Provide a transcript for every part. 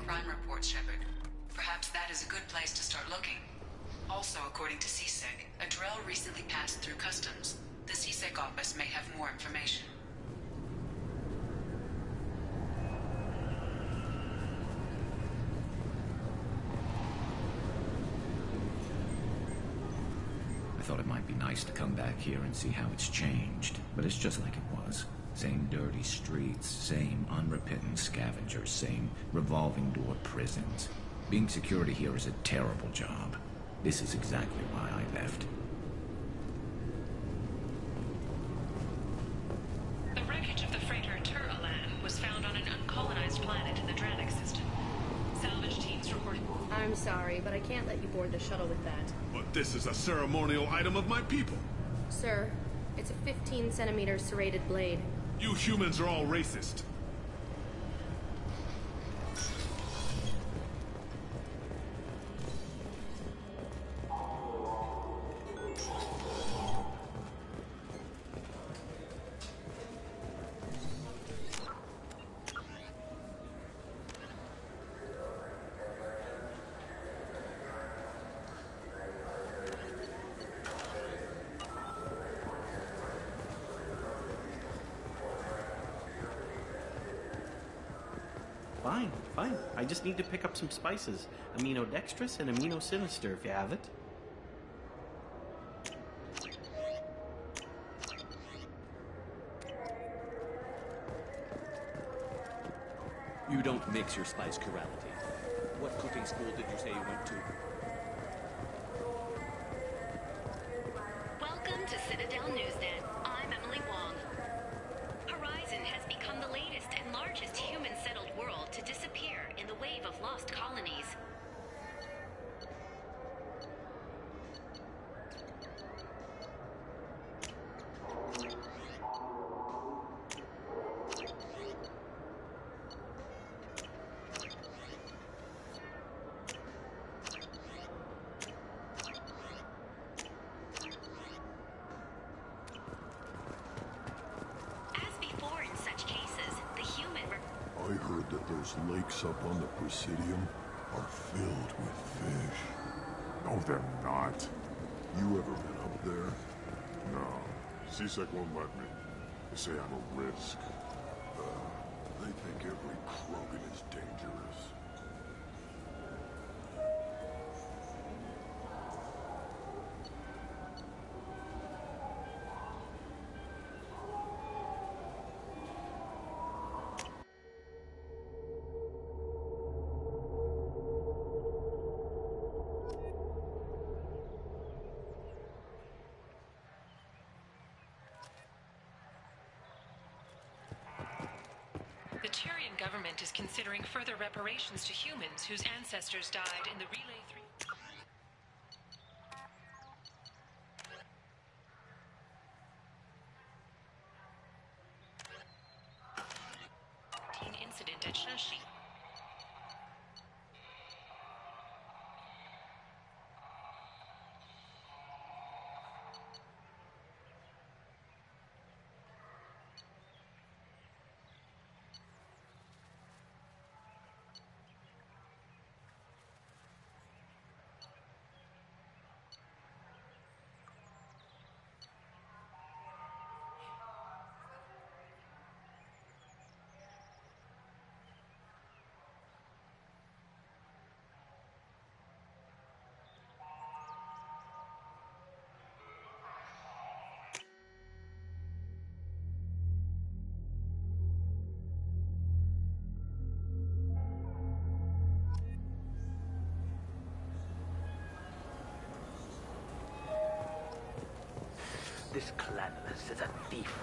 crime reports, Shepard. Perhaps that is a good place to start looking. Also, according to CSEC, a Drell recently passed through customs. The CSEC office may have more information. I thought it might be nice to come back here and see how it's changed, but it's just like it was. Same dirty streets, same unrepentant scavengers, same revolving door prisons. Being security here is a terrible job. This is exactly why I left. The wreckage of the freighter Tur-Alan was found on an uncolonized planet in the Dranik system. Salvage teams report... I'm sorry, but I can't let you board the shuttle with that. But this is a ceremonial item of my people. Sir, it's a 15-centimeter serrated blade. You humans are all racist. Fine. I just need to pick up some spices. Aminodextrous and aminosinister, if you have it. You don't mix your spice chirality. What cooking school did you say you went to? Welcome to Citadel Newsnet. I'm Emily Wong. Horizon has become the latest and largest human-settled world to disappear in the wave of lost colonies. I heard that those lakes up on the Presidium are filled with fish. No, they're not. You ever been up there? No. CSEC won't let me. They say I'm a risk. They think every Krogan is dangerous. The Tyrian government is considering further reparations to humans whose ancestors died in the Relay 3... incident at Shashi. This Clanless is a thief,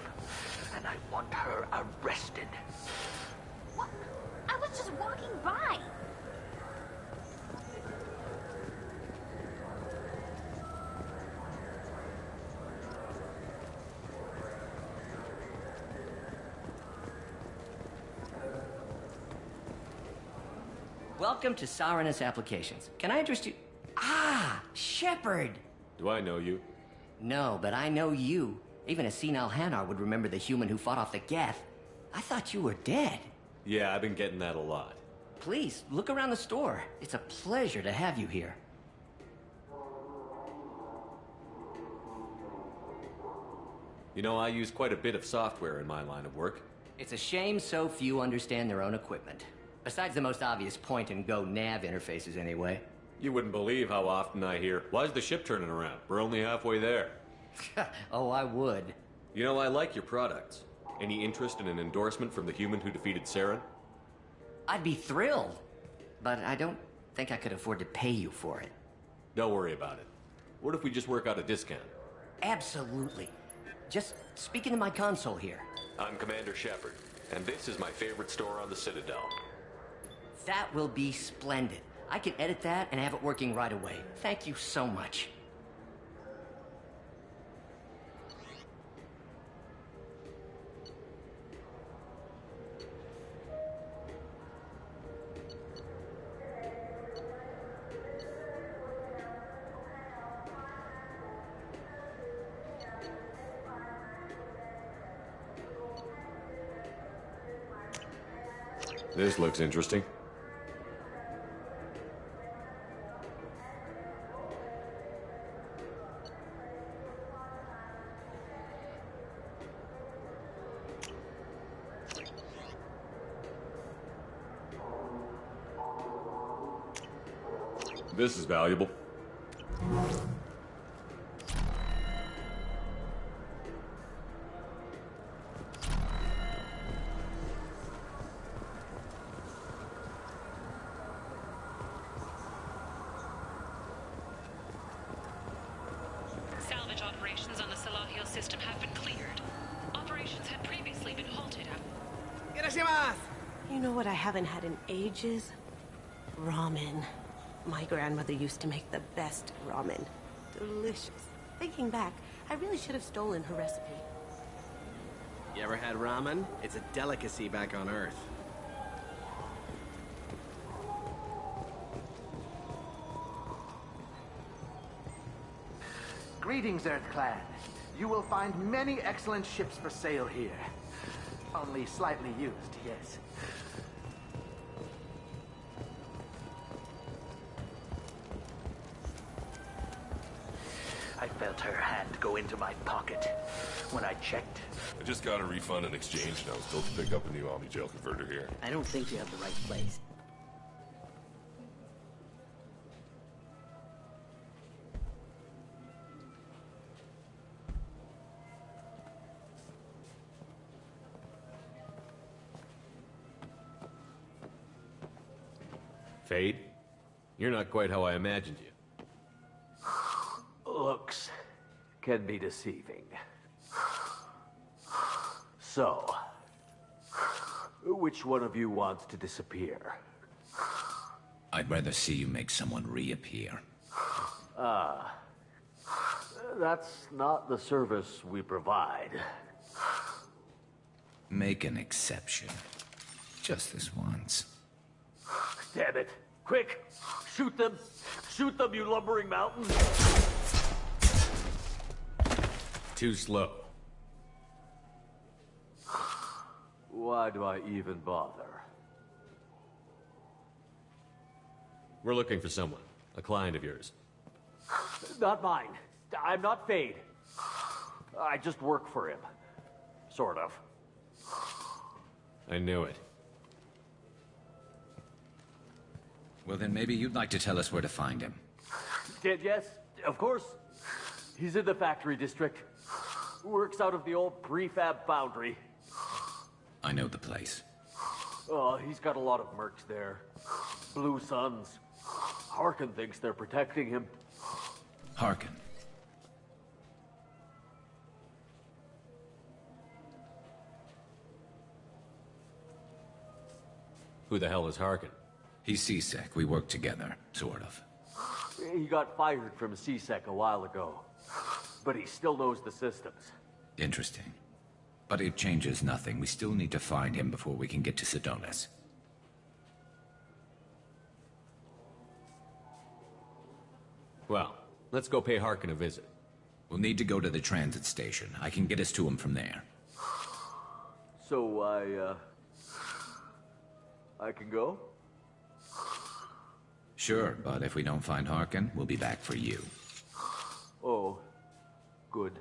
and I want her arrested. What? I was just walking by. Welcome to Saranus Applications. Can I interest you? Ah, Shepard! Do I know you? No, but I know you. Even a senile Hanar would remember the human who fought off the Geth. I thought you were dead. Yeah, I've been getting that a lot. Please, look around the store. It's a pleasure to have you here. You know, I use quite a bit of software in my line of work. It's a shame so few understand their own equipment. Besides the most obvious point-and-go nav interfaces, anyway. You wouldn't believe how often I hear, "Why's the ship turning around? We're only halfway there." Oh, I would. You know, I like your products. Any interest in an endorsement from the human who defeated Saren? I'd be thrilled. But I don't think I could afford to pay you for it. Don't worry about it. What if we just work out a discount? Absolutely. Just speak into my console here. I'm Commander Shepard, and this is my favorite store on the Citadel. That will be splendid. I can edit that and have it working right away. Thank you so much. This looks interesting. This is valuable. Salvage operations on the Salahio system have been cleared. Operations had previously been halted. You know what I haven't had in ages? Ramen. My grandmother used to make the best ramen. Delicious. Thinking back, I really should have stolen her recipe. You ever had ramen? It's a delicacy back on Earth. Greetings, Earth Clan. You will find many excellent ships for sale here. Only slightly used, yes. I felt her hand go into my pocket when I checked. I just got a refund in exchange, and I was told to pick up a new Omni-Gel converter here. I don't think you have the right place. Fade? You're not quite how I imagined you. Looks can be deceiving. So, which one of you wants to disappear? I'd rather see you make someone reappear. That's not the service we provide. Make an exception. Just this once. Damn it. Quick! Shoot them! Shoot them, you lumbering mountains! Too slow. Why do I even bother? We're looking for someone. A client of yours. Not mine. I'm not Fade. I just work for him. Sort of. I knew it. Well, then maybe you'd like to tell us where to find him. Yes, of course. He's in the factory district. Works out of the old prefab foundry. I know the place. Oh, he's got a lot of mercs there. Blue Suns. Harkin thinks they're protecting him. Harkin. Who the hell is Harkin? He's CSEC. We work together, sort of. He got fired from CSEC a while ago. But he still knows the systems. Interesting. But it changes nothing. We still need to find him before we can get to Sedonis. Well, let's go pay Harkin a visit. We'll need to go to the transit station. I can get us to him from there. So I can go? Sure, but if we don't find Harkin, we'll be back for you. Oh, good.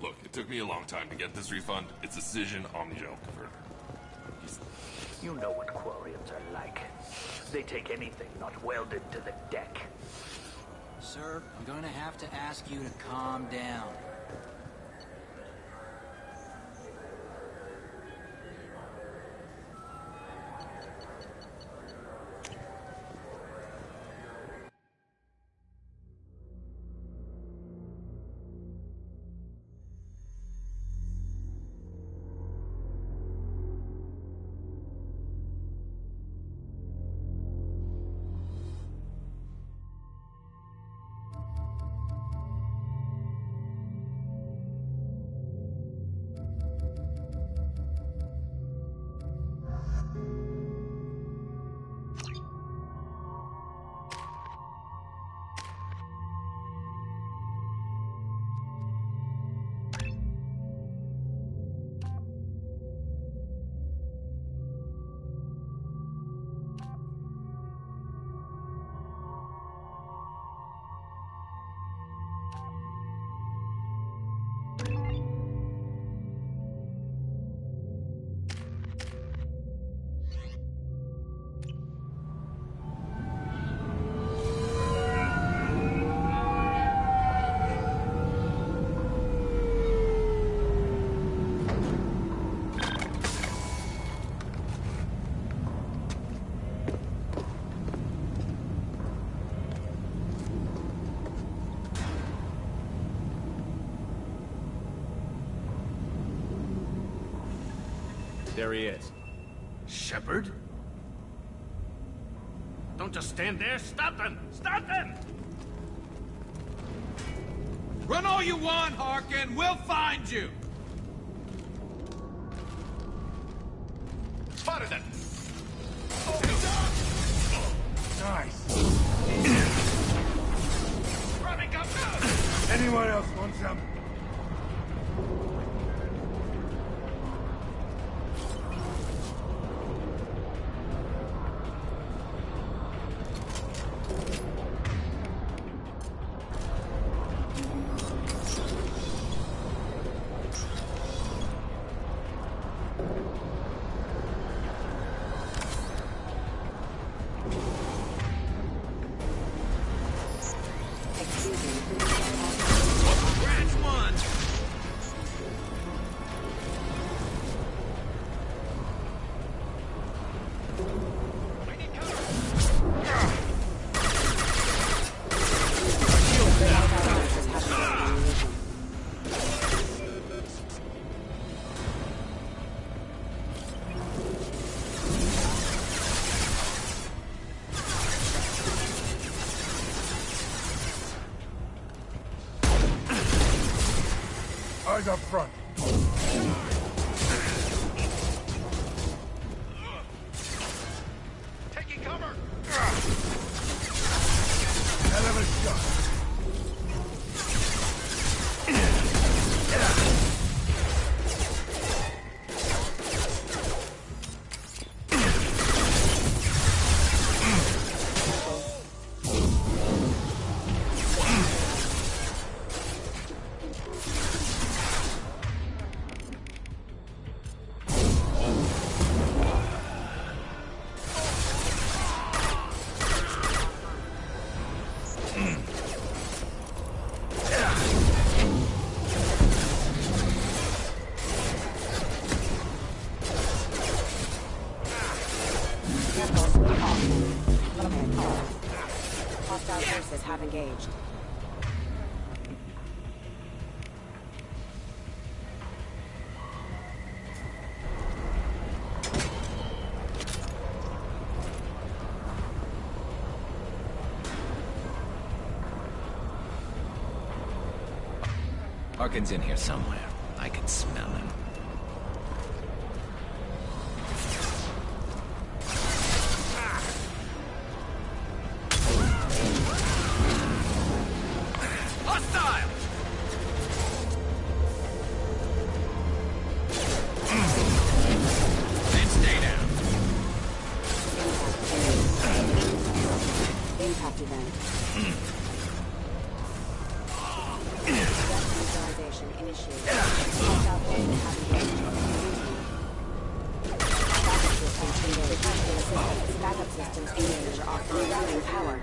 Look, it took me a long time to get this refund. It's a decision on the gel converter. You know what Quarians are like. They take anything not welded to the deck. Sir, I'm going to have to ask you to calm down. There he is. Shepard? Don't just stand there. Stop them! Stop them! Run all you want, Harkin. We'll find you. Spotted them! Nice. Running up! Anyone else want some? Eyes up front. Taking cover! Hell of a shot. Hostile forces have engaged. Harkin's in here somewhere. I can smell him. Hostile! Then stay down. Impact event. Neutralization initiated. Watch out for backup systems engaged are rerouting power.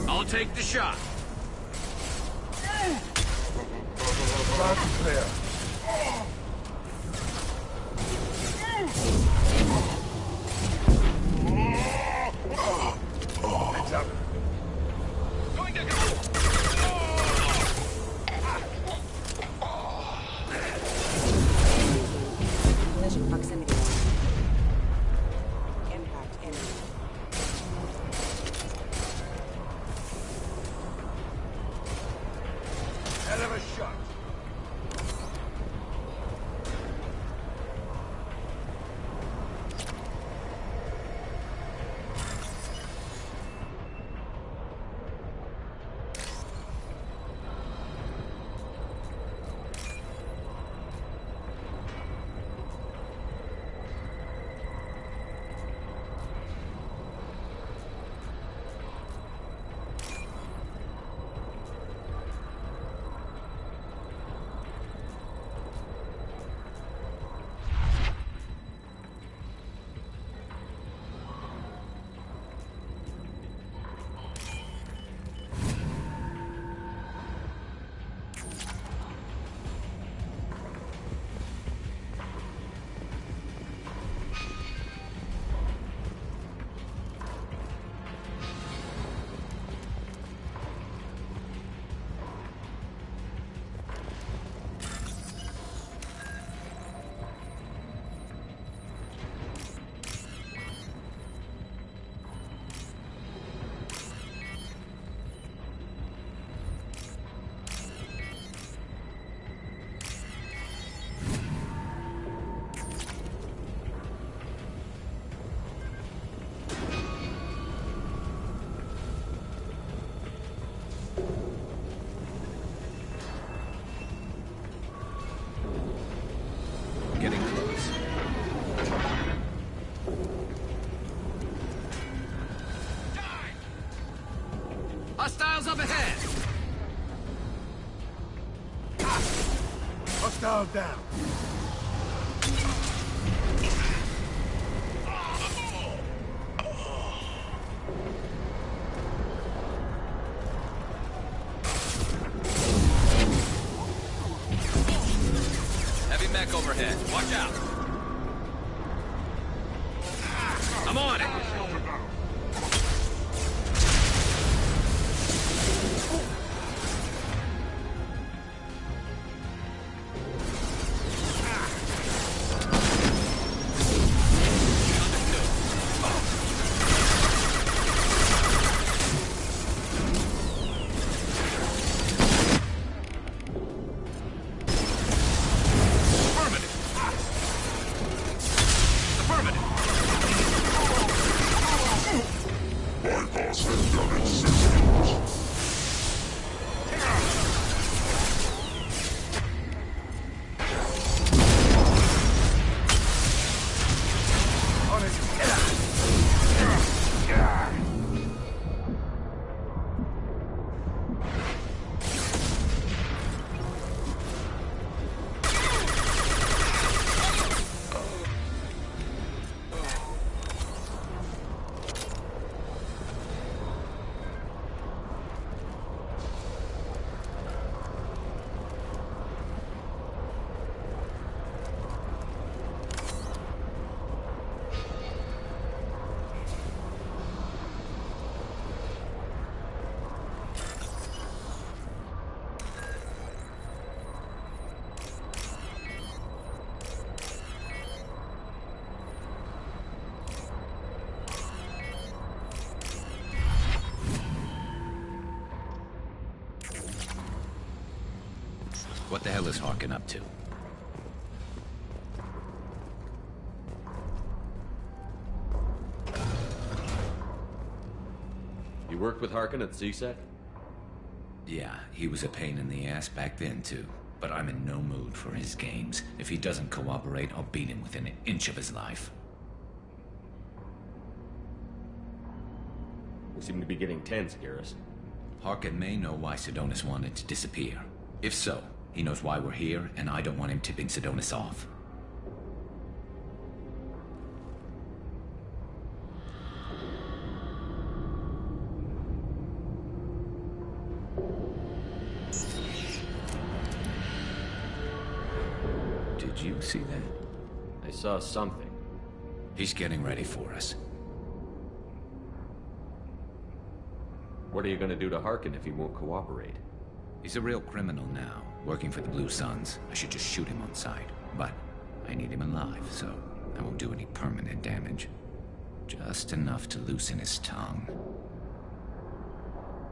I'll take the shot. That's clear. Heads up. Going to go. Collision proximity. Impact imminent. Hell of a shot. Getting close. Hostiles up ahead. Hostile down. Heavy mech overhead. Watch out. I'm on it. Affirmative. What the hell is Harkin up to? You worked with Harkin at CSEC? Yeah, he was a pain in the ass back then, too. But I'm in no mood for his games. If he doesn't cooperate, I'll beat him within an inch of his life. We seem to be getting tense, Garrus. Harkin may know why Sidonis wanted to disappear. If so, he knows why we're here, and I don't want him tipping Sidonis off. Did you see that? I saw something. He's getting ready for us. What are you gonna do to Harkin if he won't cooperate? He's a real criminal now, working for the Blue Suns. I should just shoot him on sight. But I need him alive, so I won't do any permanent damage. Just enough to loosen his tongue.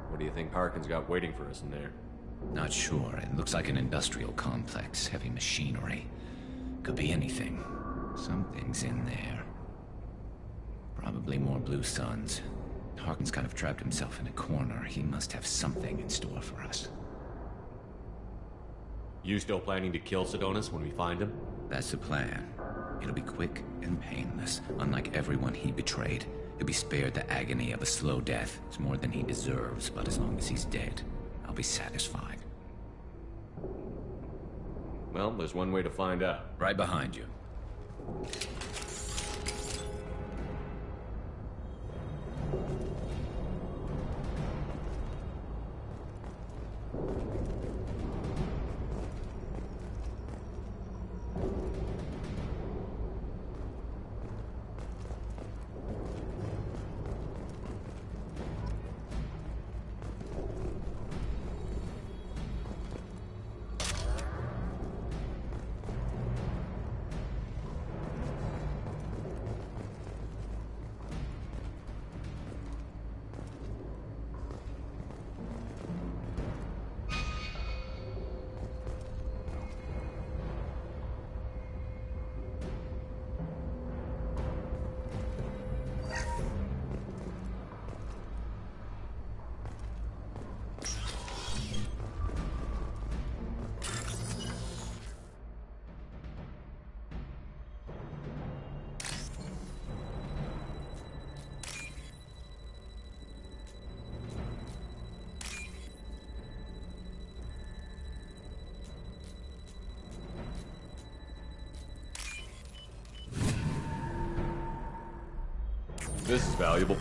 What do you think Harkin's got waiting for us in there? Not sure. It looks like an industrial complex, heavy machinery. Could be anything. Something's in there. Probably more Blue Suns. Harkin's kind of trapped himself in a corner. He must have something in store for us. You still planning to kill Sidonis when we find him? That's the plan. It'll be quick and painless. Unlike everyone he betrayed, he'll be spared the agony of a slow death. It's more than he deserves, but as long as he's dead, I'll be satisfied. Well, there's one way to find out. Right behind you. This is valuable.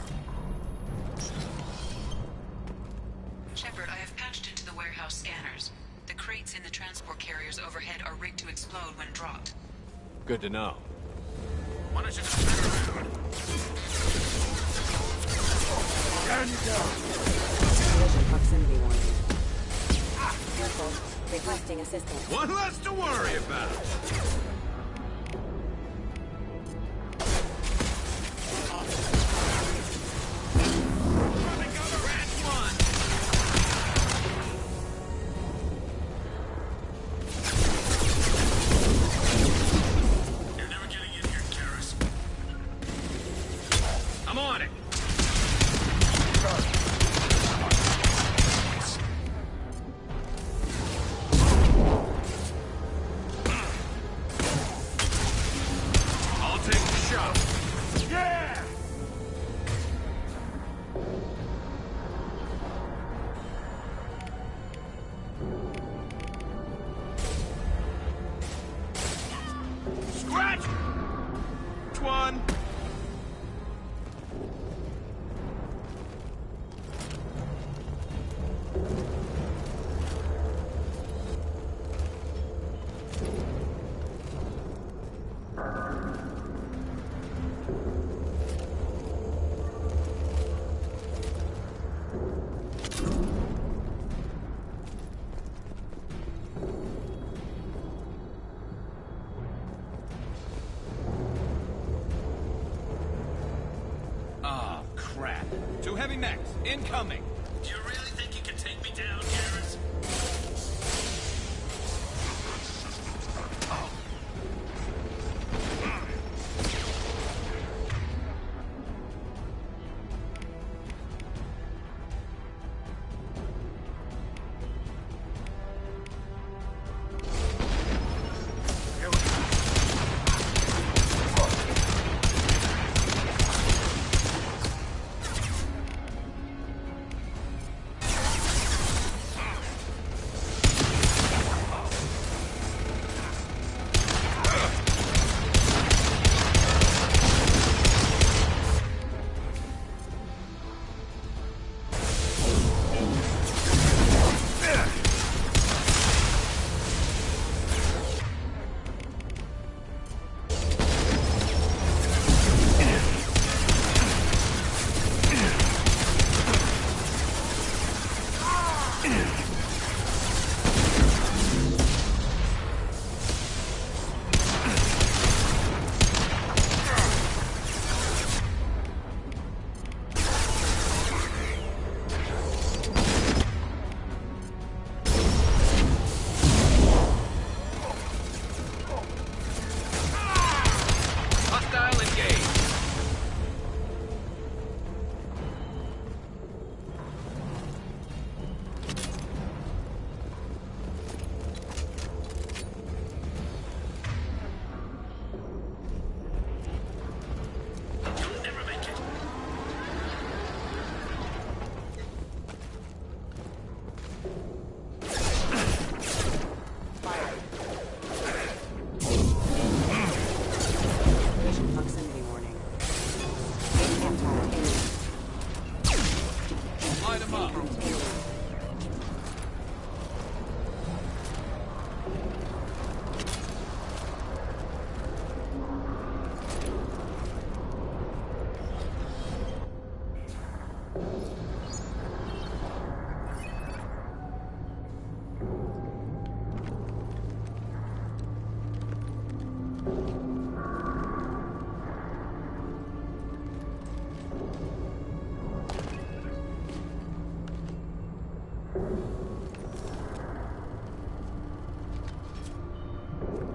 Shepard, I have patched into the warehouse scanners. The crates in the transport carriers overhead are rigged to explode when dropped. Good to know. Why don't you just spin around? Down you go. Collision proximity warning. Careful. Requesting assistance. One less to worry about. Heavy mechs, incoming! Do you really think you can take me down, Garrus?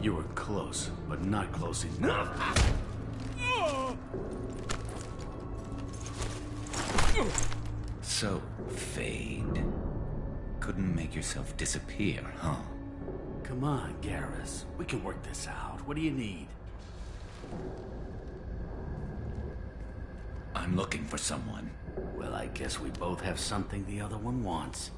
You were close, but not close enough. So, Fade. Couldn't make yourself disappear, huh? Come on, Garrus. We can work this out. What do you need? I'm looking for someone. Well, I guess we both have something the other one wants.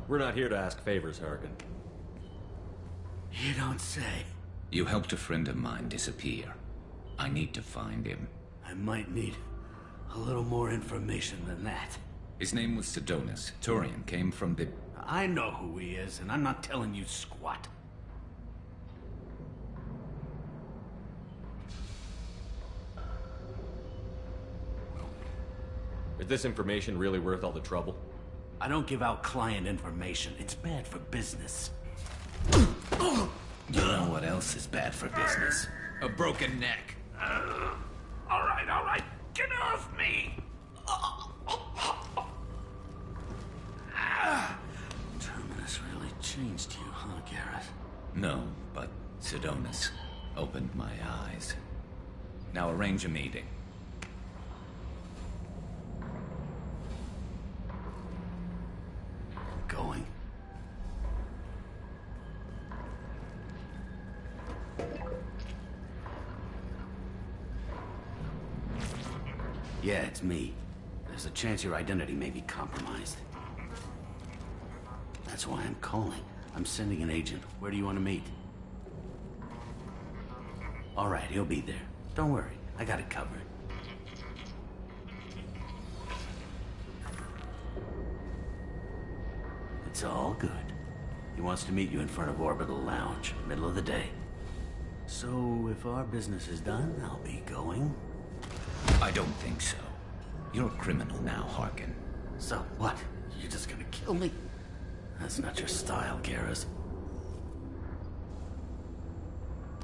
We're not here to ask favors, Harkin. You don't say. You helped a friend of mine disappear. I need to find him. I might need a little more information than that. His name was Sidonis. Turian came from the... I know who he is, and I'm not telling you squat. Is this information really worth all the trouble? I don't give out client information. It's bad for business. You know what else is bad for business? A broken neck. All right. Get off me! Terminus really changed you, huh, Garrett? No, but Sidonis opened my eyes. Now arrange a meeting. Going. Yeah, it's me. There's a chance your identity may be compromised. That's why I'm calling. I'm sending an agent. Where do you want to meet? All right, he'll be there. Don't worry, I got it covered. It's all good. He wants to meet you in front of Orbital Lounge, middle of the day. So, if our business is done, I'll be going. I don't think so. You're a criminal now, Harkin. So what? You're just gonna kill me? That's not your style, Garrus.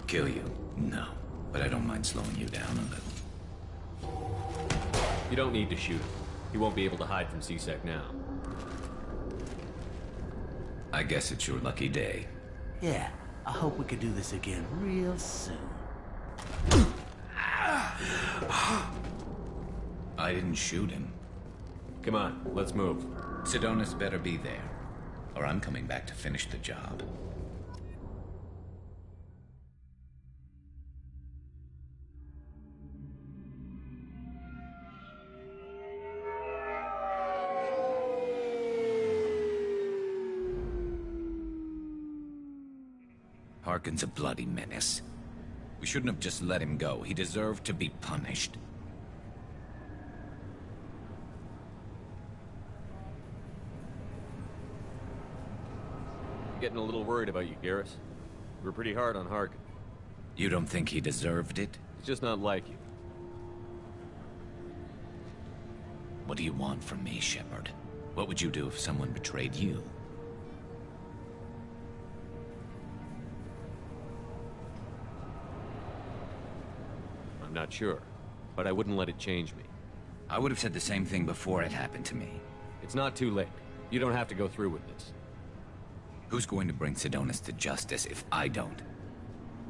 Kill you? No. But I don't mind slowing you down a little. You don't need to shoot him. He won't be able to hide from C-Sec now. I guess it's your lucky day. Yeah, I hope we could do this again real soon. I didn't shoot him. Come on, let's move. Sidonis better be there, or I'm coming back to finish the job. Harkin's a bloody menace. We shouldn't have just let him go. He deserved to be punished. I'm getting a little worried about you, Garrus. We're pretty hard on Harkin. You don't think he deserved it? He's just not like you. What do you want from me, Shepard? What would you do if someone betrayed you? I'm not sure, but I wouldn't let it change me. I would have said the same thing before it happened to me. It's not too late. You don't have to go through with this. Who's going to bring Sidonis to justice if I don't?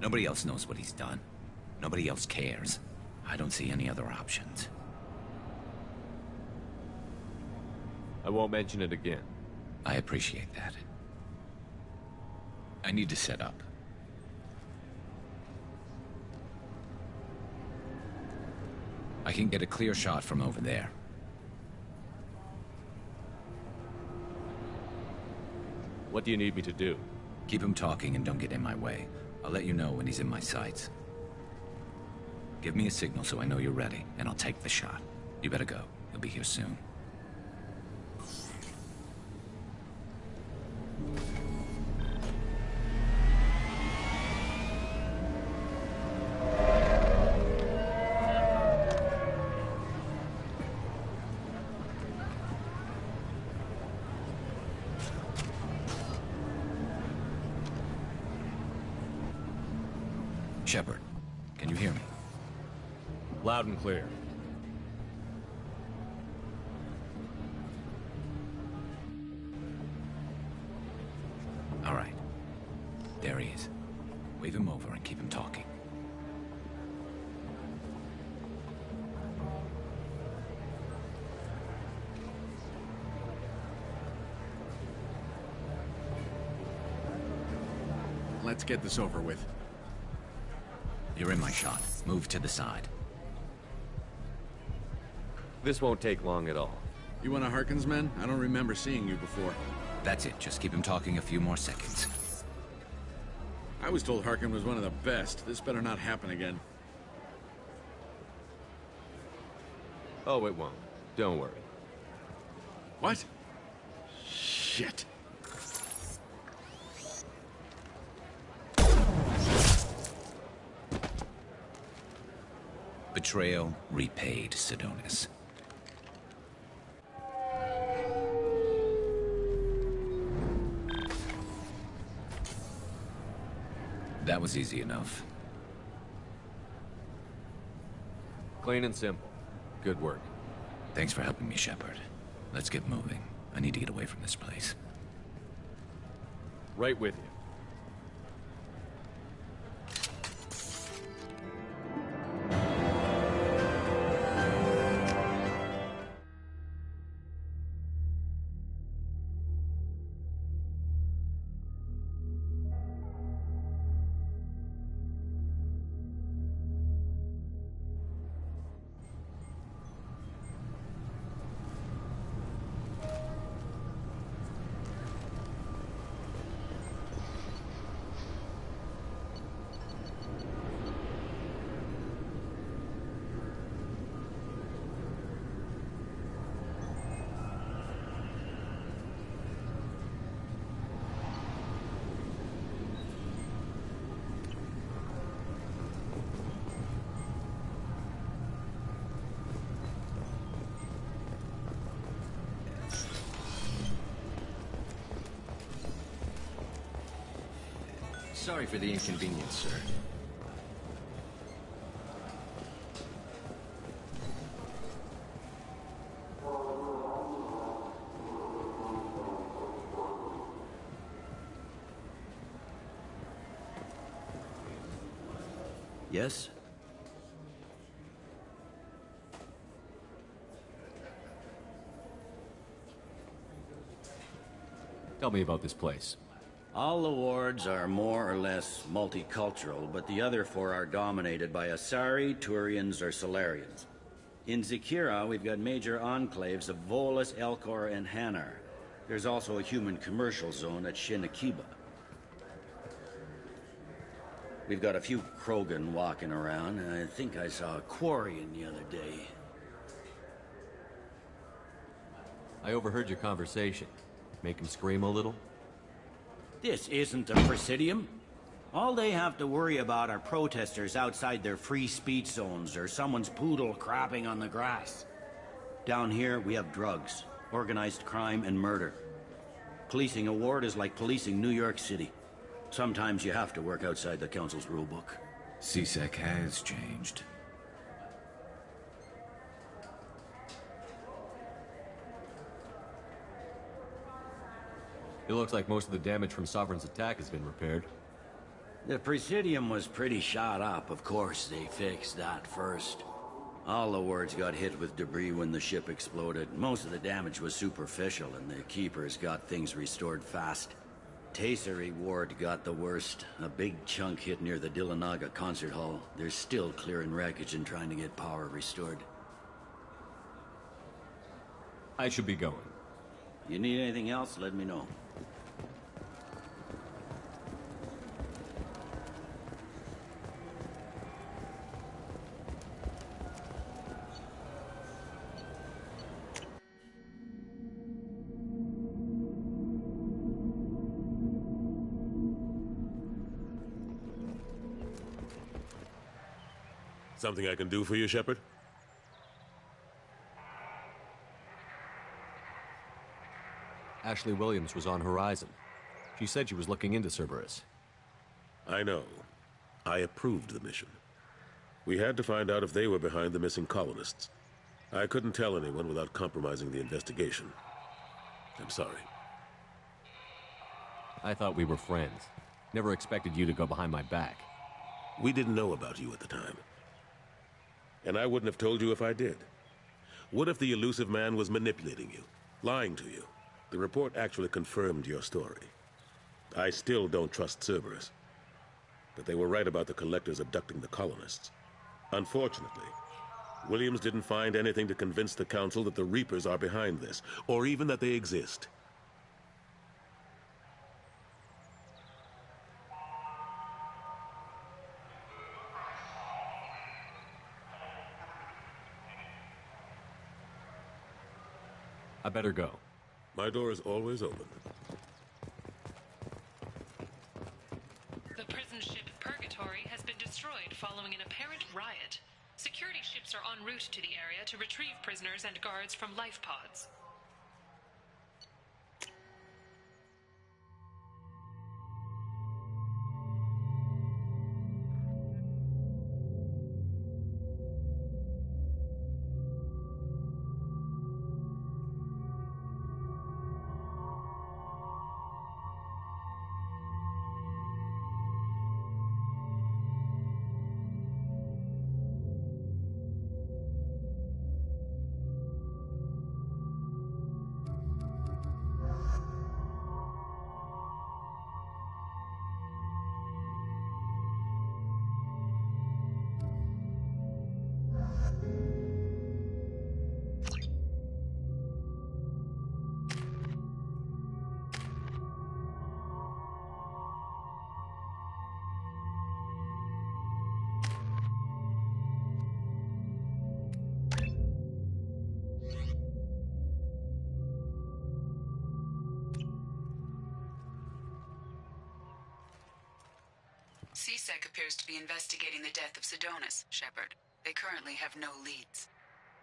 Nobody else knows what he's done. Nobody else cares. I don't see any other options. I won't mention it again. I appreciate that. I need to set up. I can get a clear shot from over there. What do you need me to do? Keep him talking and don't get in my way. I'll let you know when he's in my sights. Give me a signal so I know you're ready, and I'll take the shot. You better go. He'll be here soon. Shepard, can you hear me? Loud and clear. All right. There he is. Wave him over and keep him talking. Let's get this over with. You're in my shot. Move to the side. This won't take long at all. You one of Harkin's men? I don't remember seeing you before. That's it. Just keep him talking a few more seconds. I was told Harkin was one of the best. This better not happen again. Oh, it won't. Don't worry. What? Shit. Betrayal repaid, Sidonis. That was easy enough. Clean and simple. Good work. Thanks for helping me, Shepard. Let's get moving. I need to get away from this place. Right with you. Sorry for the inconvenience, sir. Yes? Tell me about this place. All the wards are more or less multicultural, but the other four are dominated by Asari, Turians, or Solarians. In Zakira, we've got major enclaves of Volus, Elcor, and Hanar. There's also a human commercial zone at Shinakiba. We've got a few Krogan walking around, and I think I saw a Quarian the other day. I overheard your conversation. Make him scream a little? This isn't a Presidium. All they have to worry about are protesters outside their free speech zones or someone's poodle crapping on the grass. Down here, we have drugs, organized crime, and murder. Policing a ward is like policing New York City. Sometimes you have to work outside the Council's rulebook. CSEC has changed. It looks like most of the damage from Sovereign's attack has been repaired. The Presidium was pretty shot up. Of course, they fixed that first. All the wards got hit with debris when the ship exploded. Most of the damage was superficial, and the Keepers got things restored fast. Tasery Ward got the worst. A big chunk hit near the Dillanaga concert hall. They're still clearing wreckage and trying to get power restored. I should be going. You need anything else, let me know. Something I can do for you, Shepard? Ashley Williams was on Horizon. She said she was looking into Cerberus. I know. I approved the mission. We had to find out if they were behind the missing colonists. I couldn't tell anyone without compromising the investigation. I'm sorry. I thought we were friends. Never expected you to go behind my back. We didn't know about you at the time. And I wouldn't have told you if I did. What if the elusive man was manipulating you, lying to you? The report actually confirmed your story. I still don't trust Cerberus. But they were right about the collectors abducting the colonists. Unfortunately, Williams didn't find anything to convince the Council that the Reapers are behind this, or even that they exist. I better go. My door is always open. The prison ship Purgatory has been destroyed following an apparent riot. Security ships are en route to the area to retrieve prisoners and guards from life pods. CSEC appears to be investigating the death of Sidonis, Shepard. They currently have no leads.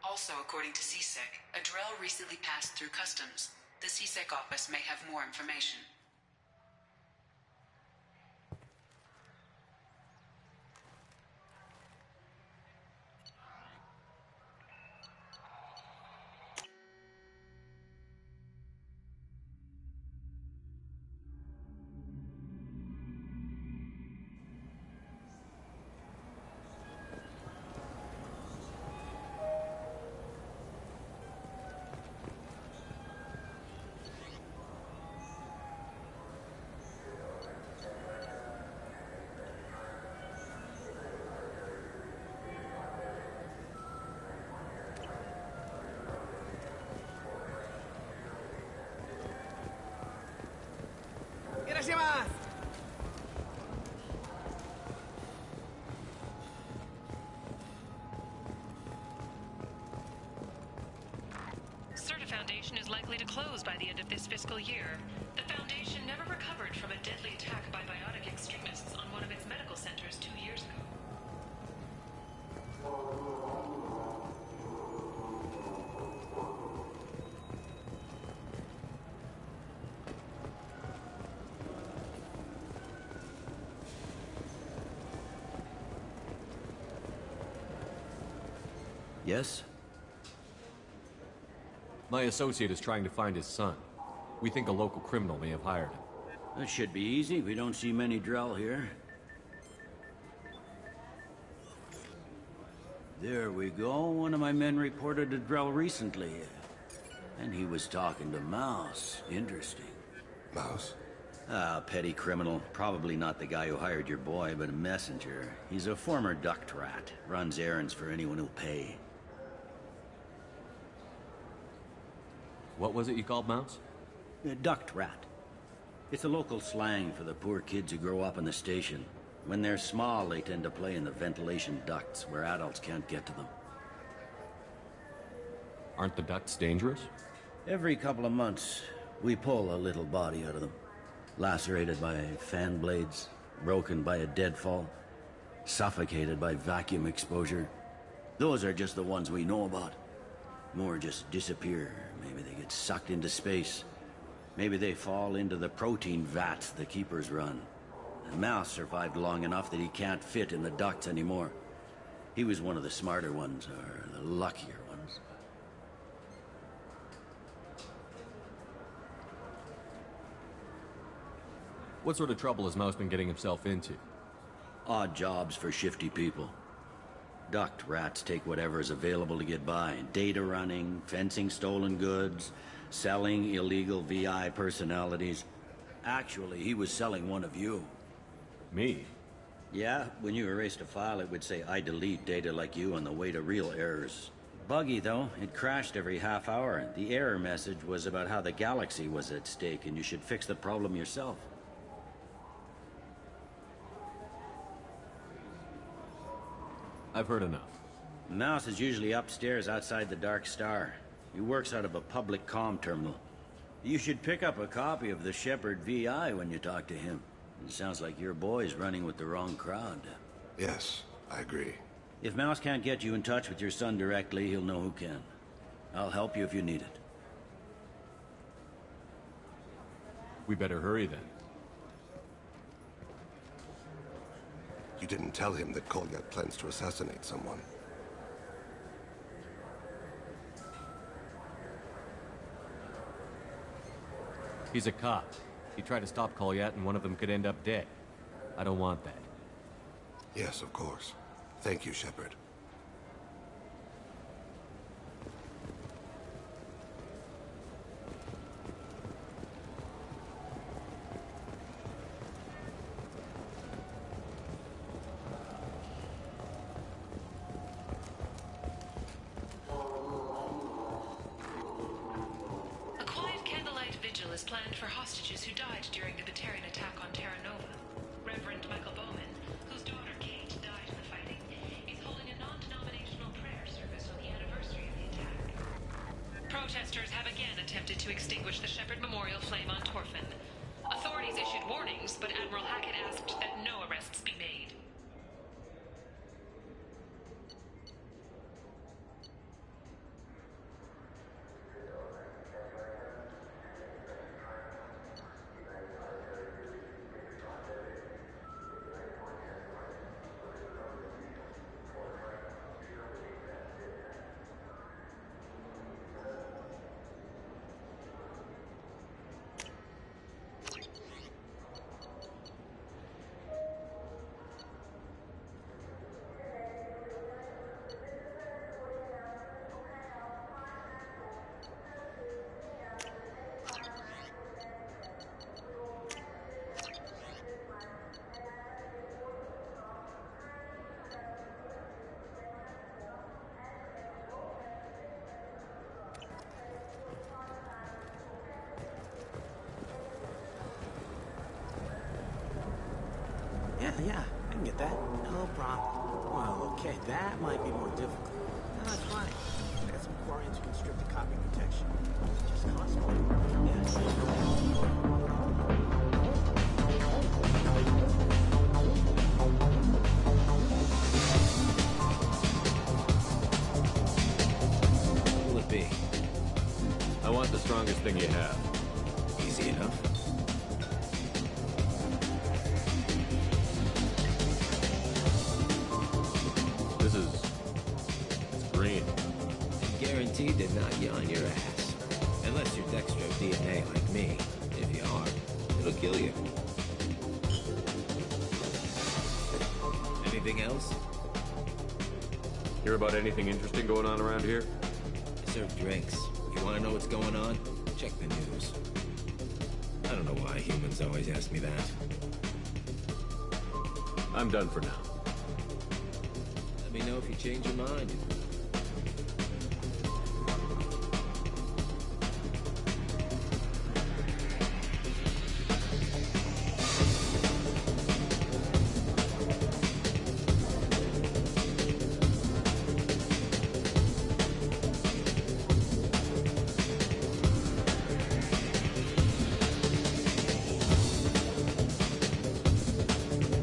Also, according to CSEC, a Drell recently passed through customs. The CSEC office may have more information. Certa Foundation is likely to close by the end of this fiscal year. The Foundation never recovered from a deadly attack by biotic extremists on one of its medical centers 2 years ago. Yes? My associate is trying to find his son. We think a local criminal may have hired him. That should be easy. We don't see many Drell here. There we go. One of my men reported a Drell recently. And he was talking to Mouse. Interesting. Mouse? Ah, petty criminal. Probably not the guy who hired your boy, but a messenger. He's a former duct rat. Runs errands for anyone who'll pay. What was it you called Mouse? A duct rat. It's a local slang for the poor kids who grow up in the station. When they're small, they tend to play in the ventilation ducts where adults can't get to them. Aren't the ducts dangerous? Every couple of months, we pull a little body out of them. Lacerated by fan blades, broken by a deadfall, suffocated by vacuum exposure. Those are just the ones we know about. More just disappear. Maybe they get sucked into space. Maybe they fall into the protein vats the Keepers run. Mouse survived long enough that he can't fit in the ducts anymore. He was one of the smarter ones, or the luckier ones. What sort of trouble has Mouse been getting himself into? Odd jobs for shifty people. Duct rats take whatever is available to get by. Data running, fencing stolen goods, selling illegal VI personalities. Actually, he was selling one of you. Me? Yeah, when you erased a file, it would say, I delete data like you on the way to real errors. Buggy, though. It crashed every half hour. The error message was about how the galaxy was at stake, and you should fix the problem yourself. I've heard enough. Mouse is usually upstairs outside the Dark Star. He works out of a public comm terminal. You should pick up a copy of the Shepherd VI when you talk to him. It sounds like your boy's running with the wrong crowd. Yes, I agree. If Mouse can't get you in touch with your son directly, he'll know who can. I'll help you if you need it. We better hurry then. You didn't tell him that Kolyat plans to assassinate someone. He's a cop. He tried to stop Kolyat and one of them could end up dead. I don't want that. Yes, of course. Thank you, Shepard. A quiet candlelight vigil is planned for hostages who died during the Batarian attack on Terra Nova. Reverend Michael Bowman, whose daughter Kate died in the fighting, is holding a non-denominational prayer service on the anniversary of the attack. Protesters have again attempted to extinguish the Shepherd Memorial flame on Torfin. Authorities issued warnings, but Admiral Hackett asked that no arrests be made. Yeah, I can get that. No problem. Well, okay, that might be more difficult. No, it's fine. I got some Quarians who can strip the copy protection. It just costs more. What will it be? I want the strongest thing you have. Easy enough. Guaranteed to knock you on your ass. Unless you're Dextro DNA like me. If you are, it'll kill you. Anything else? Hear about anything interesting going on around here? I serve drinks. If you want to know what's going on, check the news. I don't know why humans always ask me that. I'm done for now. Let me know if you change your mind.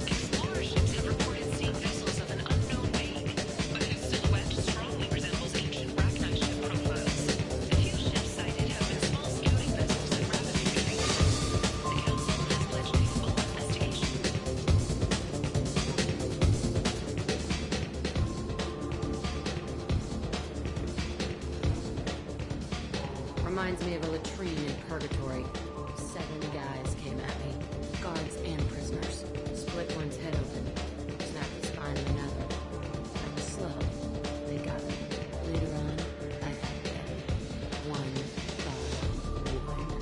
Explorer ships have reported seeing vessels of an unknown make, but whose silhouette Reminds me of a latrine in purgatory. 7 guys came at me. Guards and prisoners. Split one's head open. Snapped the spine of another. I was slow. They got me. Later on, I had them. One by one.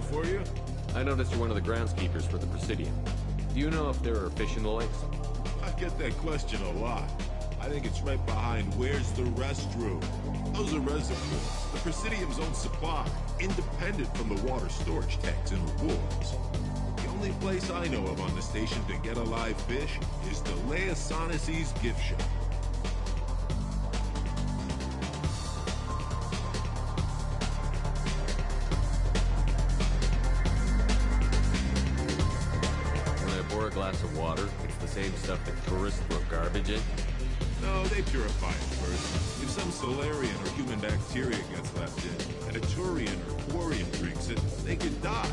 For you? I noticed you're one of the groundskeepers for the Presidium. Do you know if there are fish in the lakes? I get that question a lot. I think it's right behind where's the restroom. Those are reservoirs, the Presidium's own supply, independent from the water storage tanks and rewards. The only place I know of on the station to get a live fish is the Rawsnizzle's gift shop. Glass of water, it's the same stuff that tourists throw garbage in? No, they purify it first. If some Solarian or human bacteria gets left in, and a Turian or Quarian drinks it, they could die.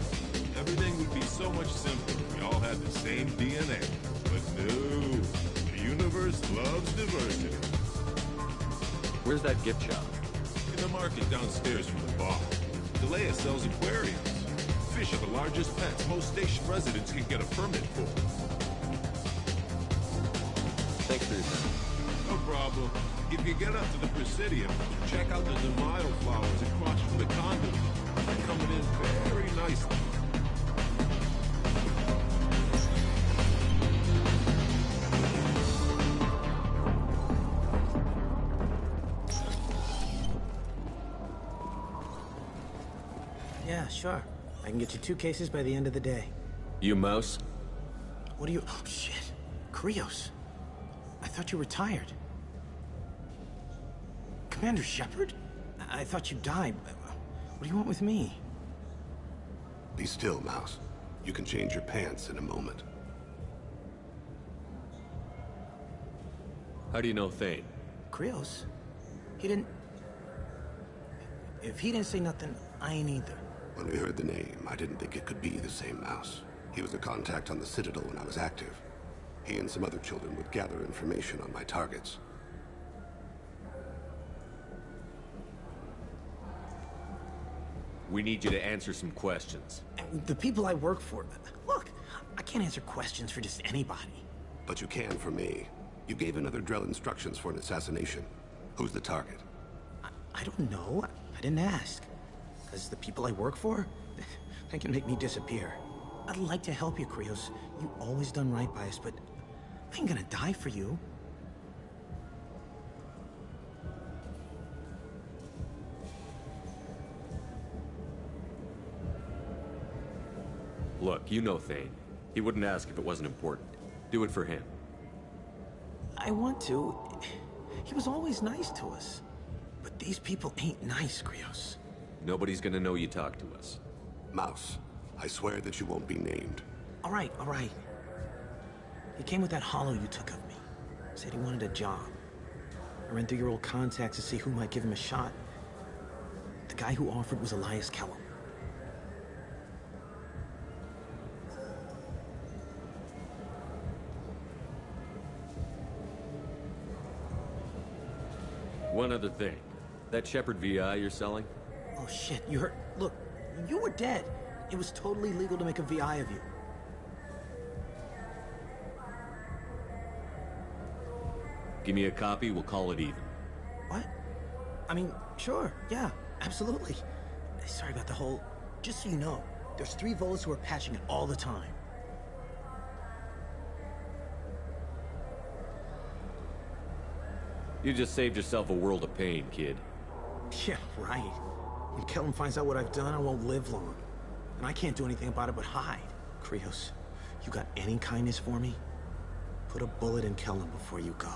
Everything would be so much simpler if we all had the same DNA. But no, the universe loves diversity. Where's that gift shop? In the market downstairs from the bar. Delea sells aquariums. Fish are the largest pets most station residents can get a permit for. Thanks for your time. No problem. If you get up to the Presidium, check out the Demile flowers across from the condo. They're coming in very nicely. Yeah, sure. I can get you 2 cases by the end of the day. You mouse? What are you... Oh, shit. Krios. I thought you were retired. Commander Shepard? I thought you died. What do you want with me? Be still, Mouse. You can change your pants in a moment. How do you know Thane? Krios? He didn't... If he didn't say nothing, I ain't either. When we heard the name, I didn't think it could be the same Mouse. He was a contact on the Citadel when I was active. He and some other children would gather information on my targets. We need you to answer some questions. The people I work for... Look, I can't answer questions for just anybody. But you can for me. You gave another Drell instructions for an assassination. Who's the target? I don't know. I didn't ask. Because the people I work for, they can make me disappear. I'd like to help you, Krios. You've always done right by us, but I ain't gonna die for you. Look, you know Thane. He wouldn't ask if it wasn't important. Do it for him. I want to. He was always nice to us. But these people ain't nice, Krios. Nobody's gonna know you talked to us. Mouse, I swear that you won't be named. All right, all right. He came with that hollow you took of me. Said he wanted a job. I ran through your old contacts to see who might give him a shot. The guy who offered was Elias Kellum. One other thing. That Shepard VI you're selling? Oh shit, you heard... Look, you were dead. It was totally legal to make a VI of you. Give me a copy, we'll call it even. What? I mean, sure, yeah, absolutely. Sorry about the whole... Just so you know, there's 3 Volus who are patching it all the time. You just saved yourself a world of pain, kid. Yeah, right. When Kellum finds out what I've done, I won't live long. And I can't do anything about it but hide. Krios, you got any kindness for me? Put a bullet in Kellum before you go.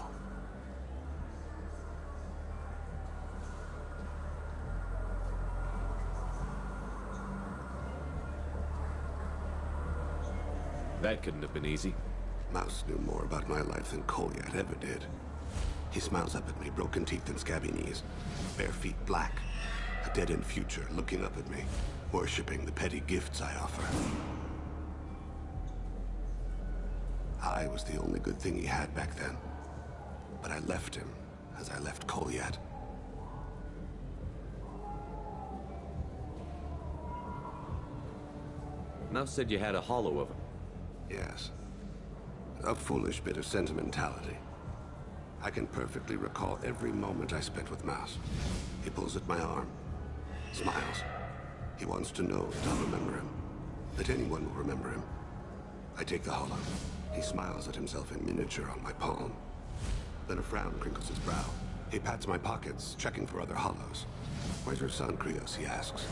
That couldn't have been easy. Mouse knew more about my life than Kolyat ever did. He smiles up at me, broken teeth and scabby knees. Bare feet black. A dead-end future looking up at me, worshipping the petty gifts I offer. I was the only good thing he had back then. But I left him, as I left Kolyat. Mouse said you had a hollow of him. Yes. A foolish bit of sentimentality. I can perfectly recall every moment I spent with Mouse. He pulls at my arm, smiles. He wants to know that I'll remember him, that anyone will remember him. I take the hollow. He smiles at himself in miniature on my palm. Then a frown crinkles his brow. He pats my pockets, checking for other hollows. "Where's your son, Krios?" he asks.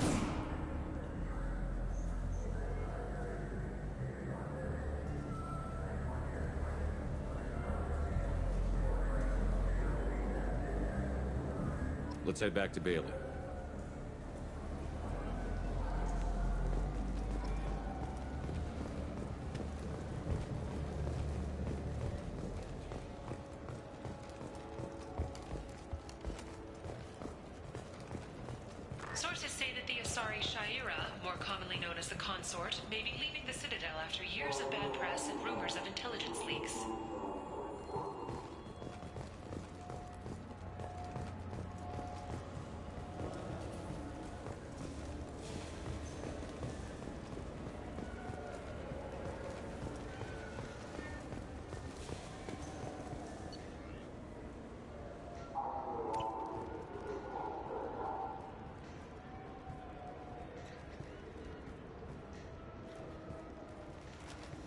Let's head back to Bailey. Sources say that the Asari Shaira, more commonly known as the Consort, may be leaving the Citadel after years of bad press and rumors of intelligence leaks.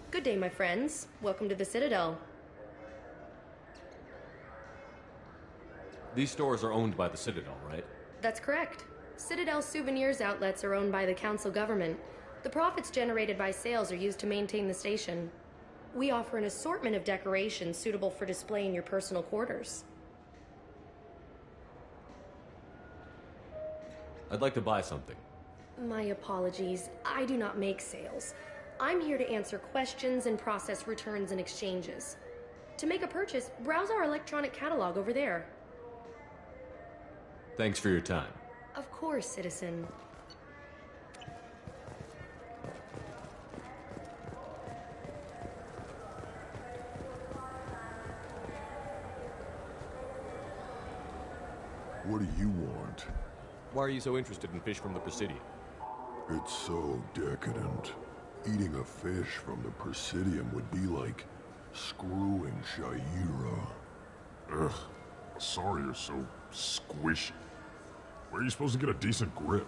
Good day, my friends. Welcome to the Citadel. These stores are owned by the Citadel, right? That's correct. Citadel souvenirs outlets are owned by the council government. The profits generated by sales are used to maintain the station. We offer an assortment of decorations suitable for display in your personal quarters. I'd like to buy something. My apologies. I do not make sales. I'm here to answer questions and process returns and exchanges. To make a purchase, browse our electronic catalog over there. Thanks for your time. Of course, citizen. What do you want? Why are you so interested in fish from the Presidium? It's so decadent. Eating a fish from the Presidium would be like screwing Shaira. Ugh, sorry you're so squishy. Where are you supposed to get a decent grip?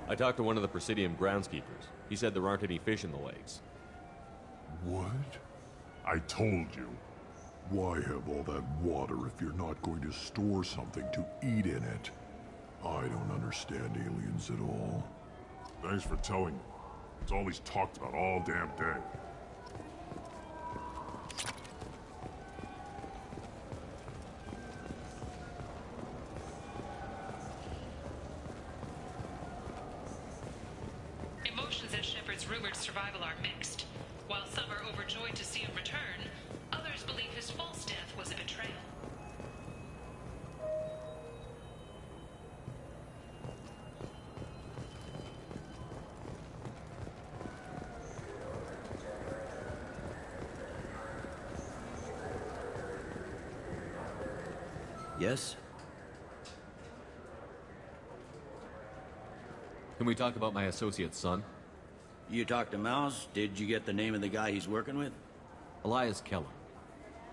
I talked to one of the Presidium groundskeepers. He said there aren't any fish in the lakes. What? I told you. Why have all that water if you're not going to store something to eat in it? I don't understand aliens at all. Thanks for telling me. It's all he's talked about all damn day. Emotions at Shepard's rumored survival are mixed. While some are overjoyed to see him return, others believe his false death was a betrayal. Yes? Can we talk about my associate's son? You talked to Mouse? Did you get the name of the guy he's working with? Elias Kellum.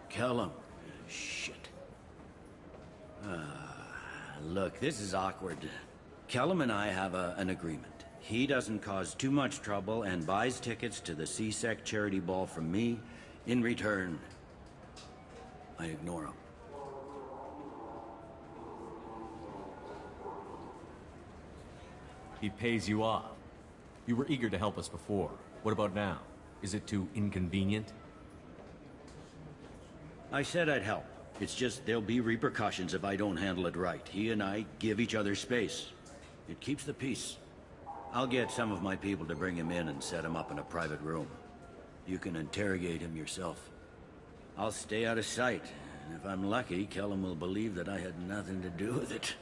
Kellum? Shit. Look, this is awkward. Kellum and I have an agreement. He doesn't cause too much trouble and buys tickets to the CSEC charity ball from me. In return, I ignore him. He pays you off. You were eager to help us before. What about now? Is it too inconvenient? I said I'd help. It's just there'll be repercussions if I don't handle it right. He and I give each other space. It keeps the peace. I'll get some of my people to bring him in and set him up in a private room. You can interrogate him yourself. I'll stay out of sight, and if I'm lucky, Kellum will believe that I had nothing to do with it.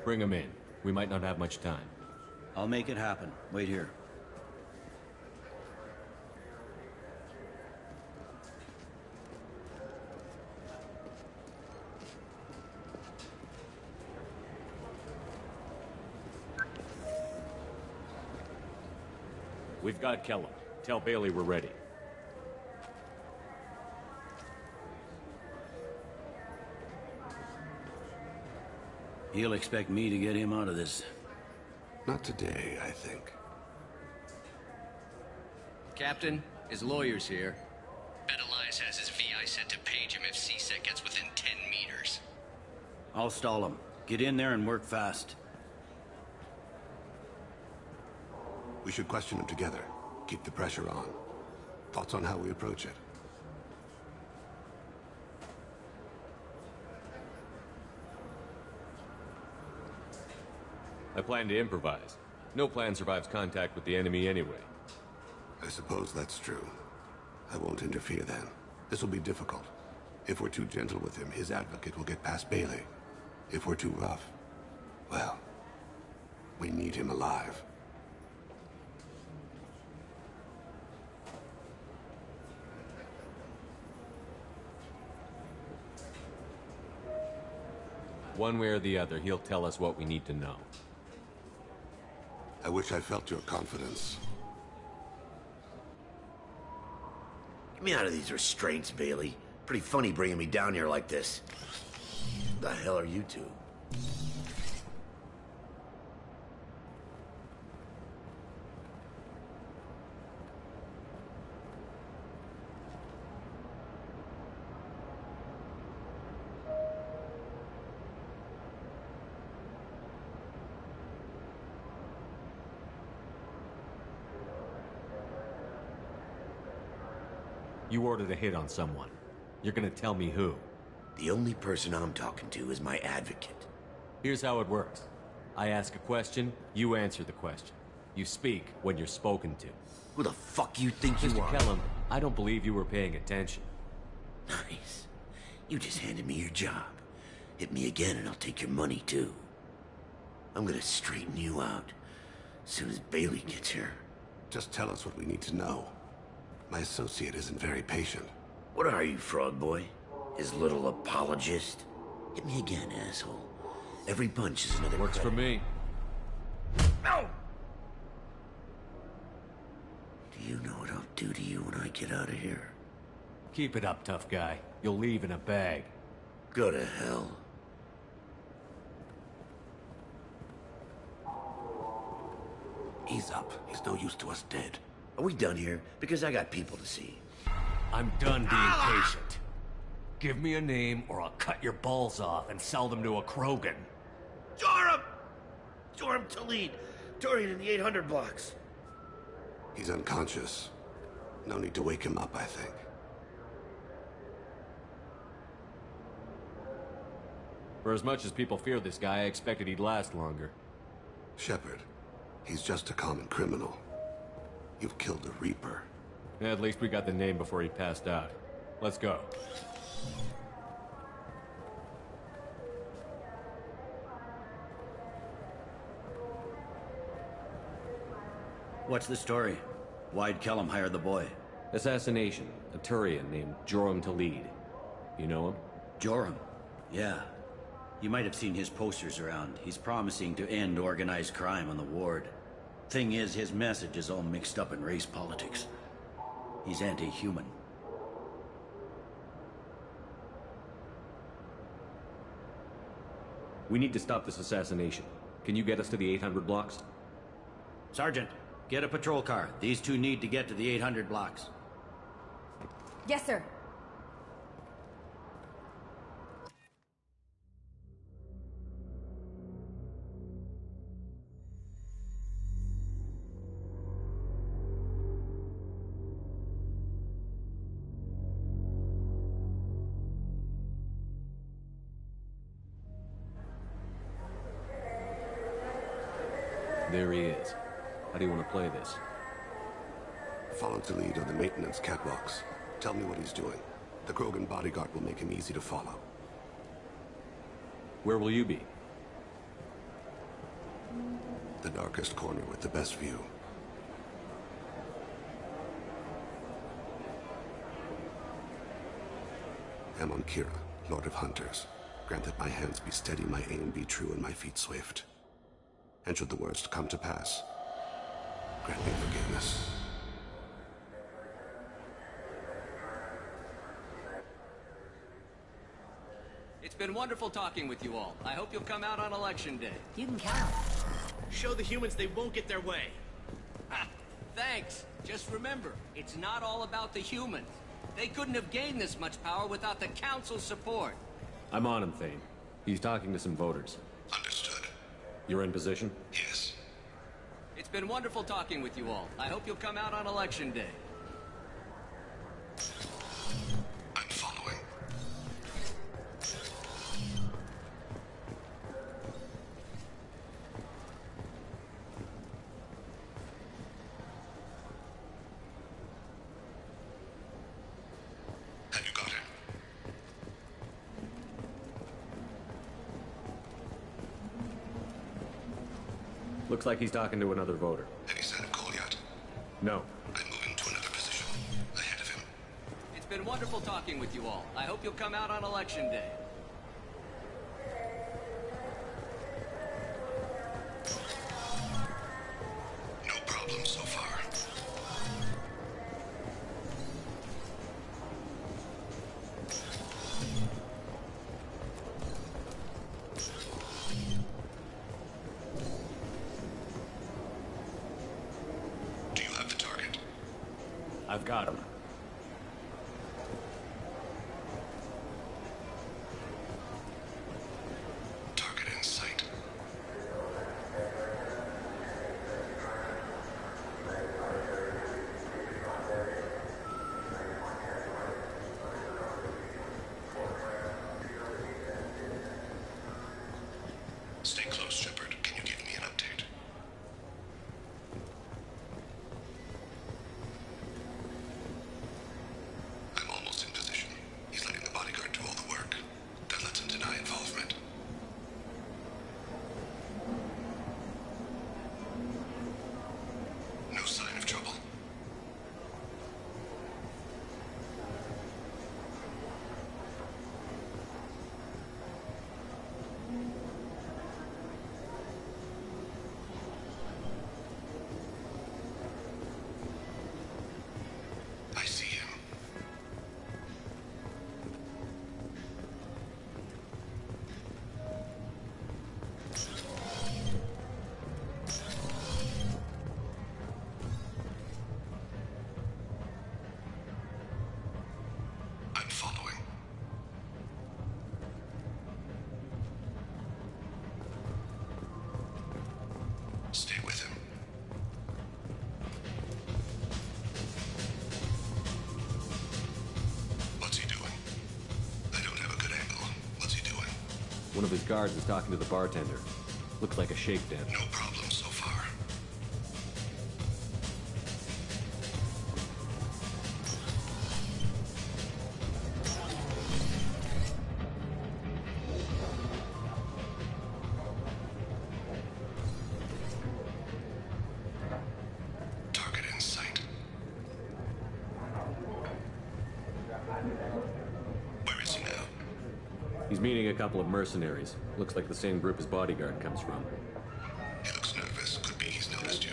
Bring him in. We might not have much time. I'll make it happen. Wait here. We've got Kellum. Tell Bailey we're ready. He'll expect me to get him out of this. Not today, I think. Captain, his lawyer's here. Bet Elias has his VI set to page him if CSEC gets within 10 meters. I'll stall him. Get in there and work fast. We should question him together. Keep the pressure on. Thoughts on how we approach it? I plan to improvise. No plan survives contact with the enemy anyway. I suppose that's true. I won't interfere then. This will be difficult. If we're too gentle with him, his advocate will get past Bailey. If we're too rough, well, we need him alive. One way or the other, he'll tell us what we need to know. I wish I felt your confidence. Get me out of these restraints, Bailey. Pretty funny bringing me down here like this. The hell are you two? You ordered a hit on someone. You're gonna tell me who. The only person I'm talking to is my advocate. Here's how it works. I ask a question, you answer the question. You speak when you're spoken to. Who the fuck you think you are? Mr. Kellum, I don't believe you were paying attention. Nice. You just handed me your job. Hit me again and I'll take your money too. I'm gonna straighten you out as soon as Bailey gets here. Just tell us what we need to know. My associate isn't very patient. What are you, frog boy? His little apologist? Hit me again, asshole. Every punch is another Works for me. No! Do you know what I'll do to you when I get out of here? Keep it up, tough guy. You'll leave in a bag. Go to hell. Ease up. He's no use to us dead. Are we done here? Because I got people to see. I'm done being patient. Give me a name or I'll cut your balls off and sell them to a Krogan. Joram! Joram Talid. Dorian in the 800 blocks. He's unconscious. No need to wake him up, I think. For as much as people fear this guy, I expected he'd last longer. Shepard. He's just a common criminal. You've killed a Reaper. At least we got the name before he passed out. Let's go. What's the story? Why'd Kellum hire the boy? Assassination. A Turian named Joram Talid. You know him? Joram? Yeah. You might have seen his posters around. He's promising to end organized crime on the ward. Thing is, his message is all mixed up in race politics. He's anti-human. We need to stop this assassination. Can you get us to the 800 blocks? Sergeant, get a patrol car. These two need to get to the 800 blocks. Yes, sir. There he is. How do you want to play this? Follow the lead on the maintenance catwalks. Tell me what he's doing. The Krogan bodyguard will make him easy to follow. Where will you be? The darkest corner with the best view. Amon Kira, Lord of Hunters. Grant that my hands be steady, my aim be true, and my feet swift. And should the worst come to pass, grant me forgiveness. It's been wonderful talking with you all. I hope you'll come out on Election Day. You can count. Show the humans they won't get their way. Ha! Thanks. Just remember, it's not all about the humans. They couldn't have gained this much power without the Council's support. I'm on him, Thane. He's talking to some voters. Understood. You're in position? Yes. It's been wonderful talking with you all. I hope you'll come out on Election Day. I'm following. Have you got him? Looks like he's talking to another voter. Any sign of Cole yet? No. I'm moving to another position. Ahead of him. It's been wonderful talking with you all. I hope you'll come out on Election Day. No problem so far. Do you have the target? I've got him. Target in sight. Stay close, Shepard. Can you give me an update? I'm almost in position. He's letting the bodyguard do all the work. That lets him deny involvement. No sign of trouble. I see him. I'm following. Stay with him. What's he doing? I don't have a good angle. What's he doing? One of his guards is talking to the bartender. Looks like a shakedown. No problem so far. Target in sight. Where is he now? He's meeting a couple of mercenaries. Looks like the same group his bodyguard comes from. He looks nervous. Could be he's noticed you.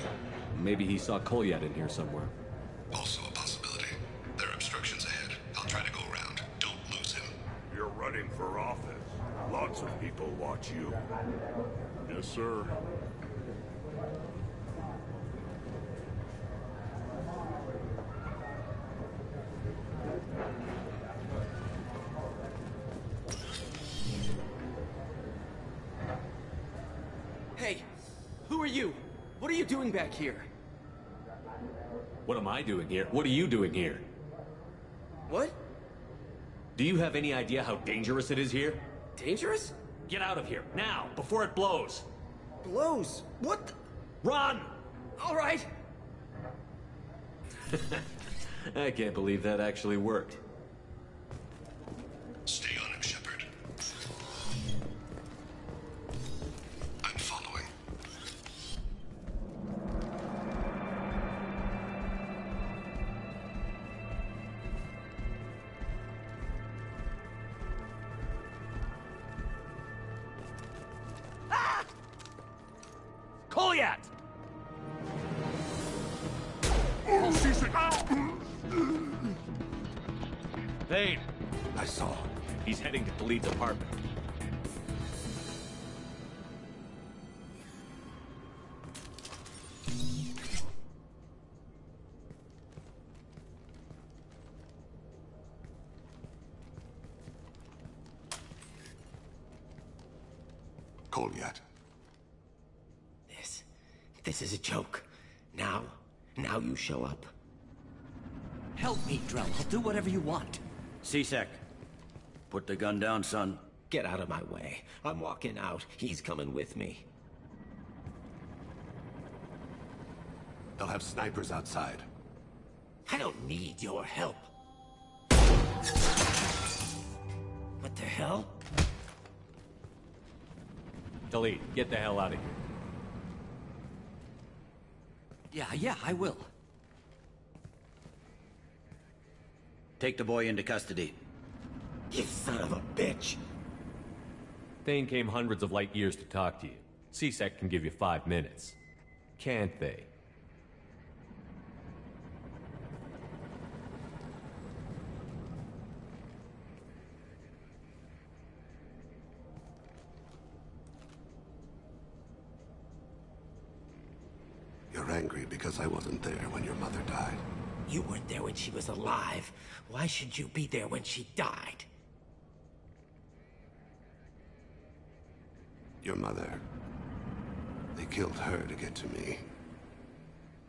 Maybe he saw Kolyat in here somewhere. Also a possibility. There are obstructions ahead. I'll try to go around. Don't lose him. You're running for office. Lots of people watch you. Yes, sir. Hey, who are you? What are you doing back here? What am I doing here? What are you doing here? What? Do you have any idea how dangerous it is here? Dangerous? Get out of here, now, before it blows! Blows? What the... Run! All right. I can't believe that actually worked. Stay on him, Shepard. I'm following. Kolyat! Thane! I saw. He's heading to Khalid's apartment. Kolyat. This is a joke. Now you show up. Help me, Drell. I'll do whatever you want. C-Sec, put the gun down, son. Get out of my way. I'm walking out. He's coming with me. They'll have snipers outside. I don't need your help. What the hell? Khalid, get the hell out of here. Yeah, I will. Take the boy into custody. You son of a bitch! Thane came hundreds of light years to talk to you. C-Sec can give you 5 minutes. Can't they? You're angry because I wasn't there when your mother died. You weren't there when she was alive. Why should you be there when she died? Your mother. They killed her to get to me.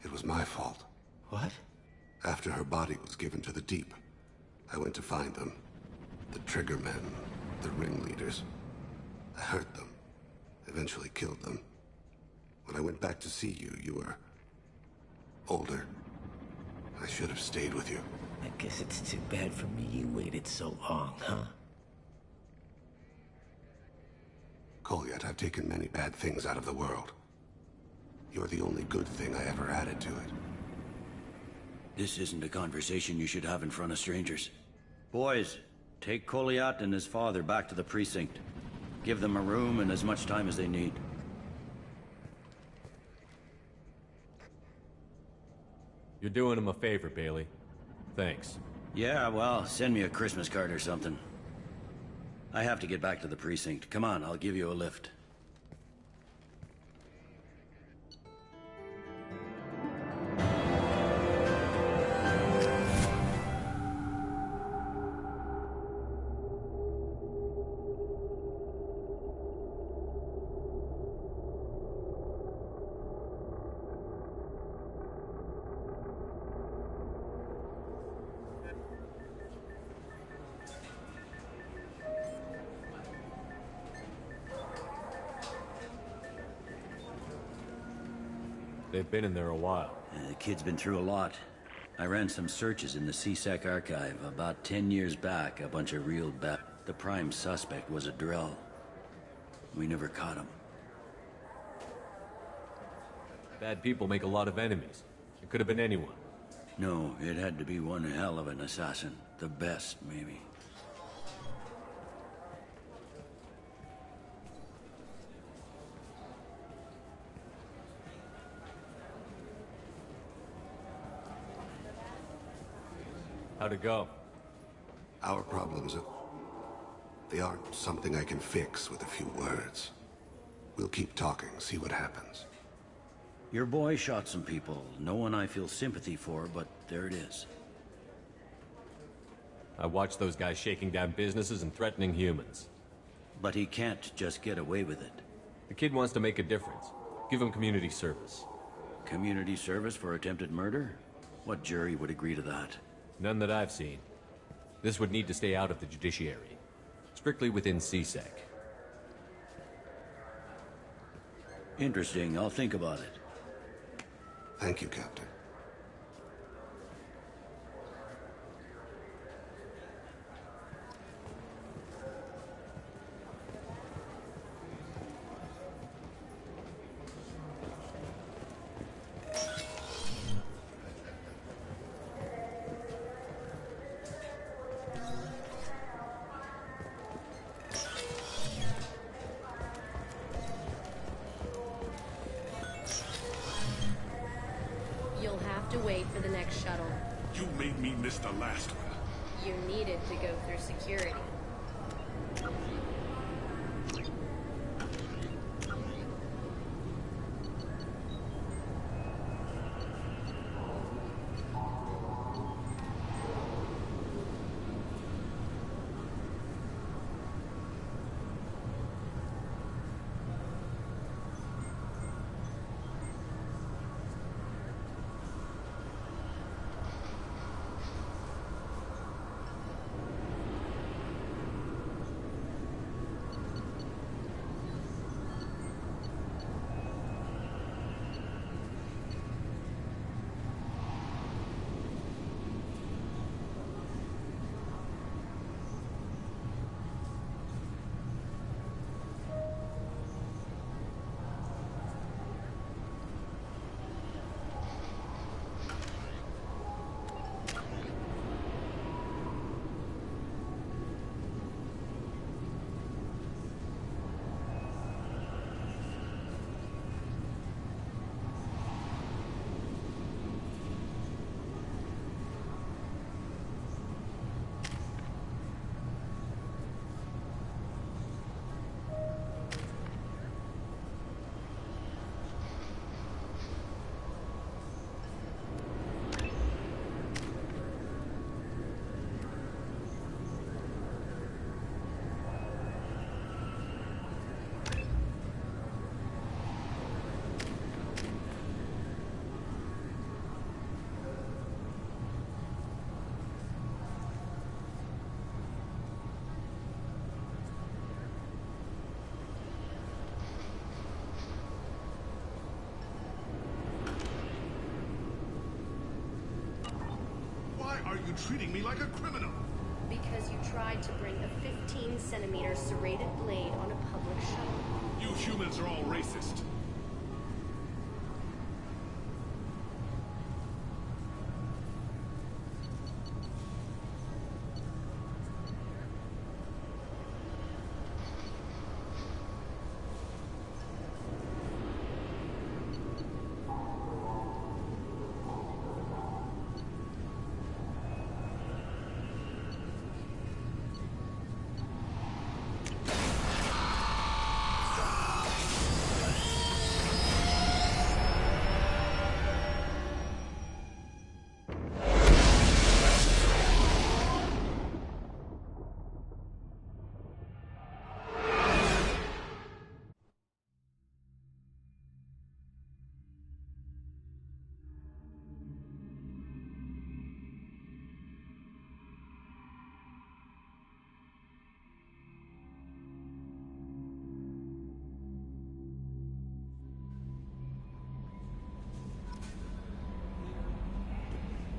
It was my fault. What? After her body was given to the Deep, I went to find them. The Triggermen, the ringleaders. I hurt them. Eventually killed them. When I went back to see you, you were older. I should have stayed with you. I guess it's too bad for me you waited so long, huh? Kolyat, I've taken many bad things out of the world. You're the only good thing I ever added to it. This isn't a conversation you should have in front of strangers. Boys, take Kolyat and his father back to the precinct. Give them a room and as much time as they need. You're doing him a favor, Bailey. Thanks. Yeah, well, send me a Christmas card or something. I have to get back to the precinct. Come on, I'll give you a lift. They've been in there a while. The kid's been through a lot. I ran some searches in the C-Sec archive. About 10 years back, a bunch of real bad... The prime suspect was a Drell. We never caught him. Bad people make a lot of enemies. It could have been anyone. No, it had to be one hell of an assassin. The best, maybe. How'd it go? Our problems, they aren't something I can fix with a few words. We'll keep talking, see what happens. Your boy shot some people. No one I feel sympathy for, but there it is. I watched those guys shaking down businesses and threatening humans. But he can't just get away with it. The kid wants to make a difference. Give him community service. Community service for attempted murder? What jury would agree to that? None that I've seen. This would need to stay out of the judiciary. Strictly within C-Sec. Interesting. I'll think about it. Thank you, Captain. You'll have to wait for the next shuttle. You made me miss the last one. You needed to go through security. Why are you treating me like a criminal? Because you tried to bring a 15-centimeter serrated blade on a public shuttle. You humans are all racist.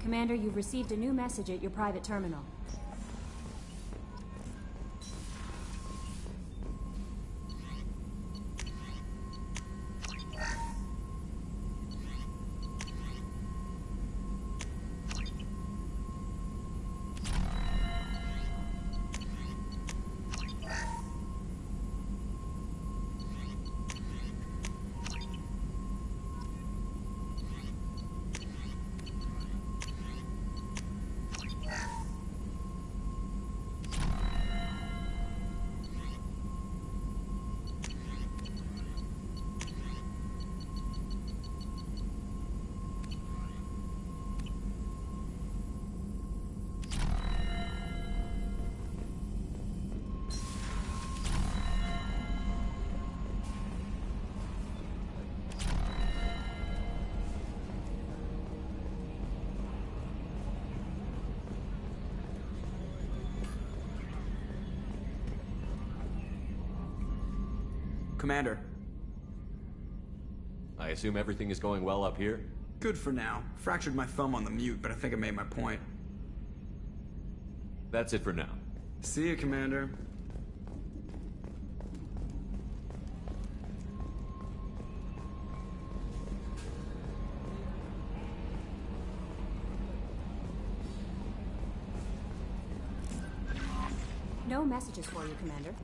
Commander, you've received a new message at your private terminal. Commander. I assume everything is going well up here? Good for now. Fractured my thumb on the mute, but I think I made my point. That's it for now. See you, Commander. No messages for you, Commander.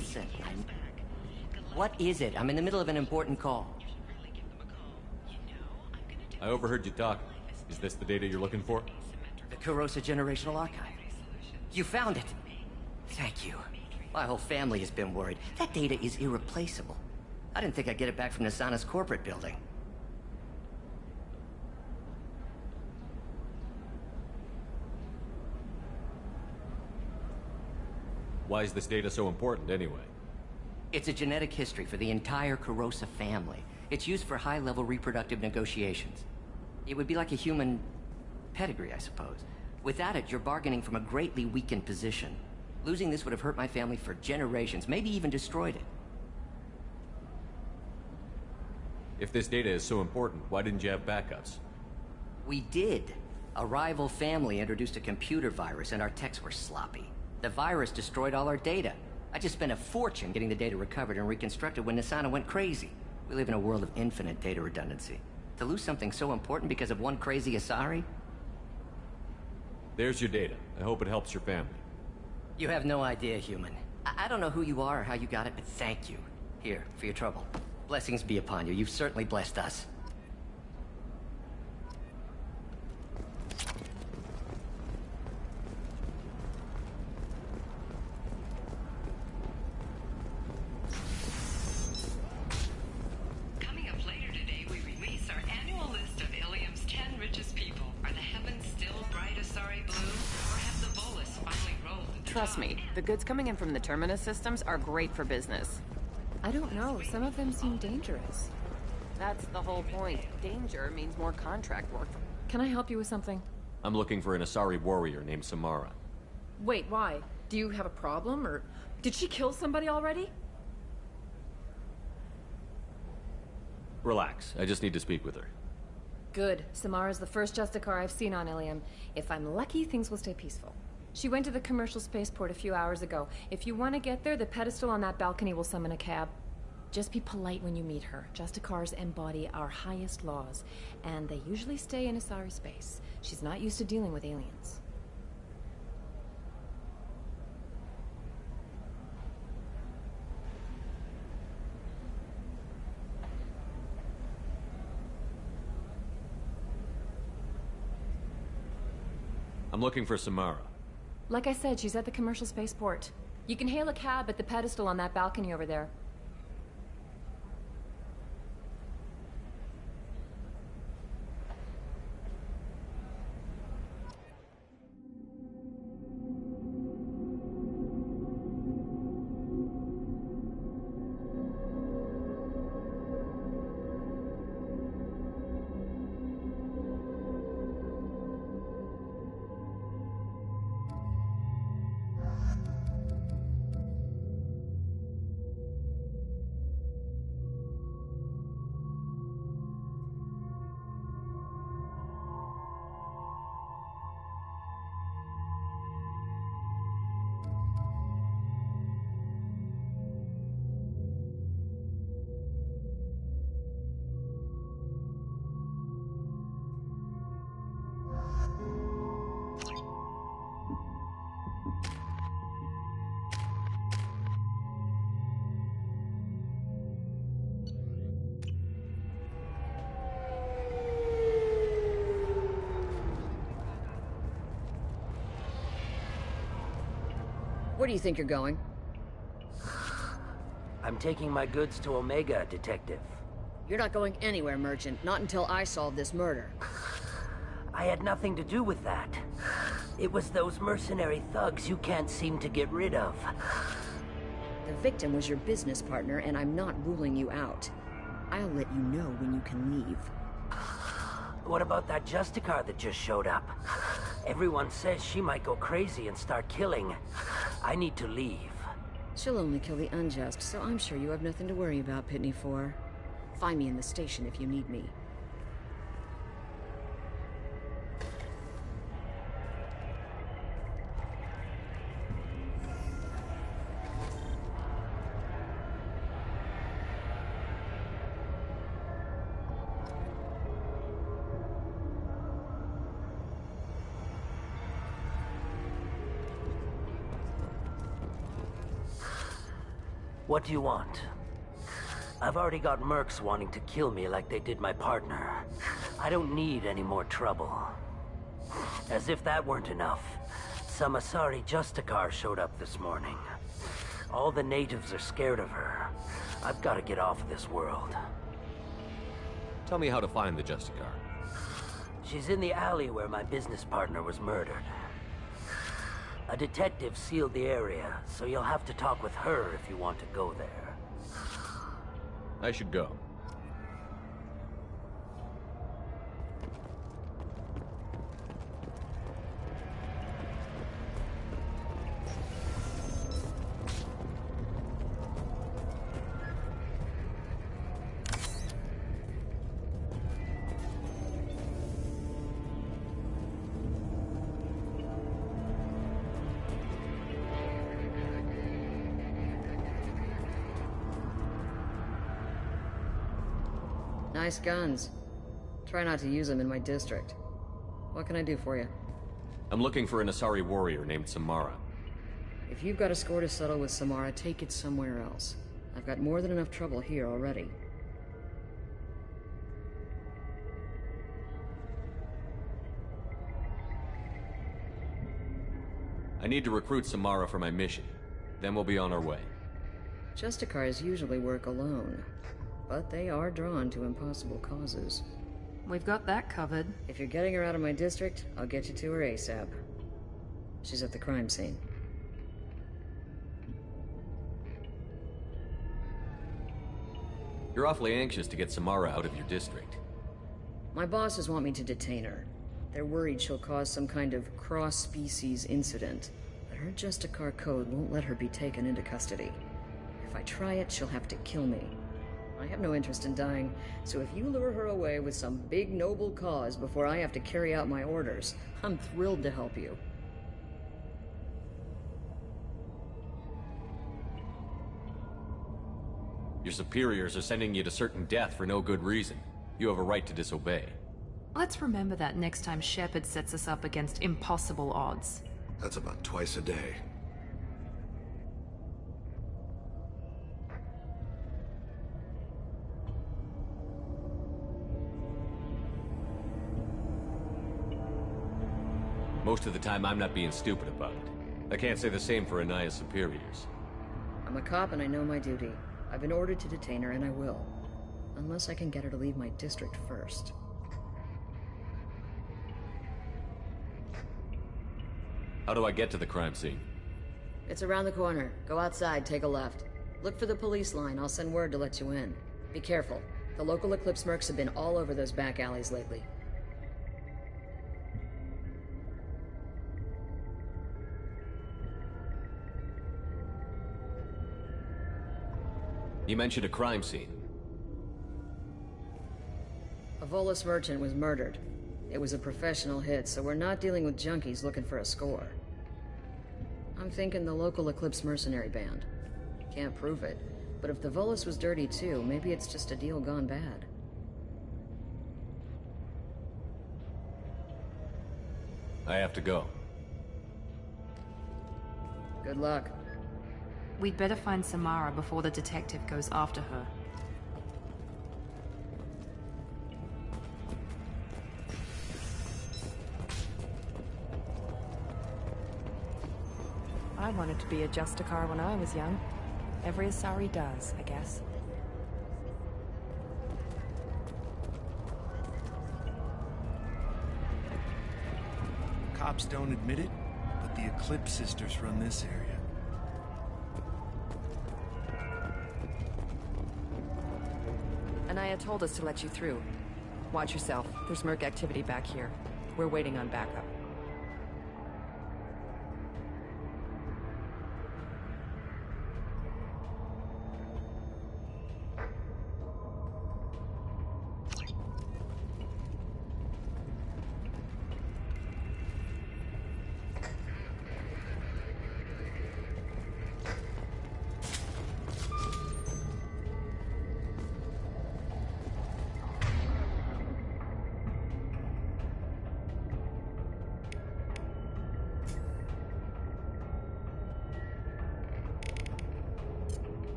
Listen, what is it? I'm in the middle of an important call. I overheard you talking. Is this the data you're looking for? The Corrosa Generational Archive. You found it. Thank you. My whole family has been worried. That data is irreplaceable. I didn't think I'd get it back from Nasana's corporate building. Why is this data so important, anyway? It's a genetic history for the entire Corrosa family. It's used for high-level reproductive negotiations. It would be like a human pedigree, I suppose. Without it, you're bargaining from a greatly weakened position. Losing this would have hurt my family for generations, maybe even destroyed it. If this data is so important, why didn't you have backups? We did. A rival family introduced a computer virus, and our techs were sloppy. The virus destroyed all our data. I just spent a fortune getting the data recovered and reconstructed when Nasana went crazy. We live in a world of infinite data redundancy. To lose something so important because of one crazy Asari? There's your data. I hope it helps your family. You have no idea, human. I don't know who you are or how you got it, but thank you. Here, for your trouble. Blessings be upon you. You've certainly blessed us. Coming up later today, we release our annual list of Ilium's 10 richest people. Are the heavens still bright Asari blue, or have the bolus finally rolled at the Trust top? me, the goods coming in from the Terminus systems are great for business. I don't know. Some of them seem dangerous. That's the whole point. Danger means more contract work. Can I help you with something? I'm looking for an Asari warrior named Samara. Wait, why? Do you have a problem, or did she kill somebody already? Relax. I just need to speak with her. Good. Samara's the first Justicar I've seen on Ilium. If I'm lucky, things will stay peaceful. She went to the commercial spaceport a few hours ago. If you want to get there, the pedestal on that balcony will summon a cab. Just be polite when you meet her. Justicars embody our highest laws, and they usually stay in Asari space. She's not used to dealing with aliens. I'm looking for Samara. Like I said, she's at the commercial spaceport. You can hail a cab at the pedestal on that balcony over there. Where do you think you're going? I'm taking my goods to Omega, Detective. You're not going anywhere, Merchant. Not until I solve this murder. I had nothing to do with that. It was those mercenary thugs you can't seem to get rid of. The victim was your business partner, and I'm not ruling you out. I'll let you know when you can leave. What about that Justicar that just showed up? Everyone says she might go crazy and start killing. I need to leave. She'll only kill the unjust, so I'm sure you have nothing to worry about, Pitney 4. Find me in the station if you need me. What do you want? I've already got mercs wanting to kill me like they did my partner. I don't need any more trouble. As if that weren't enough, some Asari Justicar showed up this morning. All the natives are scared of her. I've got to get off of this world. Tell me how to find the Justicar. She's in the alley where my business partner was murdered. A detective sealed the area, so you'll have to talk with her if you want to go there. I should go. Nice guns. Try not to use them in my district. What can I do for you? I'm looking for an Asari warrior named Samara. If you've got a score to settle with Samara, take it somewhere else. I've got more than enough trouble here already. I need to recruit Samara for my mission. Then we'll be on our way. Justicars usually work alone, but they are drawn to impossible causes. We've got that covered. If you're getting her out of my district, I'll get you to her ASAP. She's at the crime scene. You're awfully anxious to get Samara out of your district. My bosses want me to detain her. They're worried she'll cause some kind of cross-species incident, but her Justicar code won't let her be taken into custody. If I try it, she'll have to kill me. I have no interest in dying, so if you lure her away with some big noble cause before I have to carry out my orders, I'm thrilled to help you. Your superiors are sending you to certain death for no good reason. You have a right to disobey. Let's remember that next time Shepard sets us up against impossible odds. That's about twice a day. Most of the time, I'm not being stupid about it. I can't say the same for Anaya's superiors. I'm a cop and I know my duty. I've been ordered to detain her and I will. Unless I can get her to leave my district first. How do I get to the crime scene? It's around the corner. Go outside, take a left. Look for the police line. I'll send word to let you in. Be careful. The local Eclipse mercs have been all over those back alleys lately. You mentioned a crime scene. A Volus merchant was murdered. It was a professional hit, so we're not dealing with junkies looking for a score. I'm thinking the local Eclipse mercenary band. Can't prove it, but if the Volus was dirty too, maybe it's just a deal gone bad. I have to go. Good luck. We'd better find Samara before the detective goes after her. I wanted to be a Justicar when I was young. Every Asari does, I guess. Cops don't admit it, but the Eclipse sisters run this area. Anaya told us to let you through. Watch yourself. There's merc activity back here. We're waiting on backup.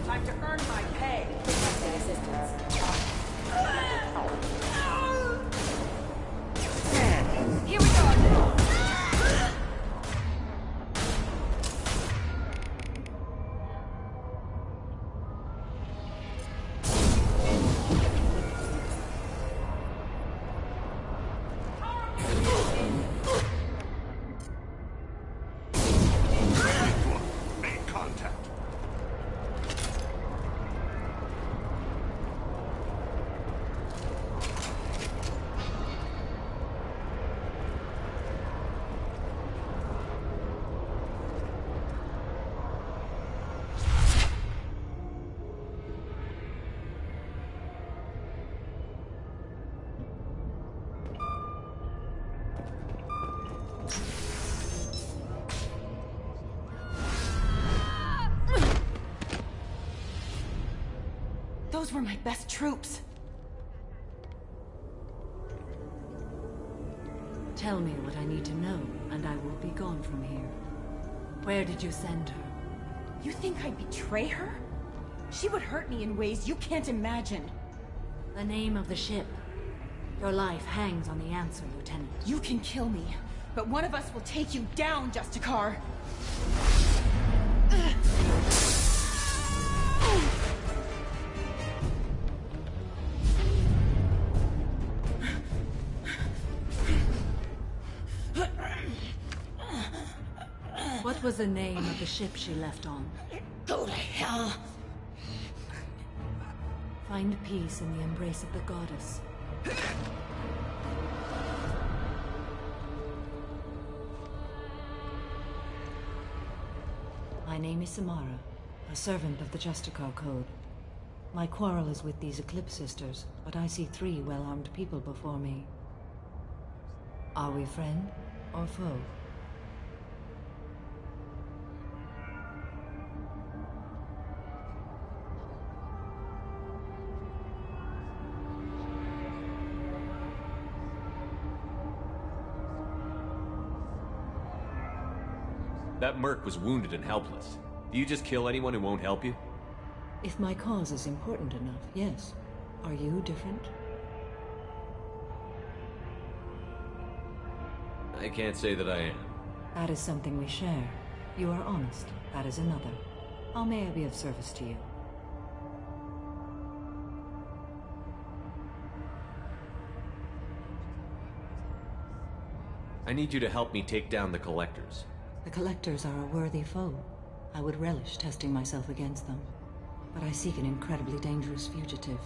Time to earn my pay. Here we go. Make contact. Those were my best troops. Tell me what I need to know, and I will be gone from here. Where did you send her? You think I'd betray her? She would hurt me in ways you can't imagine. The name of the ship. Your life hangs on the answer, Lieutenant. You can kill me, but one of us will take you down, Justicar. What was the name of the ship she left on? Go to hell. Find peace in the embrace of the goddess. My name is Samara, a servant of the Justicar Code. My quarrel is with these Eclipse Sisters, but I see 3 well-armed people before me. Are we friend or foe? That merc was wounded and helpless. Do you just kill anyone who won't help you? If my cause is important enough, yes. Are you different? I can't say that I am. That is something we share. You are honest. That is another. How may I be of service to you? I need you to help me take down the Collectors. The Collectors are a worthy foe. I would relish testing myself against them. But I seek an incredibly dangerous fugitive.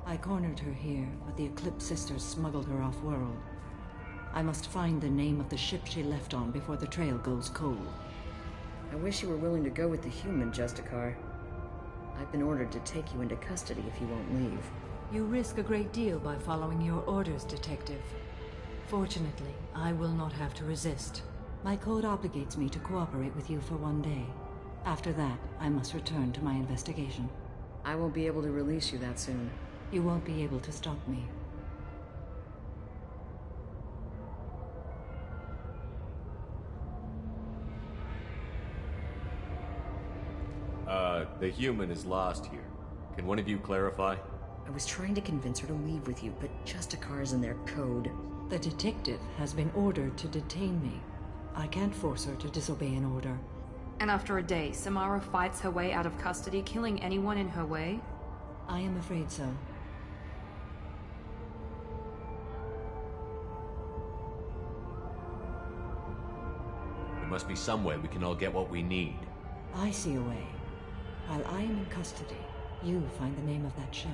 I cornered her here, but the Eclipse Sisters smuggled her off-world. I must find the name of the ship she left on before the trail goes cold. I wish you were willing to go with the human, Justicar. I've been ordered to take you into custody if you won't leave. You risk a great deal by following your orders, Detective. Fortunately, I will not have to resist. My code obligates me to cooperate with you for 1 day. After that, I must return to my investigation. I won't be able to release you that soon. You won't be able to stop me. The human is lost here. Can one of you clarify? I was trying to convince her to leave with you, but Justicar's in their code. The detective has been ordered to detain me. I can't force her to disobey an order. And after a day, Samara fights her way out of custody, killing anyone in her way? I am afraid so. There must be some way we can all get what we need. I see a way. While I am in custody, you find the name of that ship.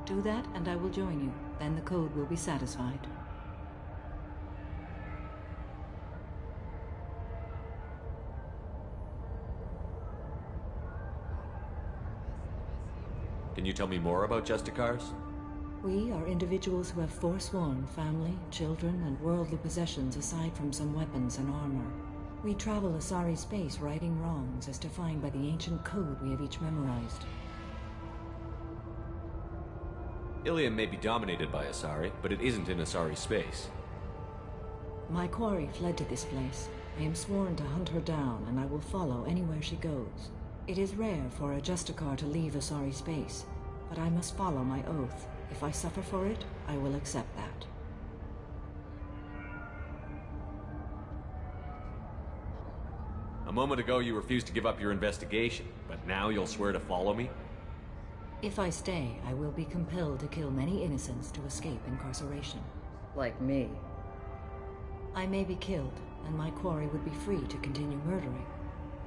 Do that, and I will join you. Then the code will be satisfied. Can you tell me more about Justicars? We are individuals who have forsworn family, children, and worldly possessions aside from some weapons and armor. We travel Asari space righting wrongs as defined by the ancient code we have each memorized. Ilium may be dominated by Asari, but it isn't in Asari space. My quarry fled to this place. I am sworn to hunt her down, and I will follow anywhere she goes. It is rare for a Justicar to leave Asari space, but I must follow my oath. If I suffer for it, I will accept that. A moment ago you refused to give up your investigation, but now you'll swear to follow me? If I stay, I will be compelled to kill many innocents to escape incarceration. Like me. I may be killed, and my quarry would be free to continue murdering.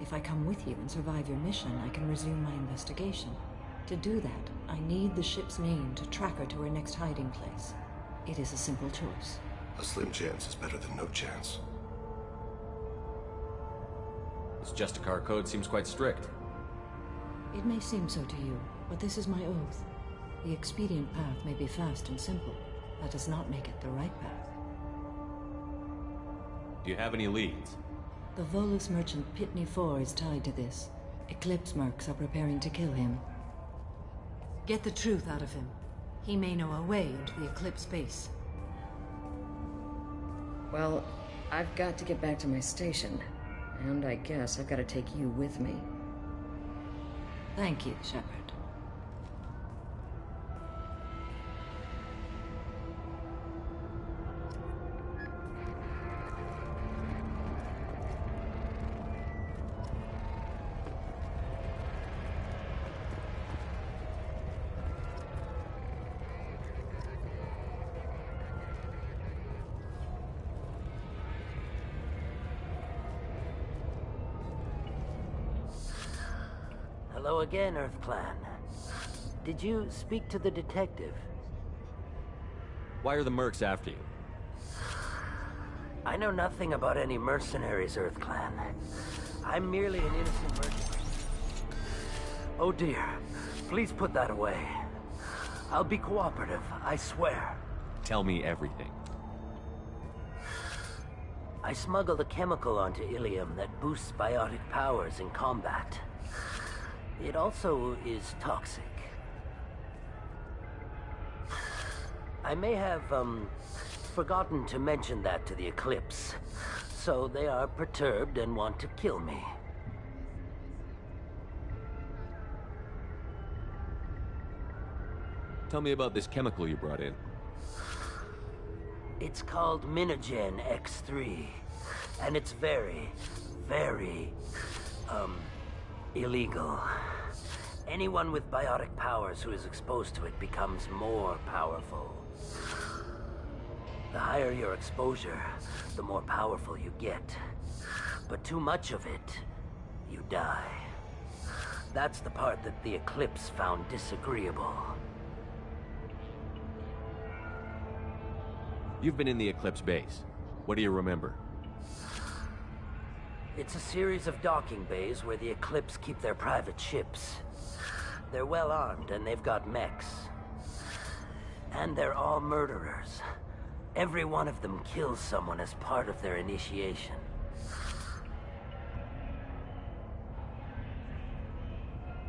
If I come with you and survive your mission, I can resume my investigation. To do that, I need the ship's name to track her to her next hiding place. It is a simple choice. A slim chance is better than no chance. This Justicar code seems quite strict. It may seem so to you, but this is my oath. The expedient path may be fast and simple. That does not make it the right path. Do you have any leads? The Volus merchant Pitney 4 is tied to this. Eclipse mercs are preparing to kill him. Get the truth out of him. He may know a way into the Eclipse base. Well, I've got to get back to my station. And I guess I've got to take you with me. Thank you, Shepard. Hello again, Earth Clan. Did you speak to the detective? Why are the mercs after you? I know nothing about any mercenaries, Earth Clan. I'm merely an innocent merchant. Oh dear. Please put that away. I'll be cooperative, I swear. Tell me everything. I smuggled a chemical onto Ilium that boosts biotic powers in combat. It also is toxic. I may have, forgotten to mention that to the Eclipse, so they are perturbed and want to kill me. Tell me about this chemical you brought in. It's called Minogen X3, and it's very, very, illegal. Anyone with biotic powers who is exposed to it becomes more powerful. The higher your exposure, the more powerful you get. But too much of it, you die. That's the part that the Eclipse found disagreeable. You've been in the Eclipse base. What do you remember? It's a series of docking bays where the Eclipse keep their private ships. They're well armed and they've got mechs. And they're all murderers. Every one of them kills someone as part of their initiation.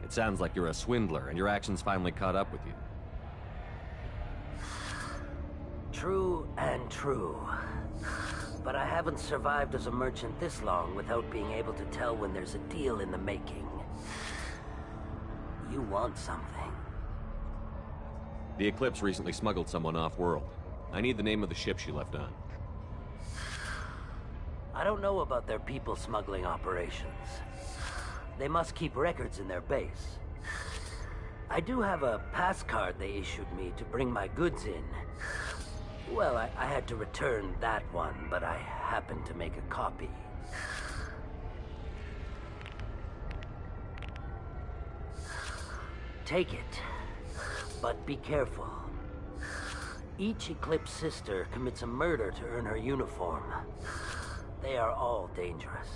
It sounds like you're a swindler and your actions finally caught up with you. True and true. But I haven't survived as a merchant this long without being able to tell when there's a deal in the making. You want something. The Eclipse recently smuggled someone off-world. I need the name of the ship she left on. I don't know about their people smuggling operations. They must keep records in their base. I do have a pass card they issued me to bring my goods in. Well, I had to return that one, but I happened to make a copy. Take it, but be careful. Each Eclipse sister commits a murder to earn her uniform. They are all dangerous.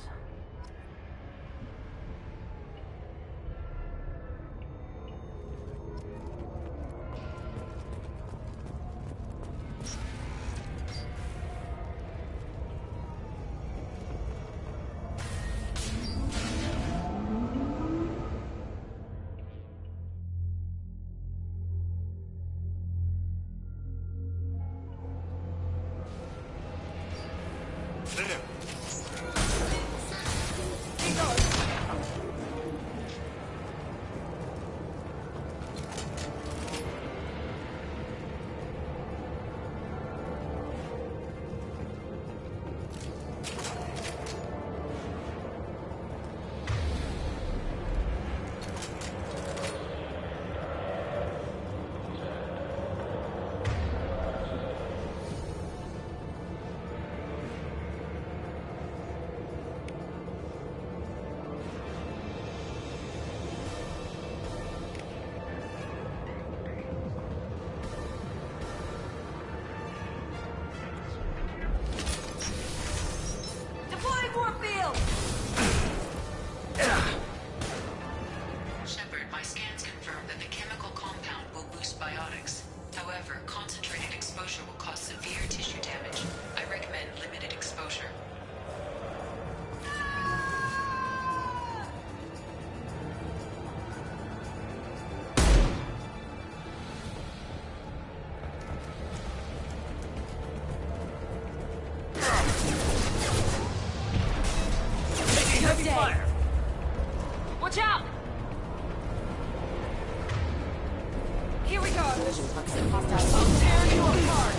Taking fire. Watch out! Here we go. Collision toxic hostile. I'll tear you apart.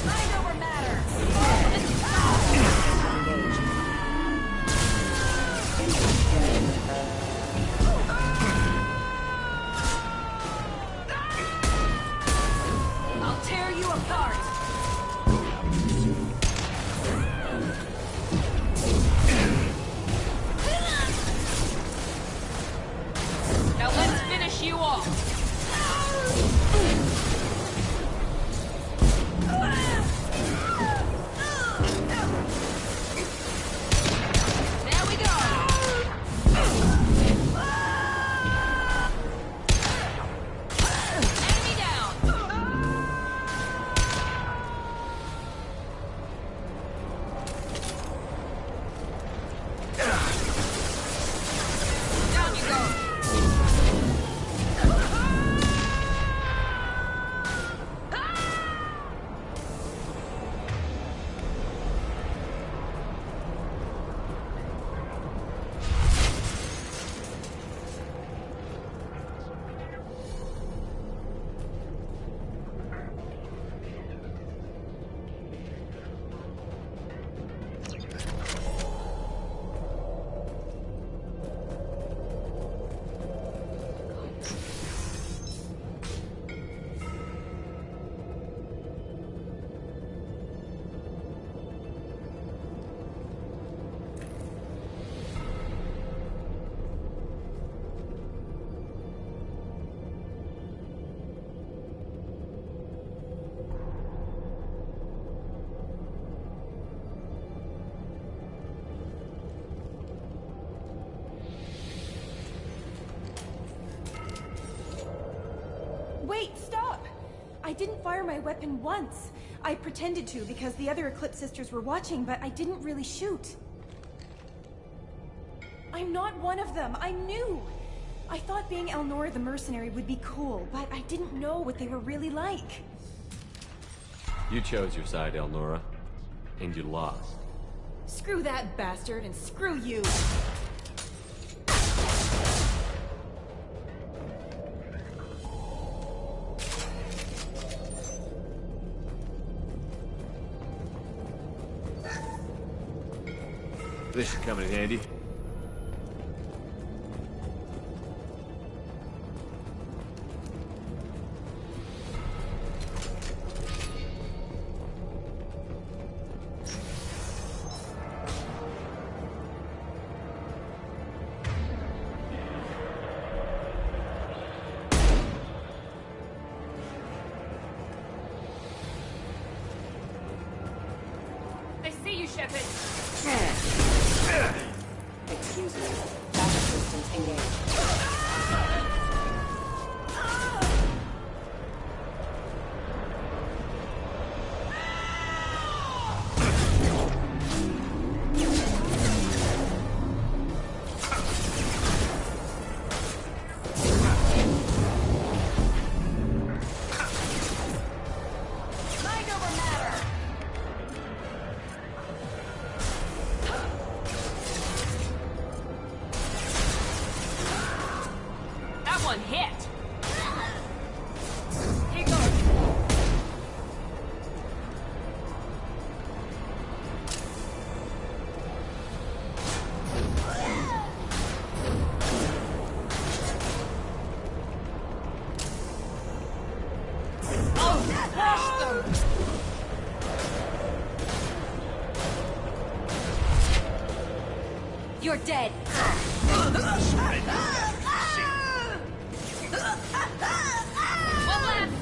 Mind over matter. I'll tear you apart. Now let's finish you off. There we go. Enemy down. Down you go. Wait, stop! I didn't fire my weapon once. I pretended to because the other Eclipse sisters were watching, but I didn't really shoot. I'm not one of them. I knew. I thought being Elnora the mercenary would be cool, but I didn't know what they were really like. You chose your side, Elnora. And you lost. Screw that bastard and screw you. This should come in handy. They see you, Shepard. Excuse me. Battle systems engaged. Mind over matter. That one hit. Here goes. Oh, smash them. You're dead. One left.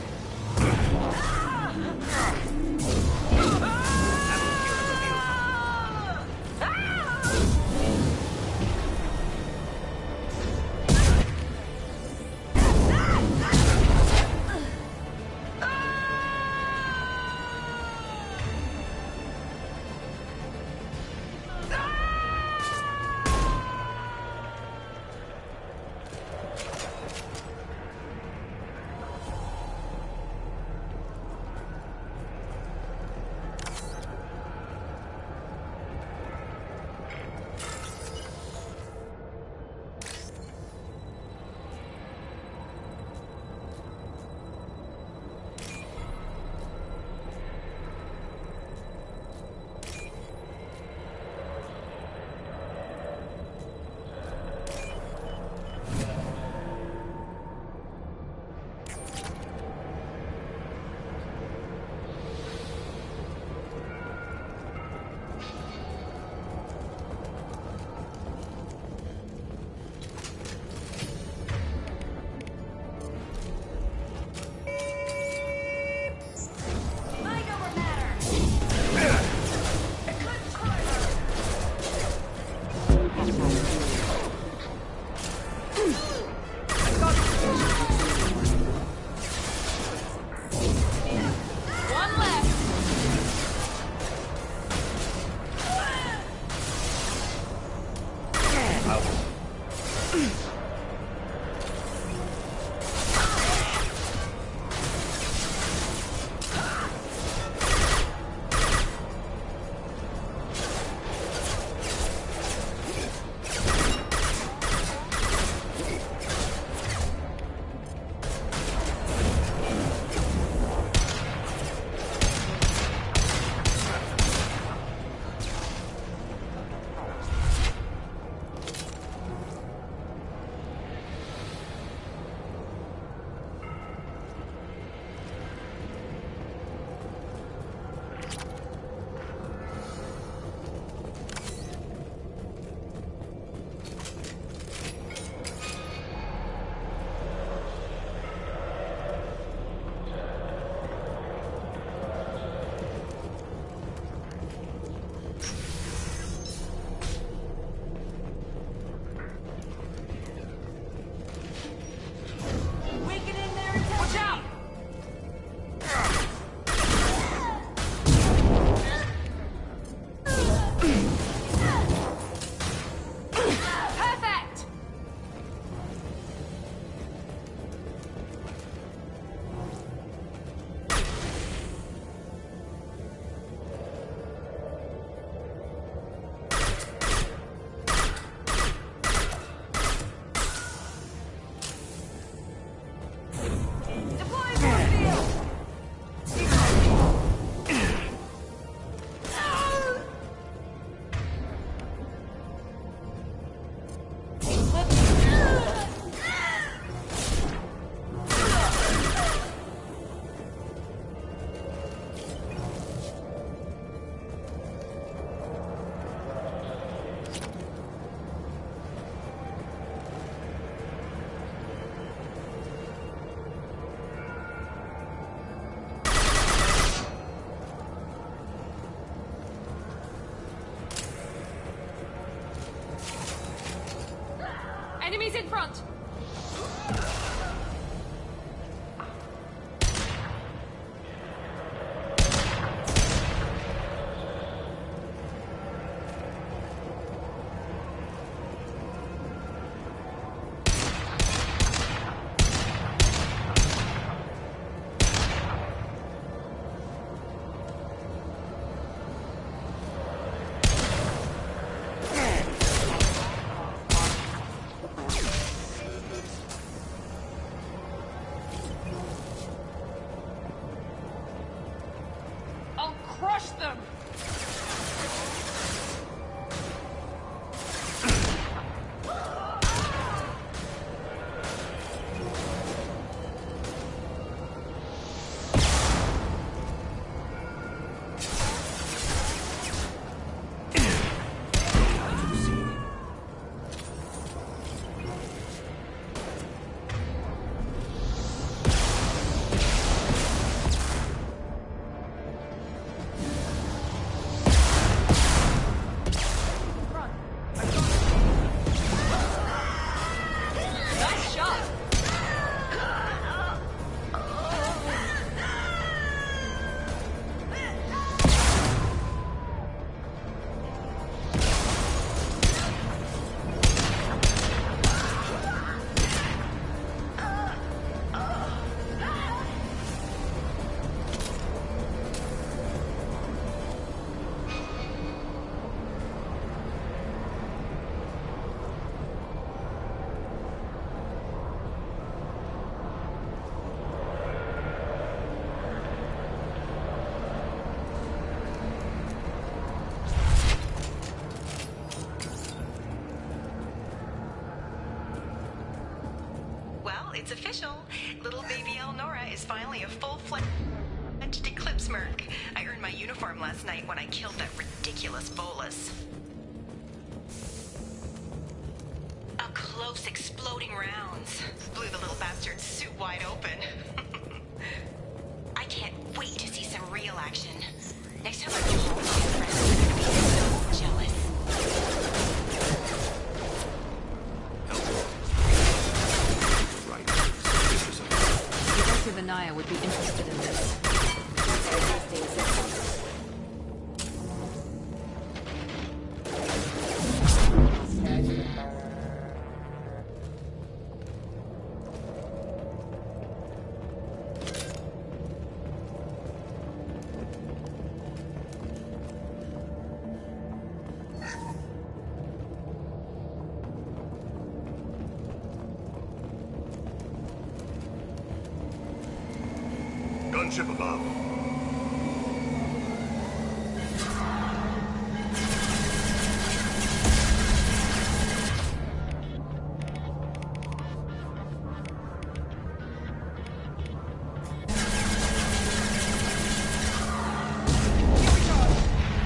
Enemies in front! Crush them! It's official. Little baby Elnora is finally a full-fledged Eclipse Merc. I earned my uniform last night when I killed that ridiculous bolus. Up close, exploding rounds. Blew the little bastard's suit wide open. I can't wait to see some real action. Next time I get home, my friends are gonna be so jealous. Naya would be interested in this. ship above.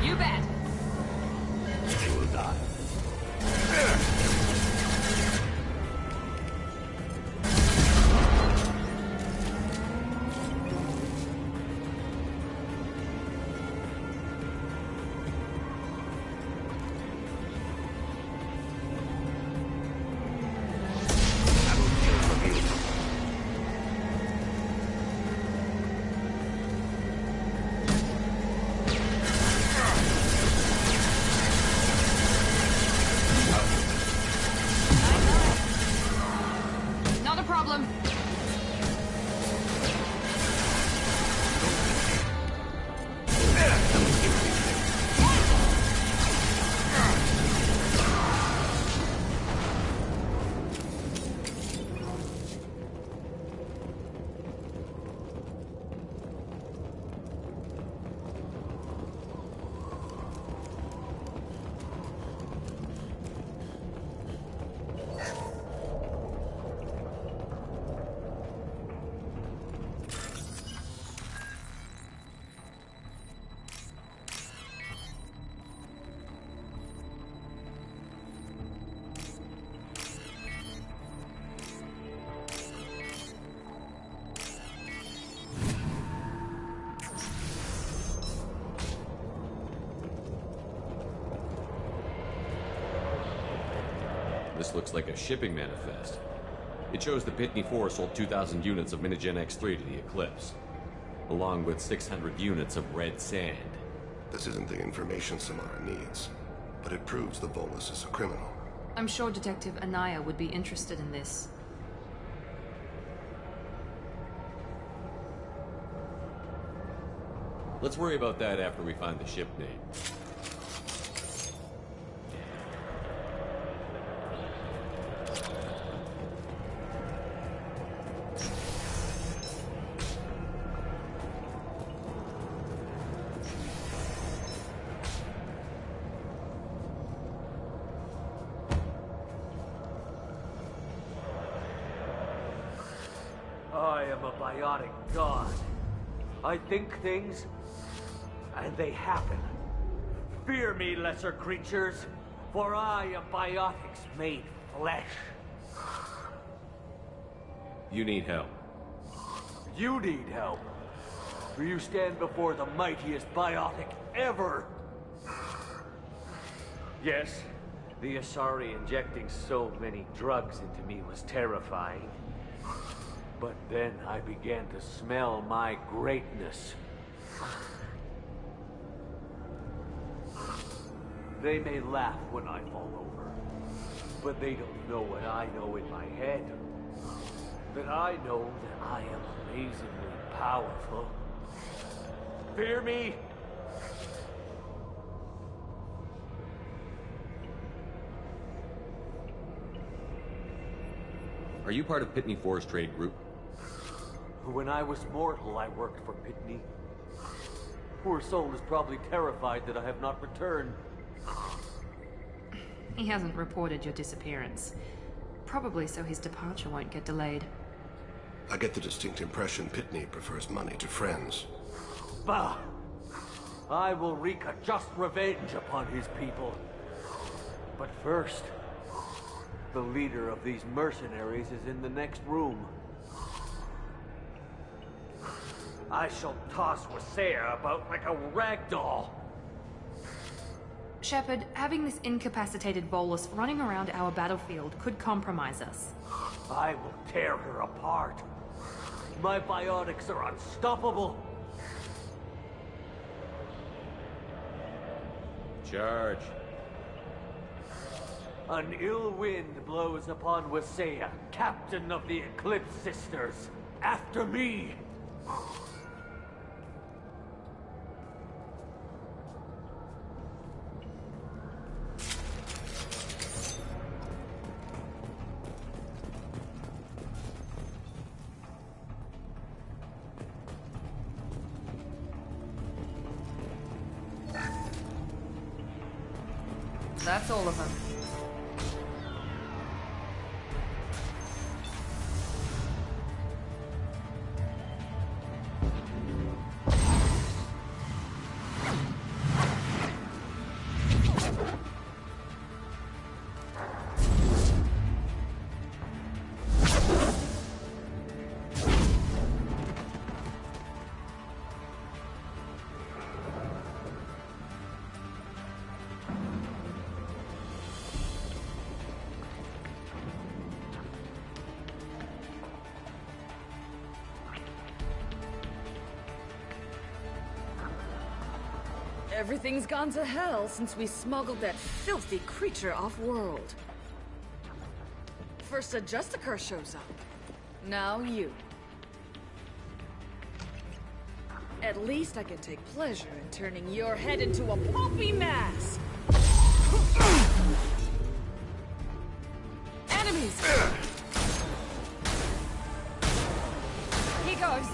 You bet. They will die. Not a problem. This looks like a shipping manifest. It shows the Pitney 4 sold 2,000 units of Minigen X3 to the Eclipse, along with 600 units of red sand. This isn't the information Samara needs, but it proves the Volus is a criminal. I'm sure Detective Anaya would be interested in this. Let's worry about that after we find the ship name. I am a biotic god. I think things, and they happen. Fear me, lesser creatures, for I am biotics made flesh. You need help. You need help, for you stand before the mightiest biotic ever. Yes, the Asari injecting so many drugs into me was terrifying. But then I began to smell my greatness. They may laugh when I fall over, but they don't know what I know in my head. That I know that I am amazingly powerful. Fear me? Are you part of Pitney 4's trade group? When I was mortal, I worked for Pitney. Poor soul is probably terrified that I have not returned. He hasn't reported your disappearance. Probably so his departure won't get delayed. I get the distinct impression Pitney prefers money to friends. Bah! I will wreak a just revenge upon his people. But first, the leader of these mercenaries is in the next room. I shall toss Wasea about like a rag doll. Shepard, having this incapacitated Volus running around our battlefield could compromise us. I will tear her apart. My biotics are unstoppable. Charge. An ill wind blows upon Wasea, captain of the Eclipse Sisters. After me! That's all of them. Everything's gone to hell since we smuggled that filthy creature off-world. First a Justicar shows up. Now you. At least I can take pleasure in turning your head into a pulpy mass. Enemies! He goes.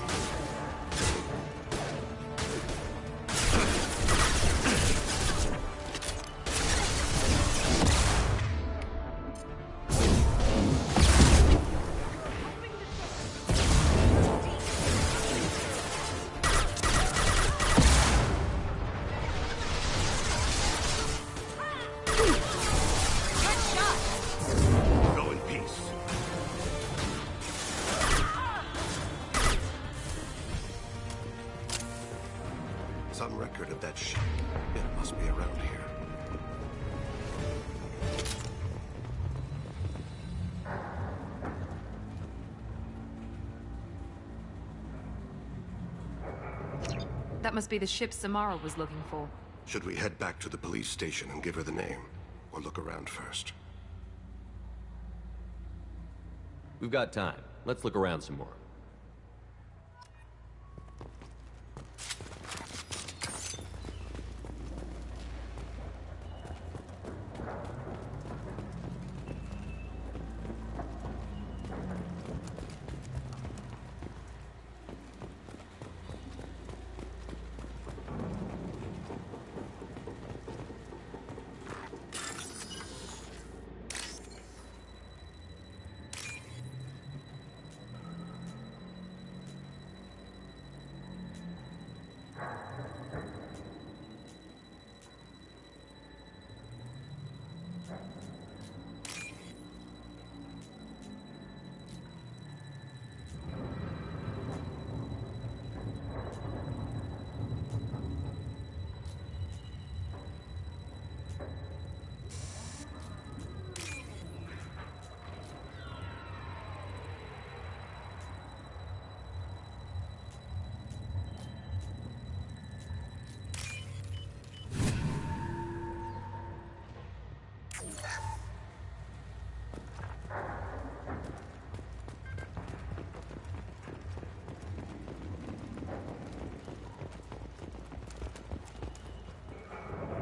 Some record of that ship. It must be around here. That must be the ship Samara was looking for. Should we head back to the police station and give her the name? Or look around first? We've got time. Let's look around some more.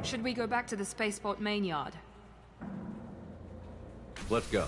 Should we go back to the spaceport main yard? Let's go.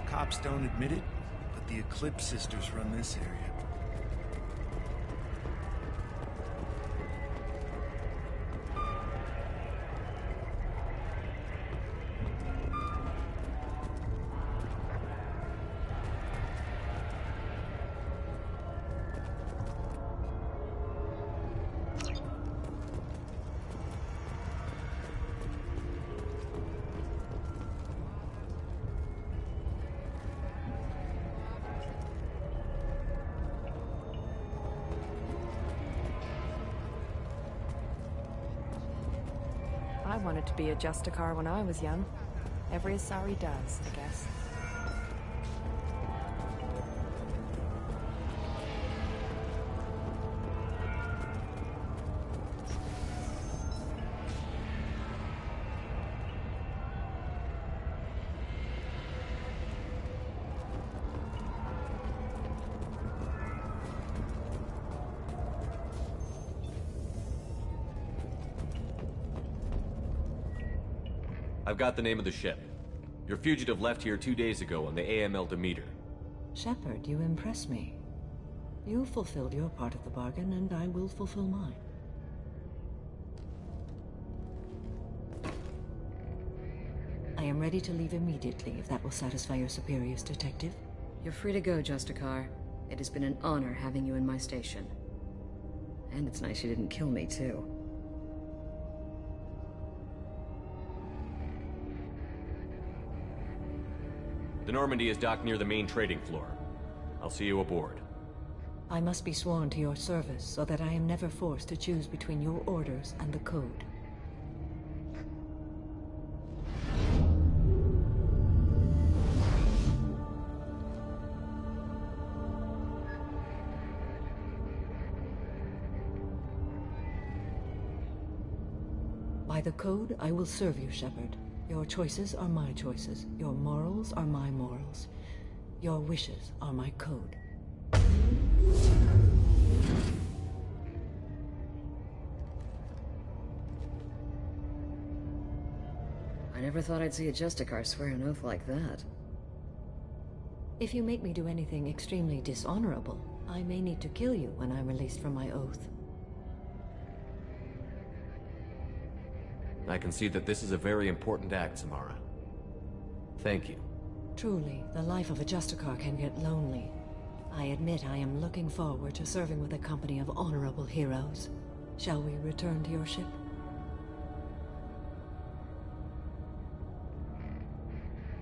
Cops don't admit it, but the Eclipse sisters run this area. wanted to be a Justicar when I was young. Every Asari does, I guess. I've got the name of the ship. Your fugitive left here 2 days ago on the AML Demeter. Shepard, you impress me. You fulfilled your part of the bargain, and I will fulfill mine. I am ready to leave immediately, if that will satisfy your superiors, Detective. You're free to go, Justicar. It has been an honor having you in my station. And it's nice you didn't kill me, too. The Normandy is docked near the main trading floor. I'll see you aboard. I must be sworn to your service, so that I am never forced to choose between your orders and the Code. By the Code, I will serve you, Shepard. Your choices are my choices. Your morals are my morals. Your wishes are my code. I never thought I'd see a Justicar swear an oath like that. If you make me do anything extremely dishonorable, I may need to kill you when I'm released from my oath. I can see that this is a very important act, Samara. Thank you. Truly, the life of a Justicar can get lonely. I admit I am looking forward to serving with a company of honorable heroes. Shall we return to your ship?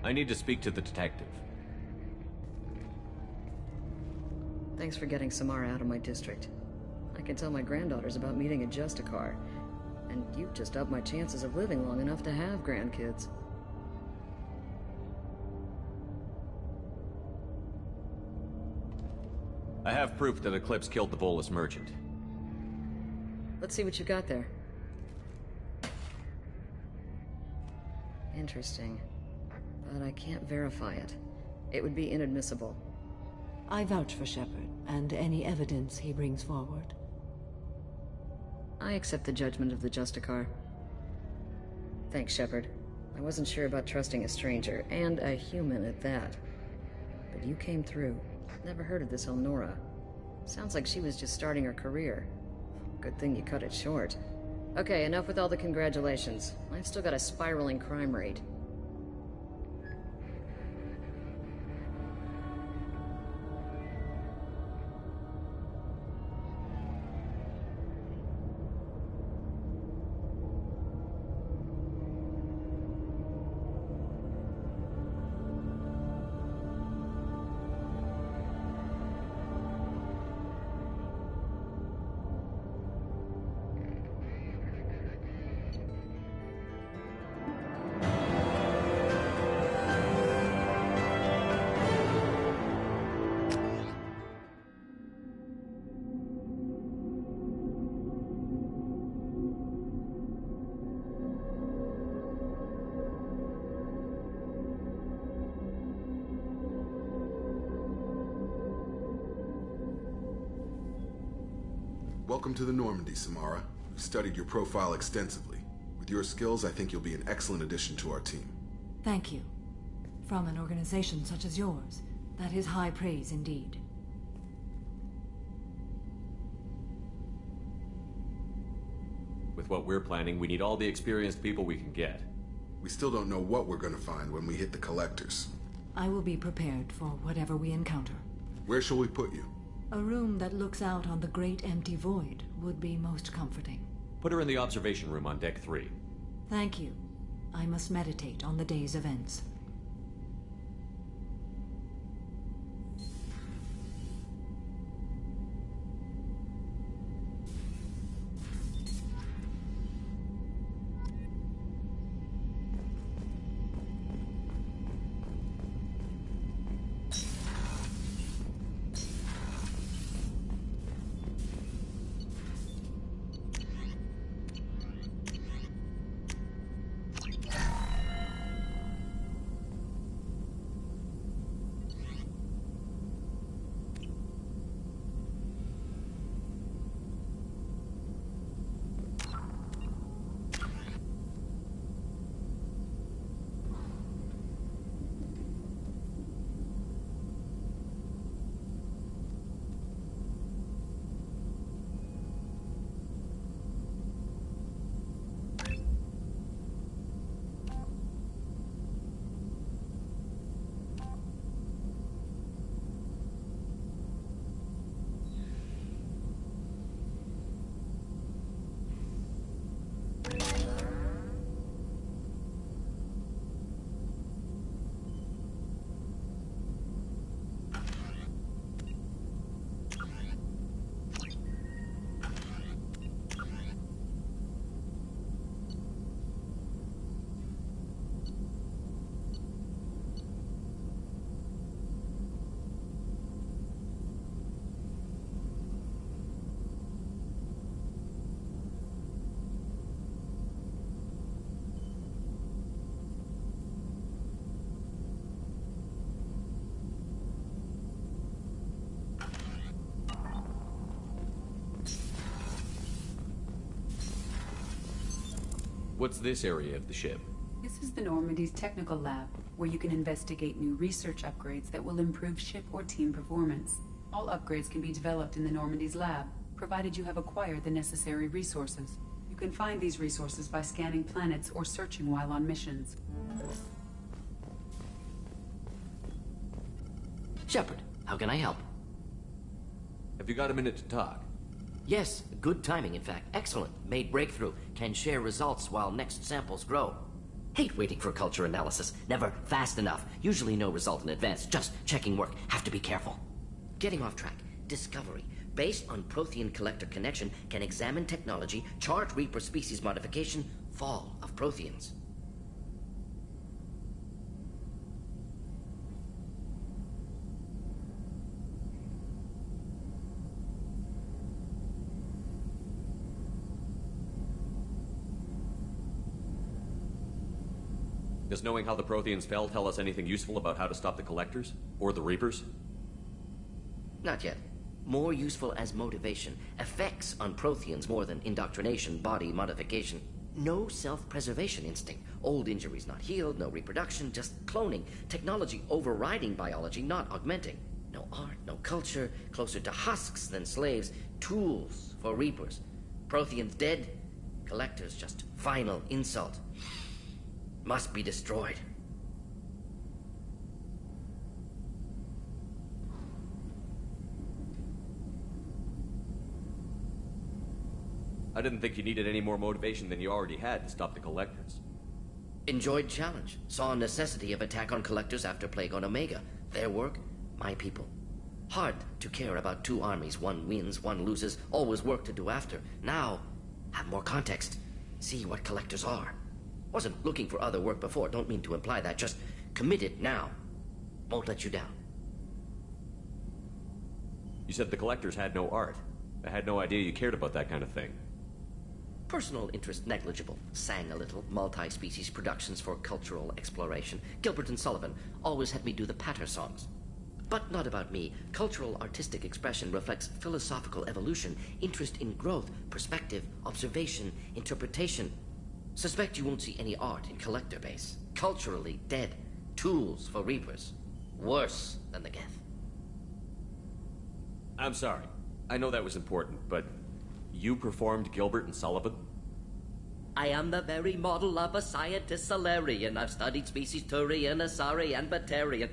I need to speak to the detective. Thanks for getting Samara out of my district. I can tell my granddaughters about meeting a Justicar. And you've just upped my chances of living long enough to have grandkids. I have proof that Eclipse killed the Volus merchant. Let's see what you got there. Interesting. But I can't verify it. It would be inadmissible. I vouch for Shepard, and any evidence he brings forward. I accept the judgment of the Justicar. Thanks, Shepard. I wasn't sure about trusting a stranger, and a human at that. But you came through. Never heard of this Elnora. Sounds like she was just starting her career. Good thing you cut it short. Okay, enough with all the congratulations. I've still got a spiraling crime rate. Welcome to the Normandy, Samara. We've studied your profile extensively. With your skills, I think you'll be an excellent addition to our team. Thank you. From an organization such as yours, that is high praise indeed. With what we're planning, we need all the experienced people we can get. We still don't know what we're gonna find when we hit the collectors. I will be prepared for whatever we encounter. Where shall we put you? A room that looks out on the great empty void would be most comforting. Put her in the observation room on deck 3. Thank you. I must meditate on the day's events. What's this area of the ship? This is the Normandy's technical lab, where you can investigate new research upgrades that will improve ship or team performance. All upgrades can be developed in the Normandy's lab, provided you have acquired the necessary resources. You can find these resources by scanning planets or searching while on missions. Shepard, how can I help? Have you got a minute to talk? Yes, good timing, in fact. Excellent. Made breakthrough. Can share results while next samples grow. Hate waiting for culture analysis. Never fast enough. Usually no result in advance. Just checking work. Have to be careful. Getting off track. Discovery. Based on Prothean collector connection, can examine technology, chart Reaper species modification, fall of Protheans. Does knowing how the Protheans fell tell us anything useful about how to stop the Collectors? Or the Reapers? Not yet. More useful as motivation. Effects on Protheans more than indoctrination, body modification. No self-preservation instinct. Old injuries not healed, no reproduction, just cloning. Technology overriding biology, not augmenting. No art, no culture, closer to husks than slaves. Tools for Reapers. Protheans dead, Collectors just final insult. Must be destroyed. I didn't think you needed any more motivation than you already had to stop the Collectors. Enjoyed challenge. Saw necessity of attack on Collectors after Plague on Omega. Their work, my people. Hard to care about two armies. One wins, one loses. Always work to do after. Now, have more context. See what Collectors are. Wasn't looking for other work before. Don't mean to imply that. Just committed now. Won't let you down. You said the Collectors had no art. I had no idea you cared about that kind of thing. Personal interest negligible. Sang a little. Multi-species productions for cultural exploration. Gilbert and Sullivan always had me do the patter songs. But not about me. Cultural artistic expression reflects philosophical evolution, interest in growth, perspective, observation, interpretation. Suspect you won't see any art in Collector base. Culturally dead. Tools for Reapers. Worse than the Geth. I'm sorry. I know that was important, but you performed Gilbert and Sullivan? I am the very model of a scientist Solarian. I've studied species Turian, Asari, and Batarian.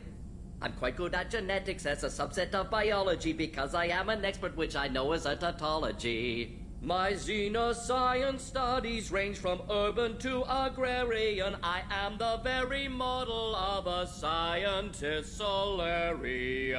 I'm quite good at genetics as a subset of biology because I am an expert, which I know is a tautology. My xenoscience studies range from urban to agrarian. I am the very model of a scientist Solarian.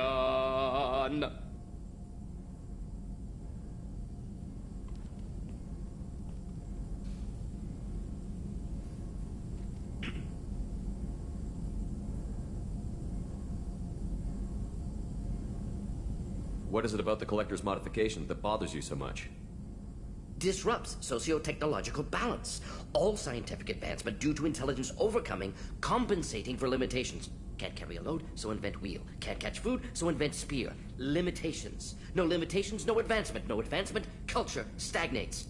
What is it about the Collector's modification that bothers you so much? Disrupts socio-technological balance. All scientific advancement due to intelligence overcoming, compensating for limitations. Can't carry a load, so invent wheel. Can't catch food, so invent spear. Limitations. No limitations, no advancement. No advancement, culture stagnates.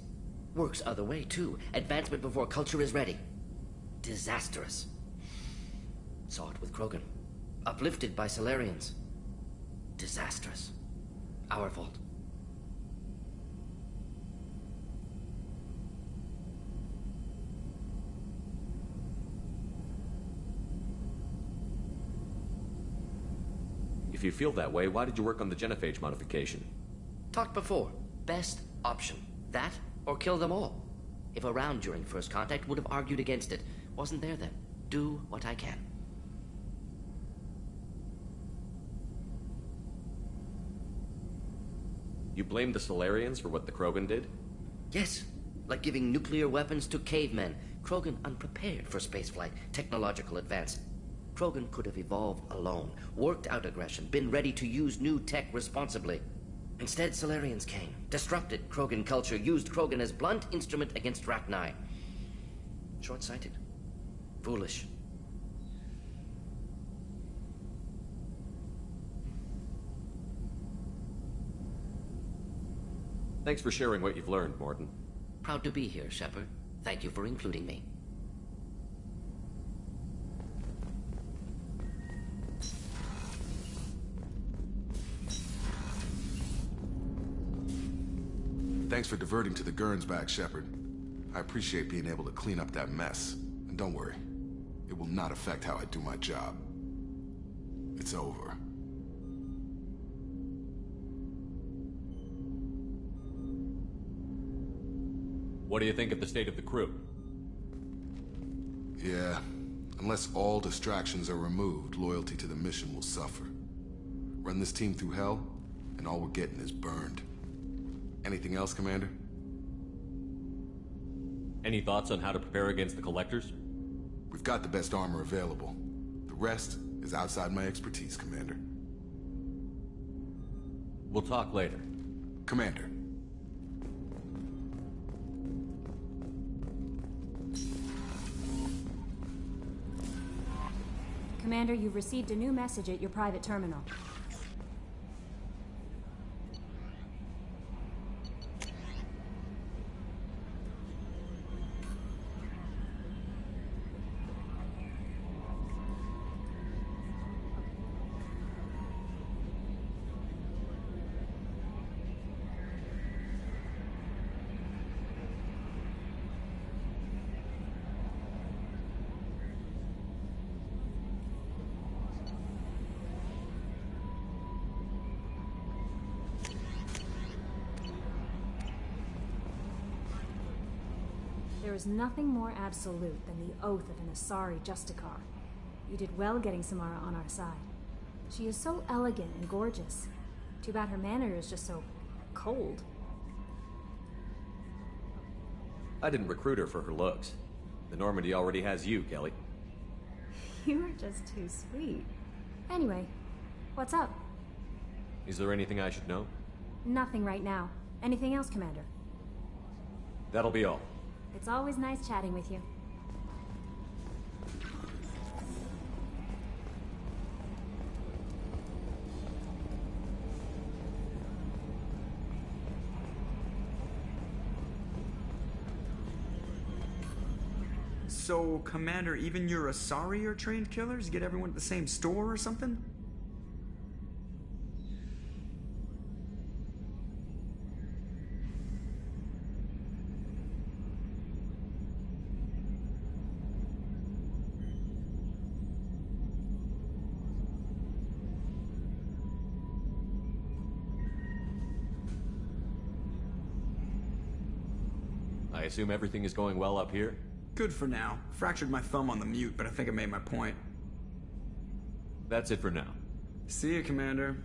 Works other way, too. Advancement before culture is ready. Disastrous. Saw it with Krogan. Uplifted by Solarians. Disastrous. Our fault. If you feel that way, why did you work on the genophage modification? Talked before. Best option. That or kill them all. If around during first contact, would have argued against it. Wasn't there then. Do what I can. You blame the Solarians for what the Krogan did? Yes. Like giving nuclear weapons to cavemen. Krogan unprepared for spaceflight, technological advance. Krogan could have evolved alone, worked out aggression, been ready to use new tech responsibly. Instead, Solarians came, disrupted Krogan culture, used Krogan as blunt instrument against Rachni. Short-sighted. Foolish. Thanks for sharing what you've learned, Morton. Proud to be here, Shepard. Thank you for including me. Thanks for diverting to the Gurns back, Shepard. I appreciate being able to clean up that mess. And don't worry, it will not affect how I do my job. It's over. What do you think of the state of the crew? Yeah, unless all distractions are removed, loyalty to the mission will suffer. Run this team through hell, and all we're getting is burned. Anything else, Commander? Any thoughts on how to prepare against the Collectors? We've got the best armor available. The rest is outside my expertise, Commander. We'll talk later. Commander. Commander, you've received a new message at your private terminal. There is nothing more absolute than the oath of an Asari Justicar. You did well getting Samara on our side. She is so elegant and gorgeous. Too bad her manner is just so cold. I didn't recruit her for her looks. The Normandy already has you, Kelly. You are just too sweet. Anyway, what's up? Is there anything I should know? Nothing right now. Anything else, Commander? That'll be all. It's always nice chatting with you. So, Commander, even your Asari are trained killers? Get everyone at the same store or something? I assume everything is going well up here? Good for now. Fractured my thumb on the mute, but I think I made my point. That's it for now. See you, Commander.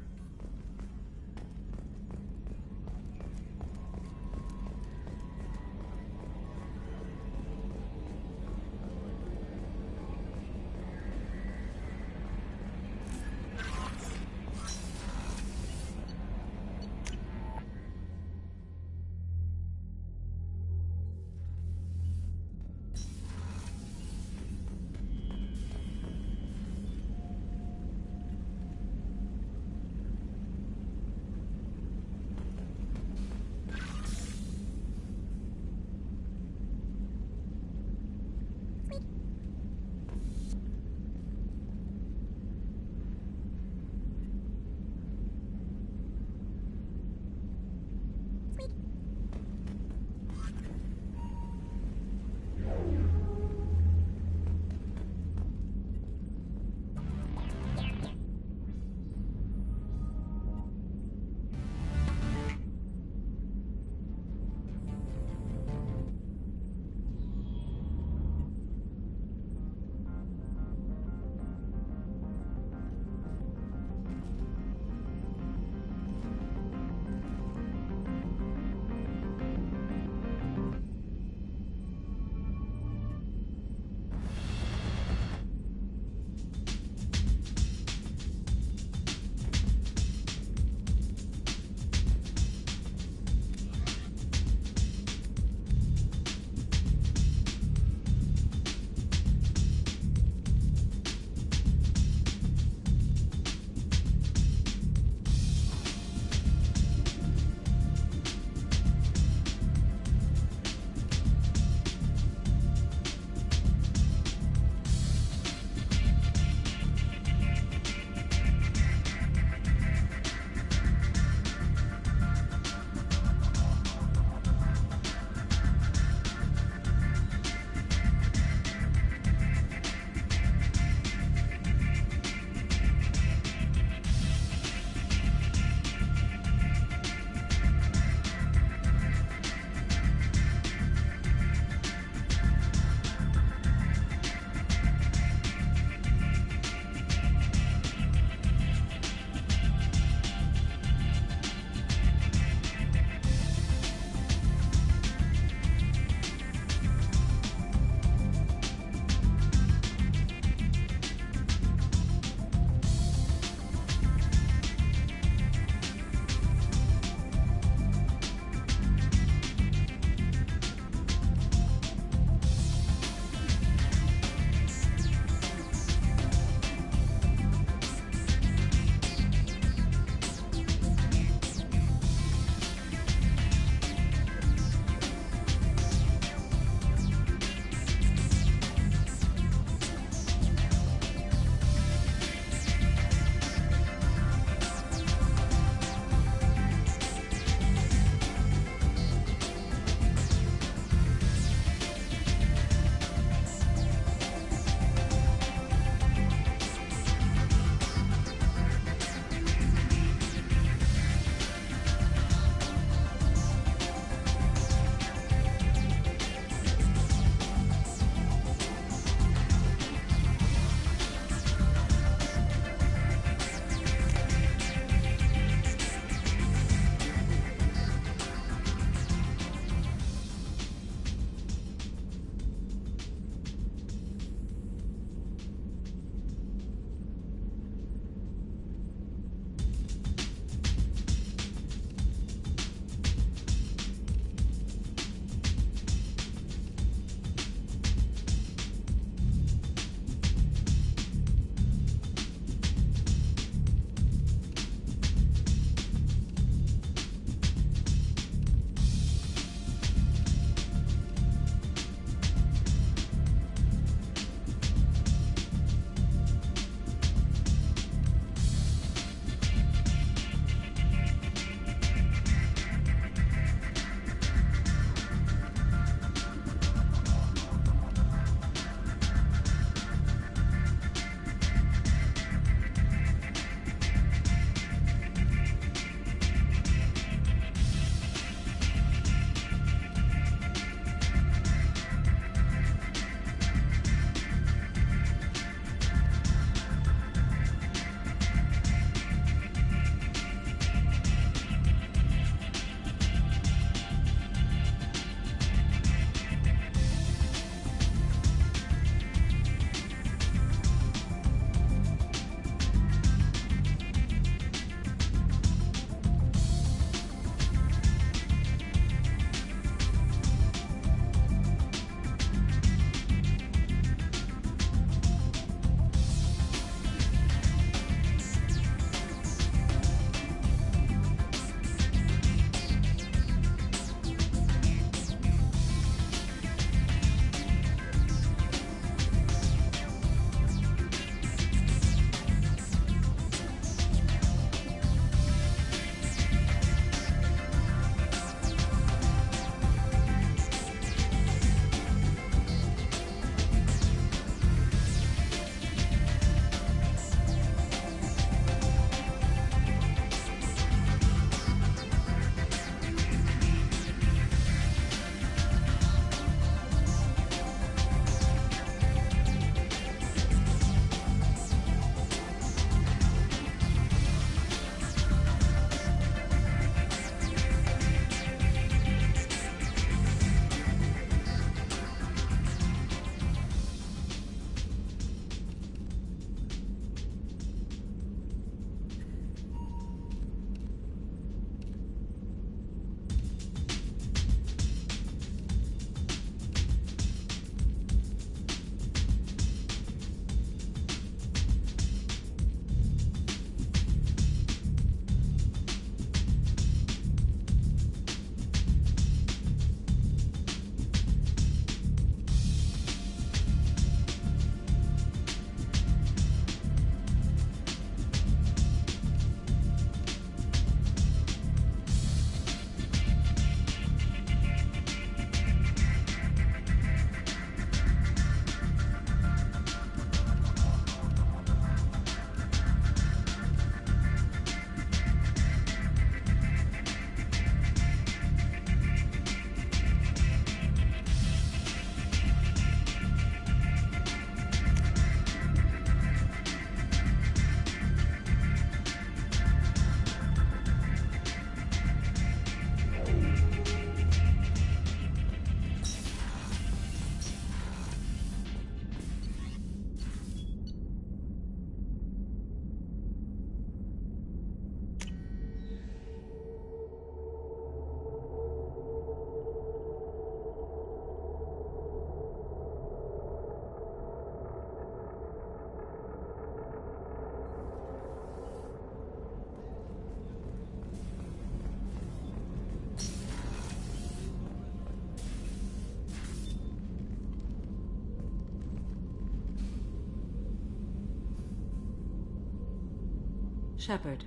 Shepard.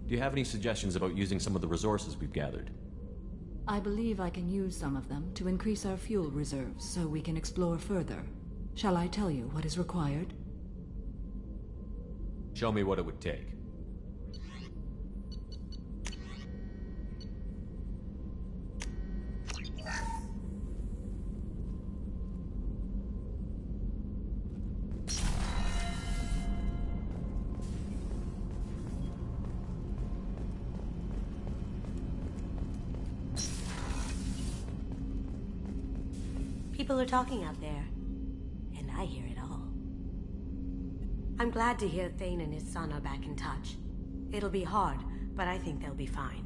Do you have any suggestions about using some of the resources we've gathered? I believe I can use some of them to increase our fuel reserves so we can explore further. Shall I tell you what is required? Show me what it would take. People are talking out there, and I hear it all. I'm glad to hear Thane and his son are back in touch. It'll be hard, but I think they'll be fine.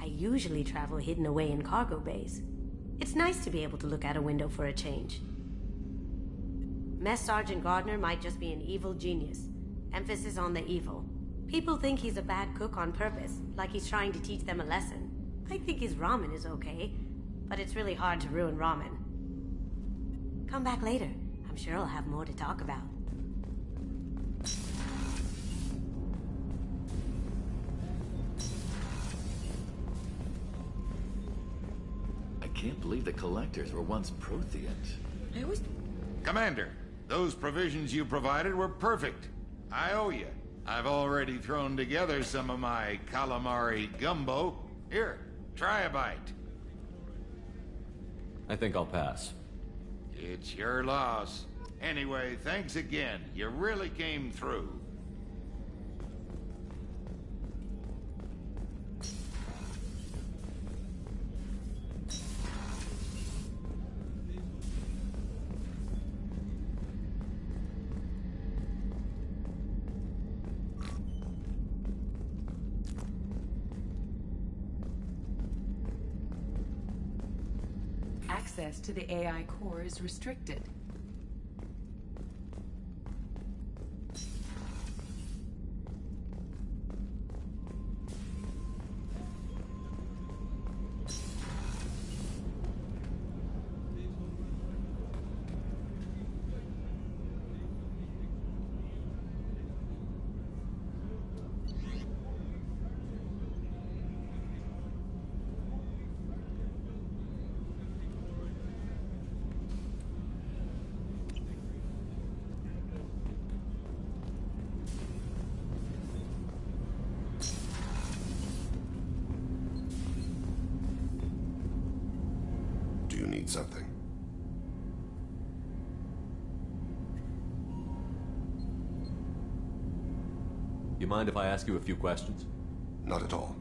I usually travel hidden away in cargo bays. It's nice to be able to look out a window for a change. Mess Sergeant Gardner might just be an evil genius. Emphasis on the evil. People think he's a bad cook on purpose, like he's trying to teach them a lesson. I think his ramen is okay, but it's really hard to ruin ramen. Come back later. I'm sure I'll have more to talk about. I can't believe the Collectors were once Protheans. Commander, those provisions you provided were perfect. I owe you. I've already thrown together some of my calamari gumbo. Here, try a bite. I think I'll pass. It's your loss. Anyway, thanks again. You really came through. Access to the AI core is restricted. Something. You mind if I ask you a few questions? Not at all.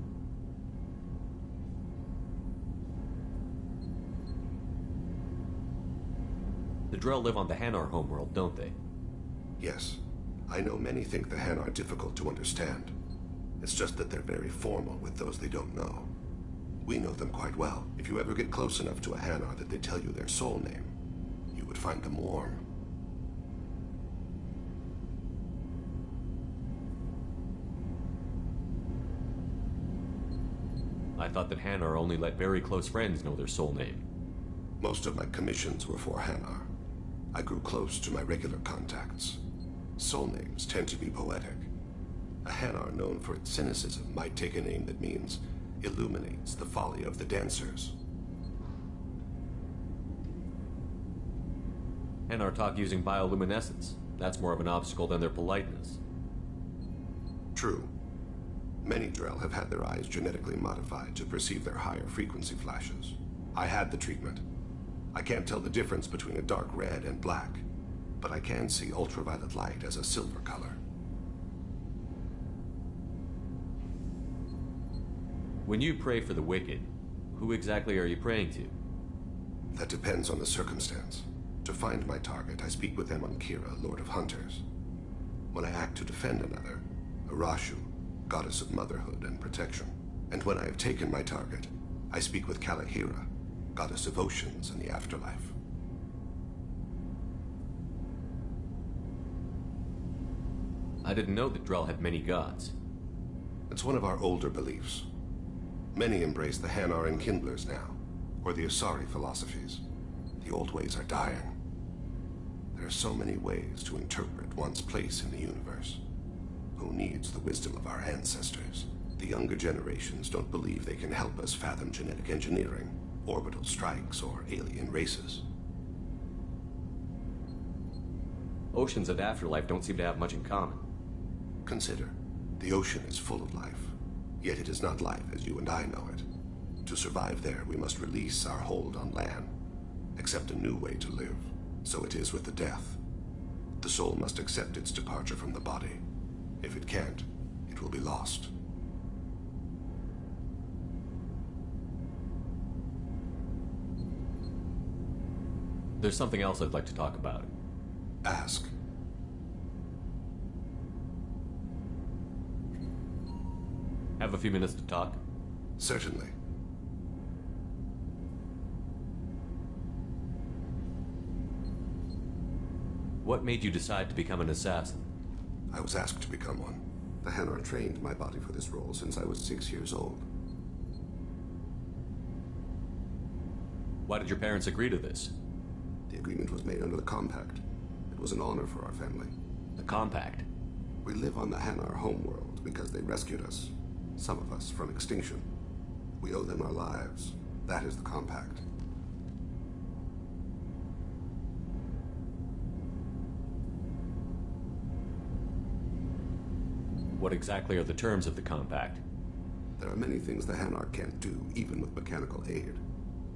The Drell live on the Hanar homeworld, don't they? Yes. I know many think the Hanar difficult to understand. It's just that they're very formal with those they don't know. We know them quite well. If you ever get close enough to a Hanar that they tell you their soul name, you would find them warm. I thought that Hanar only let very close friends know their soul name. Most of my commissions were for Hanar. I grew close to my regular contacts. Soul names tend to be poetic. A Hanar known for its cynicism might take a name that means illuminates the folly of the dancers. Hanar talk using bioluminescence. That's more of an obstacle than their politeness. True. Many Drell have had their eyes genetically modified to perceive their higher frequency flashes. I had the treatment. I can't tell the difference between a dark red and black, but I can see ultraviolet light as a silver color. When you pray for the wicked, who exactly are you praying to? That depends on the circumstance. To find my target, I speak with them on Kira, Lord of Hunters. When I act to defend another, Arashu, goddess of motherhood and protection. And when I have taken my target, I speak with Kalahira, goddess of oceans and the afterlife. I didn't know that Drell had many gods. It's one of our older beliefs. Many embrace the Hanar and Kindlers now, or the Asari philosophies. The old ways are dying. There are so many ways to interpret one's place in the universe. Who needs the wisdom of our ancestors? The younger generations don't believe they can help us fathom genetic engineering, orbital strikes, or alien races. Oceans and afterlife don't seem to have much in common. Consider, the ocean is full of life, yet it is not life as you and I know it. To survive there, we must release our hold on land, accept a new way to live. So it is with the death. The soul must accept its departure from the body. If it can't, it will be lost. There's something else I'd like to talk about. Ask. Have a few minutes to talk? Certainly. What made you decide to become an assassin? I was asked to become one. The Hanar trained my body for this role since I was 6 years old. Why did your parents agree to this? The agreement was made under the Compact. It was an honor for our family. The Compact? We live on the Hanar homeworld because they rescued us. Some of us from extinction. We owe them our lives. That is the Compact. What exactly are the terms of the Compact? There are many things the Hanar can't do, even with mechanical aid.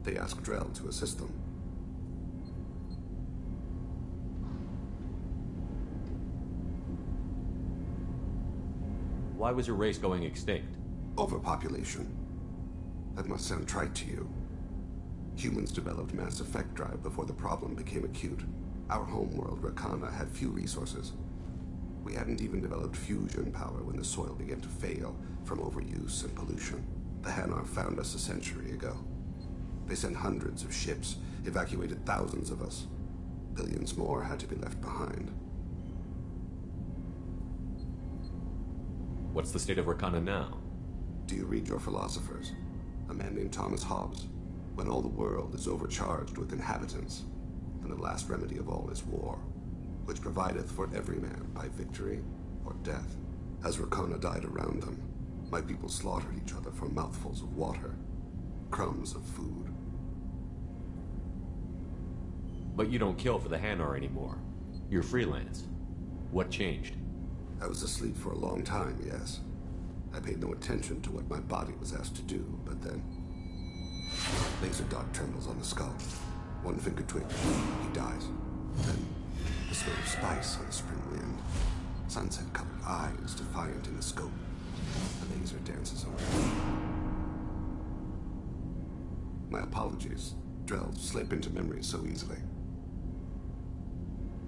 They ask Drell to assist them. Why was your race going extinct? Overpopulation. That must sound trite to you. Humans developed mass effect drive before the problem became acute. Our homeworld, Rakana, had few resources. We hadn't even developed fusion power when the soil began to fail from overuse and pollution. The Hanar found us a century ago. They sent hundreds of ships, evacuated thousands of us. Billions more had to be left behind. What's the state of Rakana now? Do you read your philosophers? A man named Thomas Hobbes. When all the world is overcharged with inhabitants, then the last remedy of all is war, which provideth for every man by victory or death. As Rakana died around them, my people slaughtered each other for mouthfuls of water, crumbs of food. But you don't kill for the Hanar anymore. You're freelance. What changed? I was asleep for a long time, yes. I paid no attention to what my body was asked to do, but then... Laser dot trembles on the skull. One finger twitch, he dies. Then, the smell of spice on the spring wind. Sunset-colored eyes defiant in the scope. The laser dances over. My apologies. Drell slip into memory so easily.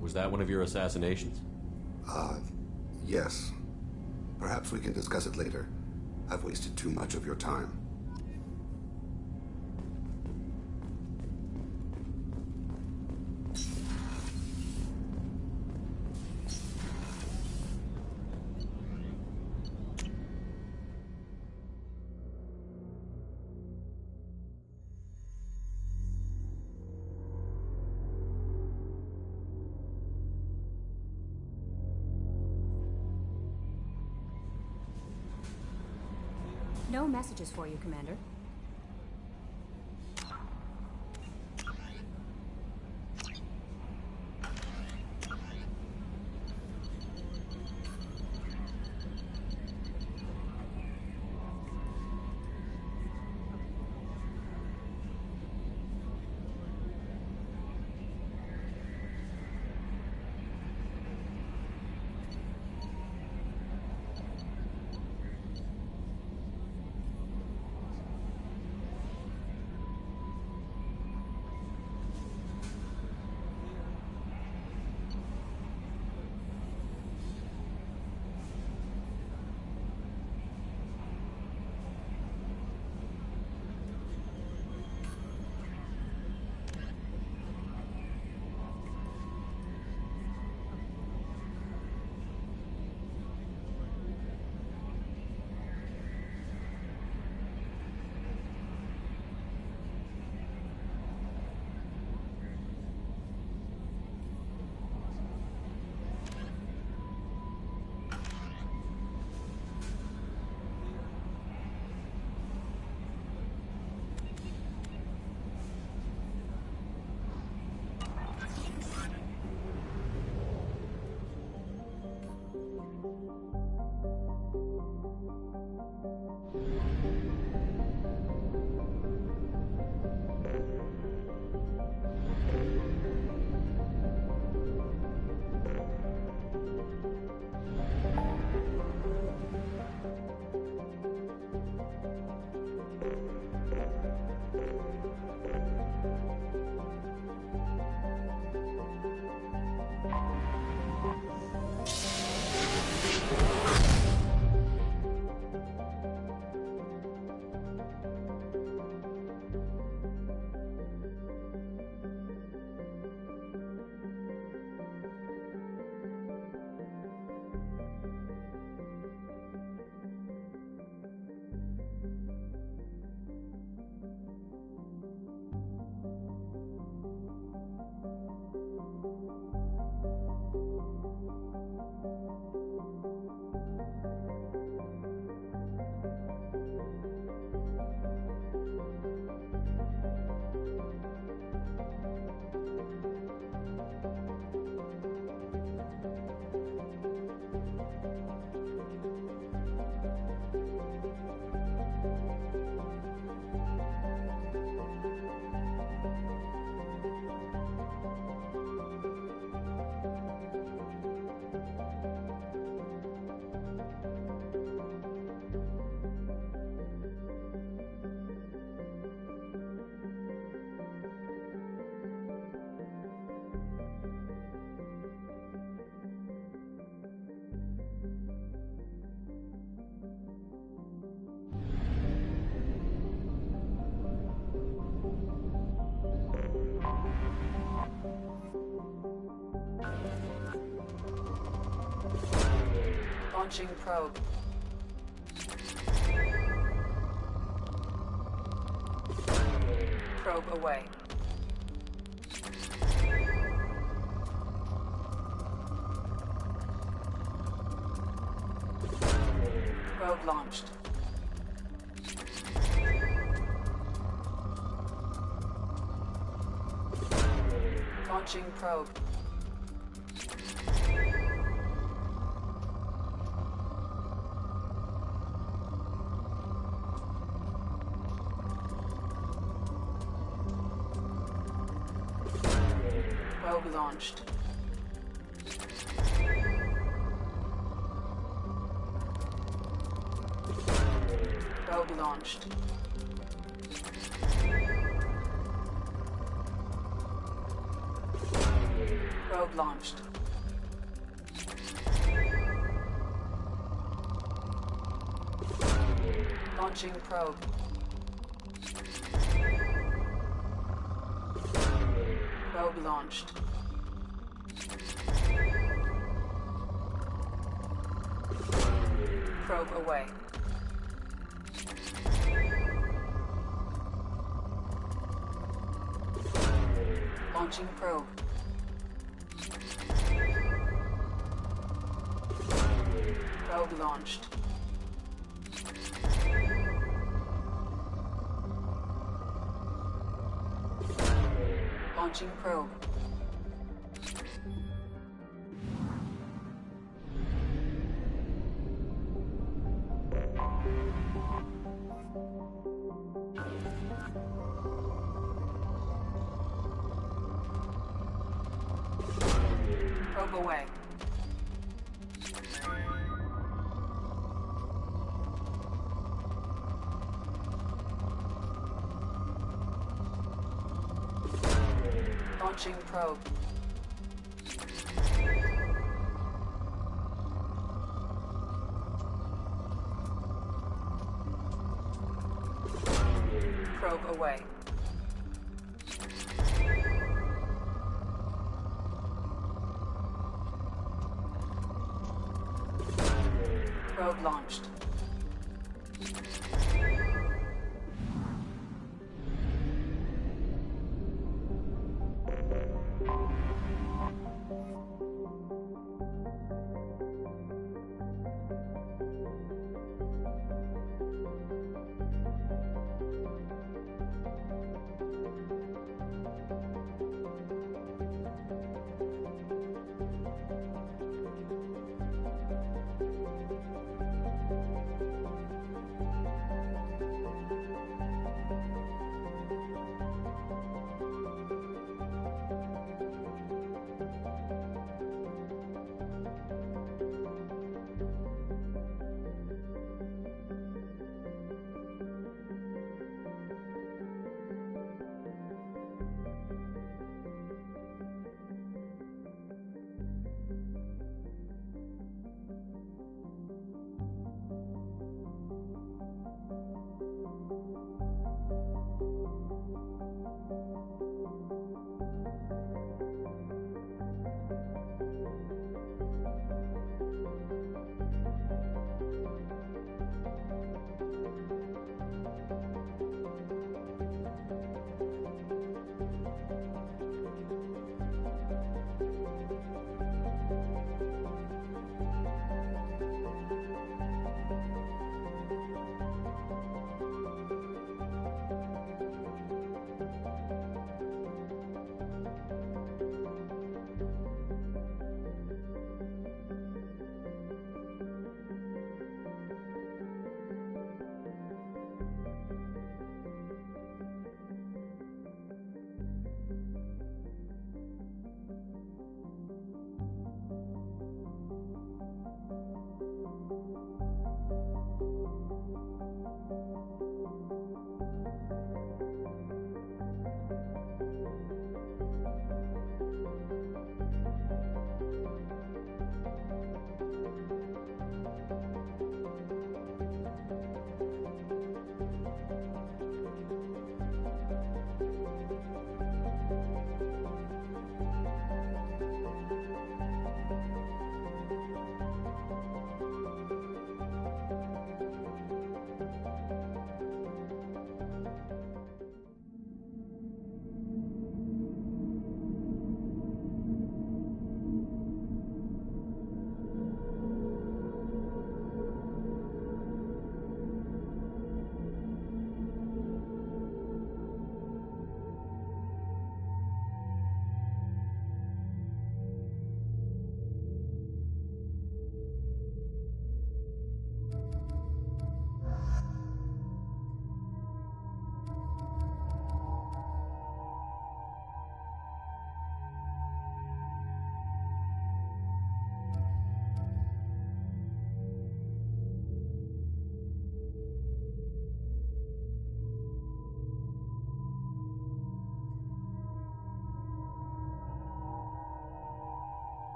Was that one of your assassinations? Yes. Perhaps we can discuss it later. I've wasted too much of your time. No messages for you, Commander. Launching probe. Probe away. Probe launched. Launching probe. Probe launched. Probe launched. Probe launched. Launching probe. Probe launched. Probe away. Launching probe. Probe launched. Launching probe. Probe away. Launching probe. Probe away. Probe launched.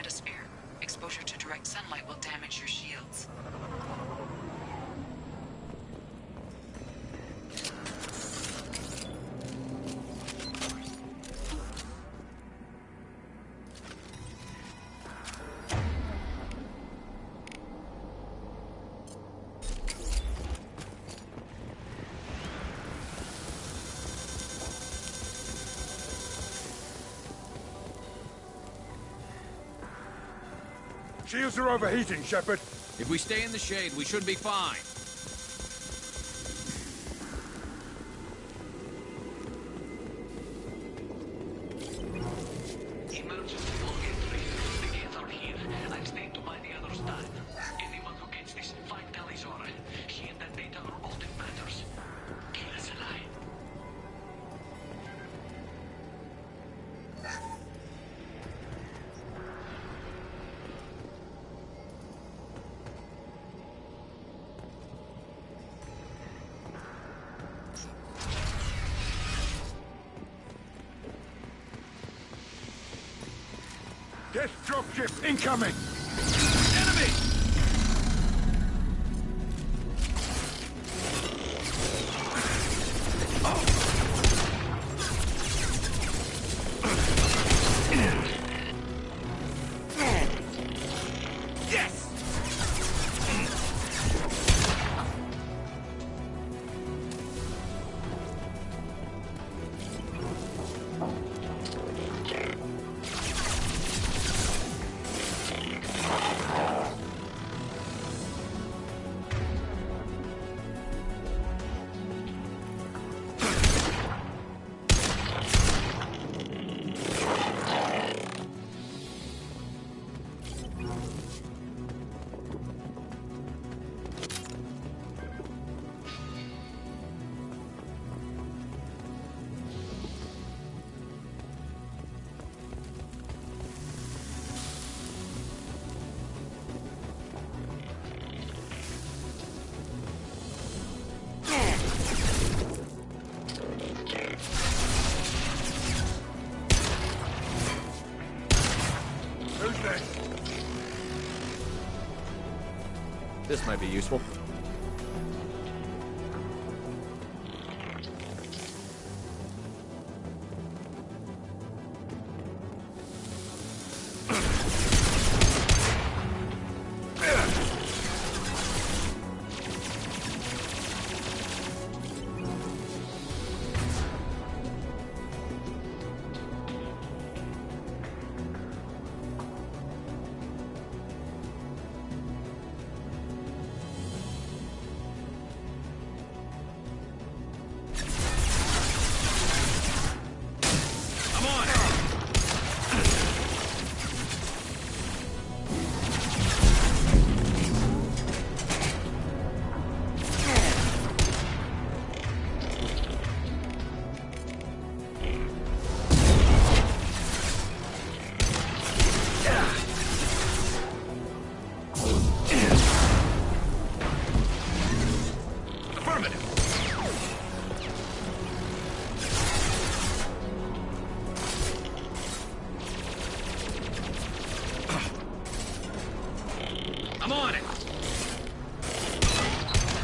metasphere. Exposure to direct sunlight will damage your shields. Shields are overheating, Shepard. If we stay in the shade, we should be fine. Emergency log entry. The gates are here. I've stayed to buy the other stuff. Anyone who gets this, find Talizora. She and that data are all that matters. Kill us alive. Death dropship incoming! Enemy! Yes! This might be useful. I'm on it.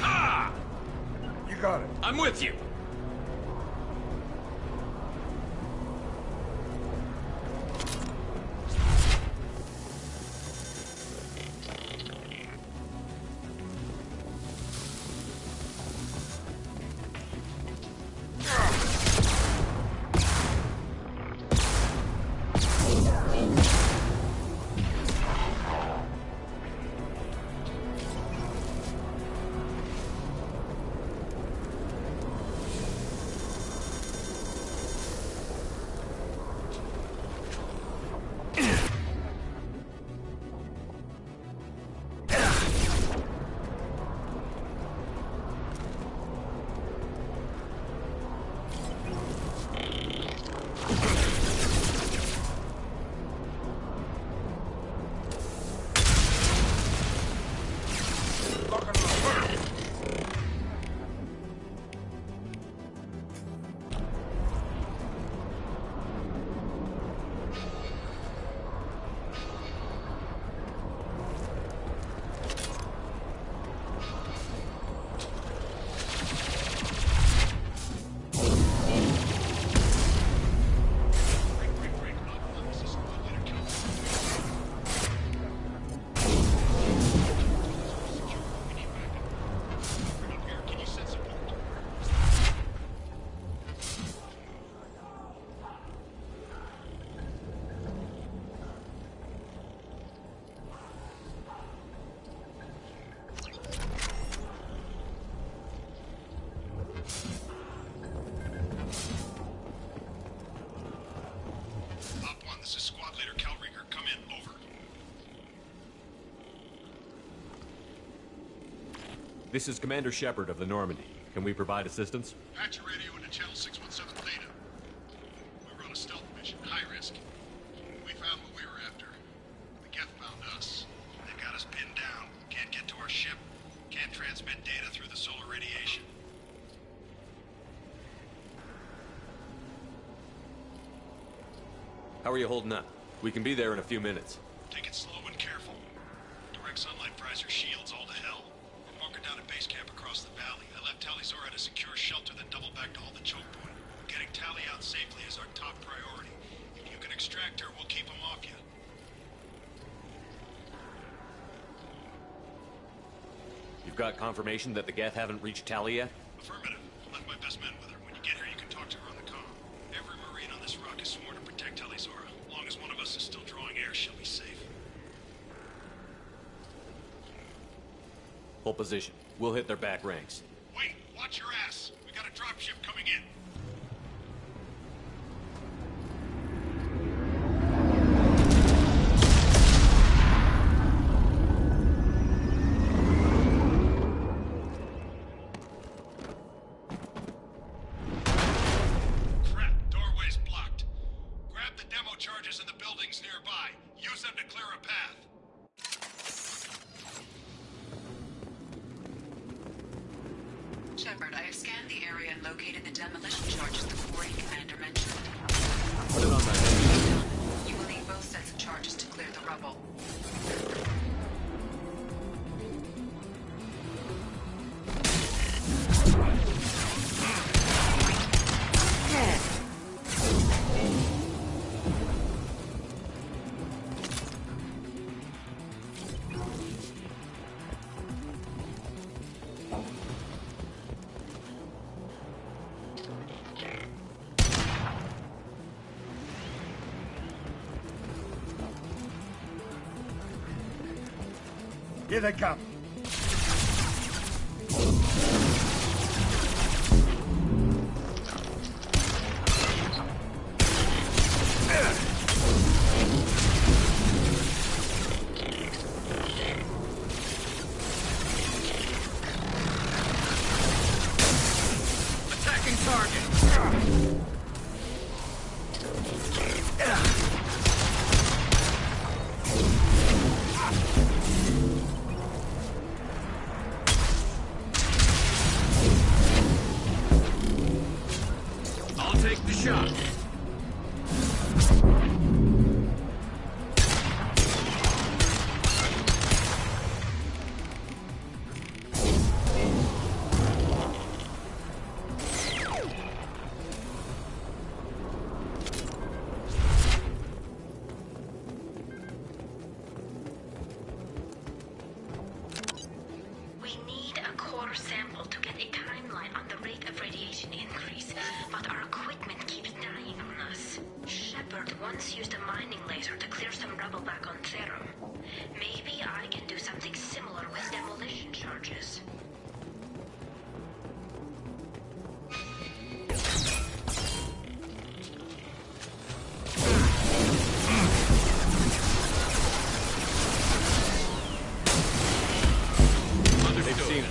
Ah! You got it. I'm with you. This is Commander Shepard of the Normandy. Can we provide assistance? Patch your radio into channel 617 Theta. We were on a stealth mission, high risk. We found what we were after. The Geth found us. They got us pinned down. Can't get to our ship. Can't transmit data through the solar radiation. How are you holding up? We can be there in a few minutes. Take it slow and careful. Direct sunlight fries your shields all to hell. We're bunkered down at base camp across the valley. I left Tali'Zorah at a secure shelter, then doubled back to hold the choke point. Getting Tali out safely is our top priority. If you can extract her, we'll keep him off you. You've got confirmation that the Geth haven't reached Tali yet? Affirmative. Left my best men with her. When you get here, you can talk to her on the comm. Every Marine on this rock is sworn to protect Tali'Zorah. As long as one of us is still drawing air, she'll be safe. Hold position. We'll hit their back ranks. Wait, watch your ass. We got a dropship coming in. Crap, doorway's blocked. Grab the demo charges in the buildings nearby. Use them to clear a path. Shepard, I have scanned the area and located the demolition charges the quarry commander mentioned. Put it on that. You will need both sets of charges to clear the rubble. Here they come. Attacking target! I'll take the shot. We need a core sample to get a timeline on the rate of radiation increase, but our equipment keeps dying on us. Shepard once used a mining laser to clear some rubble back on Therum. Maybe I can do something similar with demolition charges. They've seen it.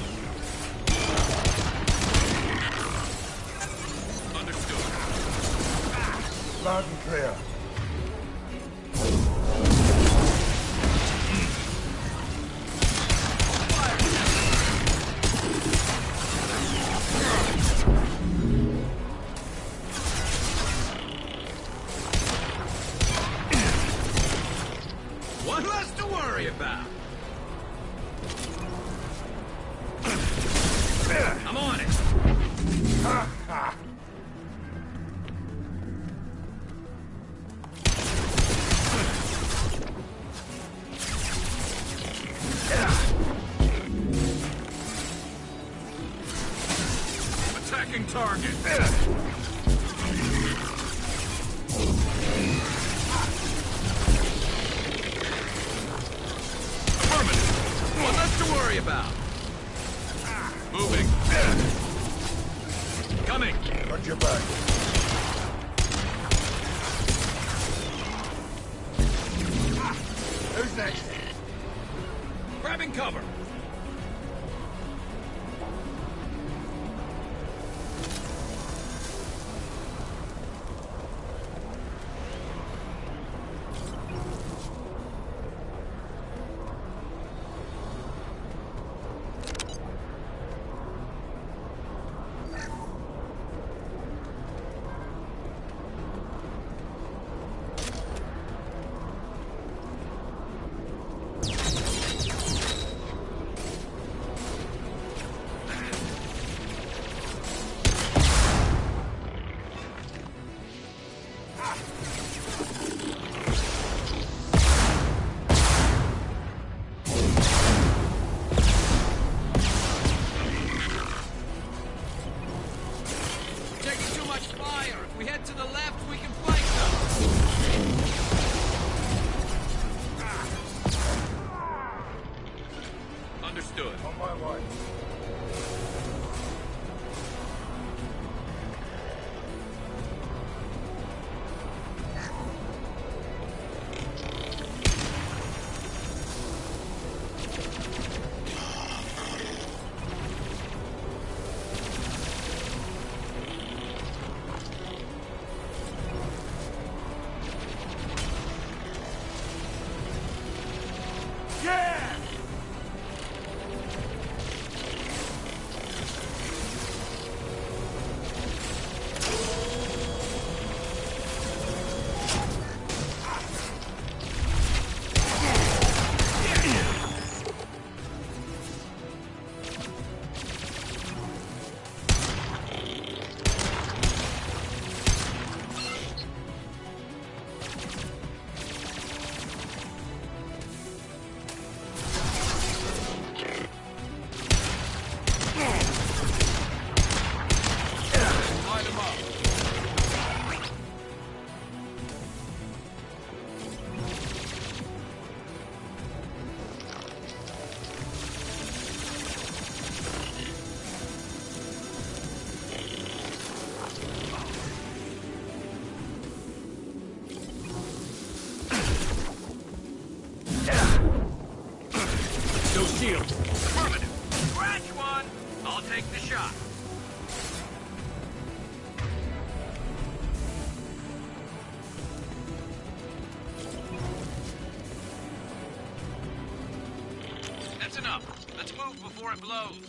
Understood. Loud and clear. One less to worry about. I'm on it. Attacking target. Affirmative. One less to worry about. Moving. Coming. Got your back. Who's next? Grabbing cover. my way. Affirmative. Scratch one. I'll take the shot. That's enough. Let's move before it blows.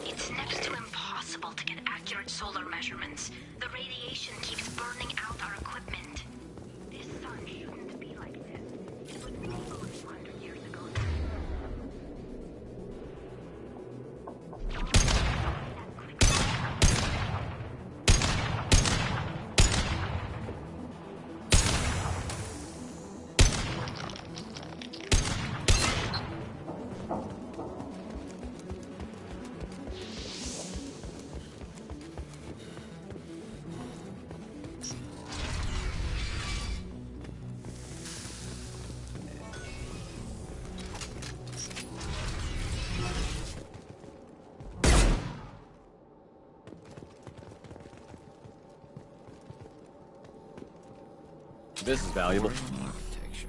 It's next to impossible to get accurate solar measurements. The radiation keeps burning out our equipment. This sun shouldn't be like this. It was stable a few hundred years ago. This is valuable. Architecture.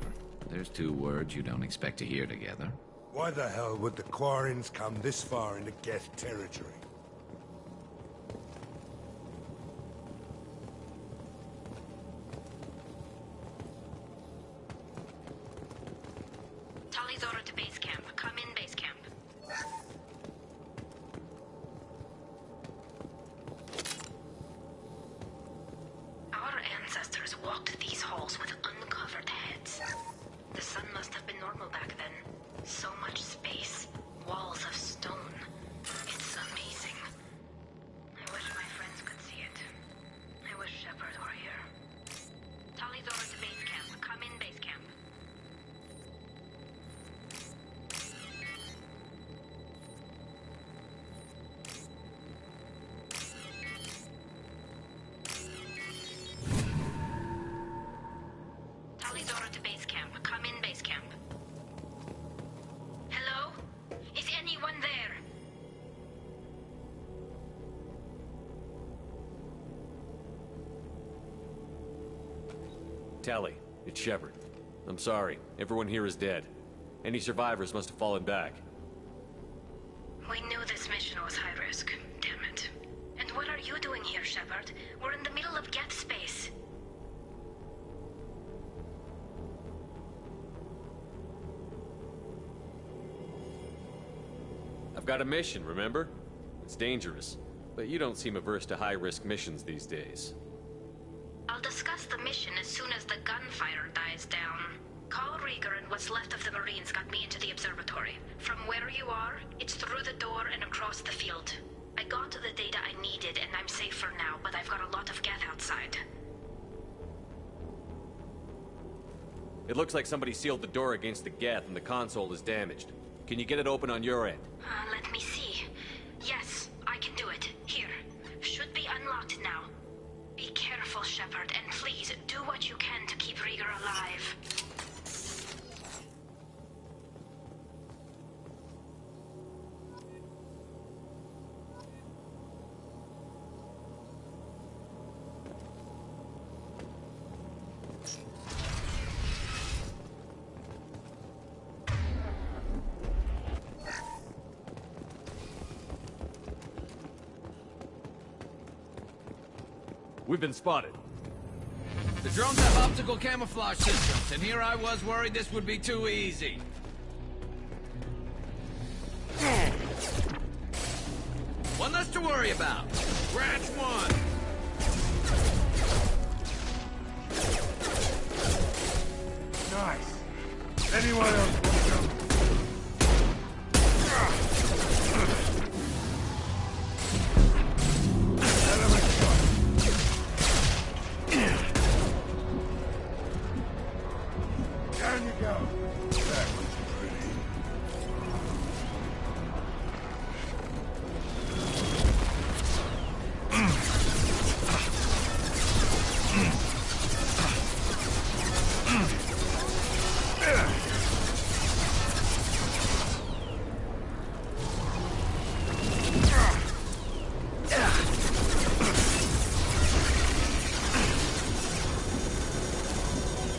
There's two words you don't expect to hear together. Why the hell would the Quarrens come this far into Geth territory? Tali's order to base camp. Come in, base camp. Our ancestors walked these halls with uncovered heads. The sun must have been normal back then. So much space, walls of stone. It's amazing. I wish my friends could see it. I wish Shepard were here. Tali's order to base camp. Come in, base camp. Tali's order to base camp. Come in, base camp. Hello? Is anyone there? Tally, it's Shepard. I'm sorry. Everyone here is dead. Any survivors must have fallen back. We knew this mission was high risk. Damn it. And what are you doing here, Shepard? We're in the middle of Geth space. I've got a mission, remember? It's dangerous, but you don't seem averse to high-risk missions these days. I'll discuss the mission as soon as the gunfire dies down. Call Rieger and what's left of the Marines got me into the observatory. From where you are, it's through the door and across the field. I got to the data I needed and I'm safe for now, but I've got a lot of Geth outside. It looks like somebody sealed the door against the Geth and the console is damaged. Can you get it open on your end? Let me see. Yes, I can do it. Here. Should be unlocked now. Be careful, Shepard, and please do what you can to keep Rieger alive. We've been spotted. The drones have optical camouflage systems, and here I was worried this would be too easy. One less to worry about. Scratch one. Nice. Anyone else want to go? Down you go. That was pretty.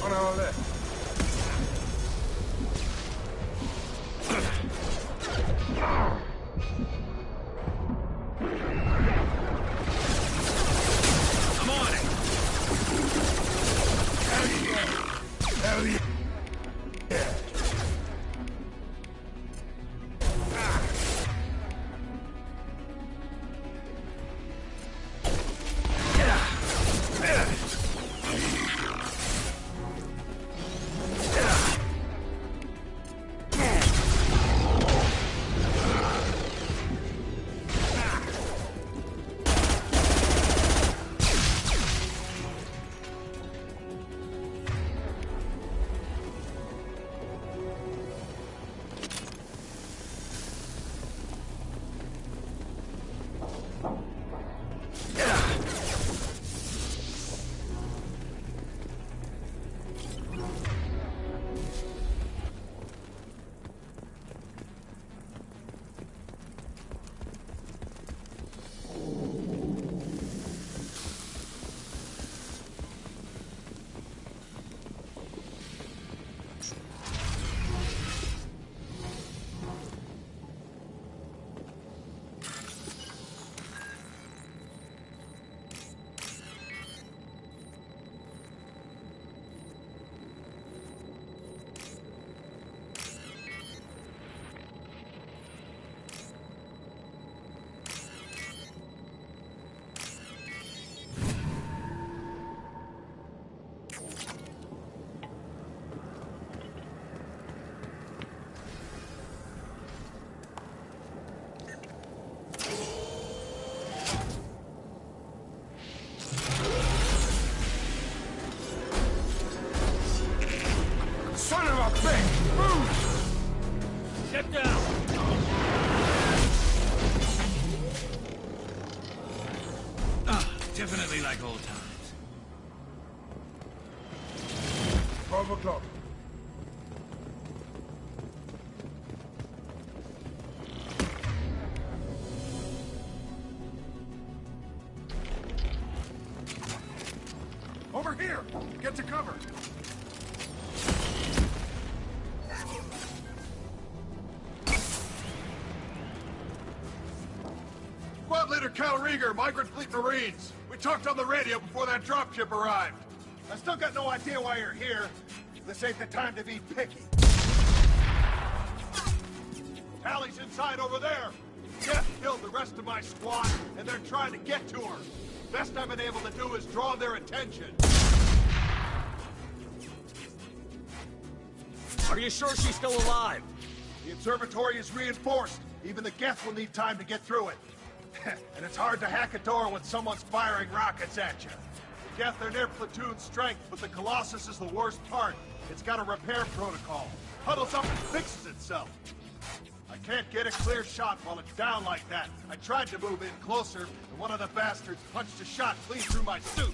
On our left. I'm on it. Hell yeah. Yeah. Son of a bitch! Move! Get down. Definitely like old times. 12 o'clock. Over here! Get to cover! Squad Leader Cal Rieger, Migrant Fleet Marines. We talked on the radio before that dropship arrived. I still got no idea why you're here. This ain't the time to be picky. Tally's inside over there. Jeff killed the rest of my squad, and they're trying to get to her. Best I've been able to do is draw their attention. Are you sure she's still alive? The observatory is reinforced. Even the Geth will need time to get through it. And it's hard to hack a door when someone's firing rockets at you. The Geth are near platoon strength, but the Colossus is the worst part. It's got a repair protocol. Huddles up and fixes itself. I can't get a clear shot while it's down like that. I tried to move in closer, and one of the bastards punched a shot clean through my suit.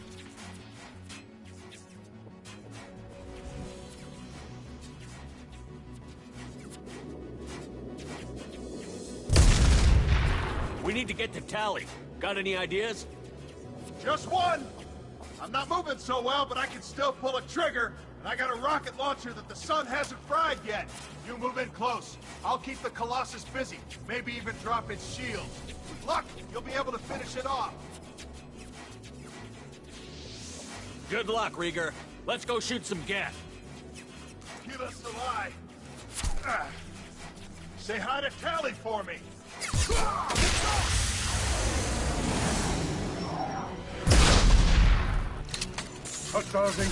We need to get to Tally. Got any ideas? Just one! I'm not moving so well, but I can still pull a trigger, and I got a rocket launcher that the sun hasn't fried yet. You move in close. I'll keep the Colossus busy, maybe even drop its shield. With luck, you'll be able to finish it off. Good luck, Rieger. Let's go shoot some Geth. Keep us alive. Say hi to Tally for me. Hostiles in.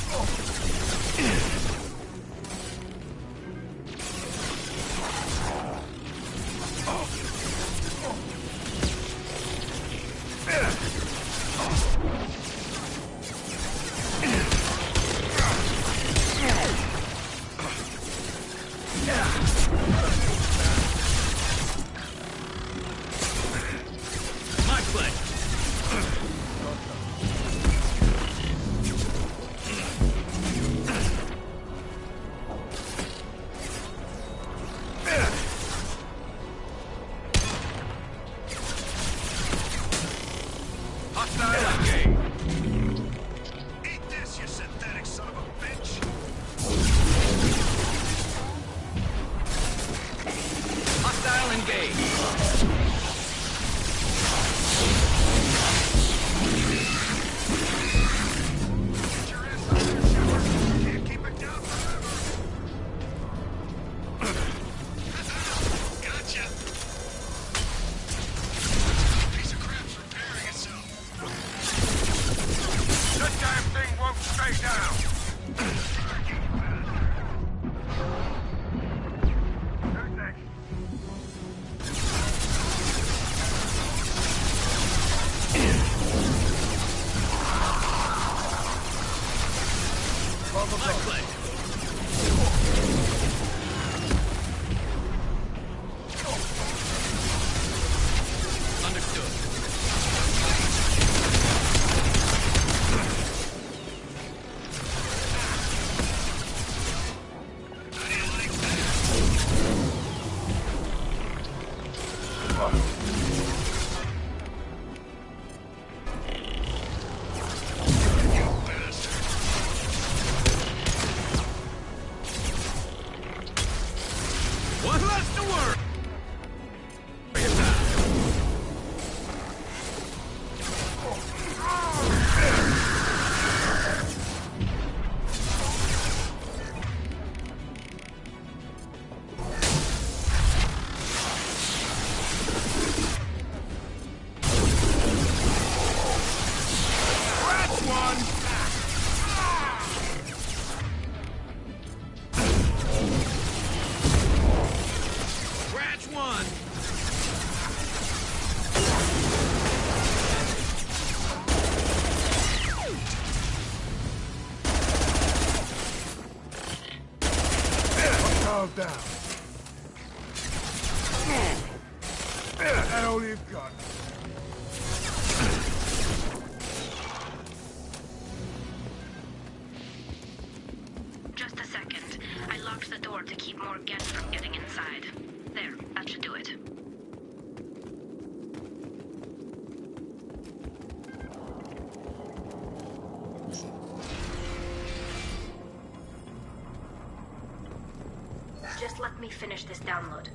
Down. That all you've got. Just a second. I locked the door to keep more Geth from getting inside. There, that should do it. Just let me finish this download.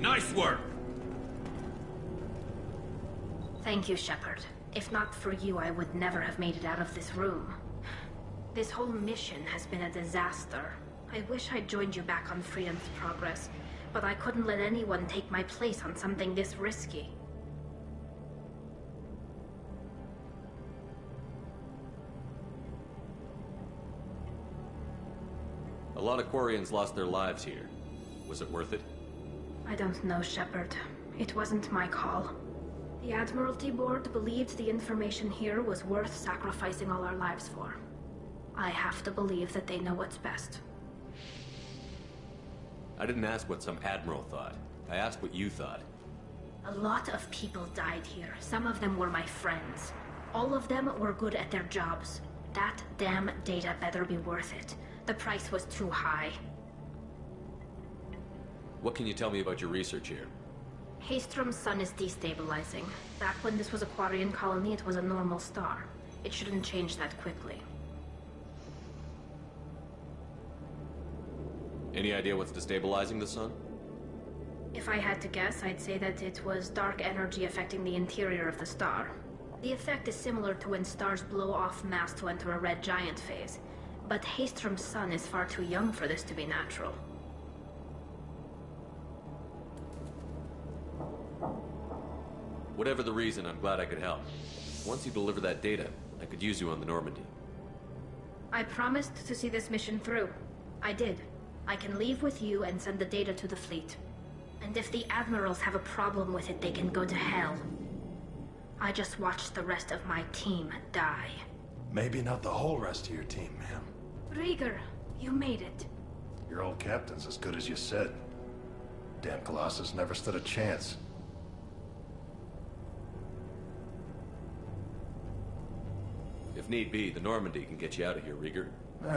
Nice work! Thank you, Shepard. If not for you, I would never have made it out of this room. This whole mission has been a disaster. I wish I'd joined you back on Freedom's Progress, but I couldn't let anyone take my place on something this risky. A lot of Quarians lost their lives here. Was it worth it? I don't know, Shepard. It wasn't my call. The Admiralty Board believed the information here was worth sacrificing all our lives for. I have to believe that they know what's best. I didn't ask what some admiral thought. I asked what you thought. A lot of people died here. Some of them were my friends. All of them were good at their jobs. That damn data better be worth it. The price was too high. What can you tell me about your research here? Haystrom's sun is destabilizing. Back when this was a Quarian colony, it was a normal star. It shouldn't change that quickly. Any idea what's destabilizing the sun? If I had to guess, I'd say that it was dark energy affecting the interior of the star. The effect is similar to when stars blow off mass to enter a red giant phase. But Haystrom's sun is far too young for this to be natural. Whatever the reason, I'm glad I could help. Once you deliver that data, I could use you on the Normandy. I promised to see this mission through. I did. I can leave with you and send the data to the fleet. And if the admirals have a problem with it, they can go to hell. I just watched the rest of my team die. Maybe not the whole rest of your team, ma'am. Rieger, you made it. Your old captain's as good as you said. Damn Colossus never stood a chance. If need be, the Normandy can get you out of here, Rieger.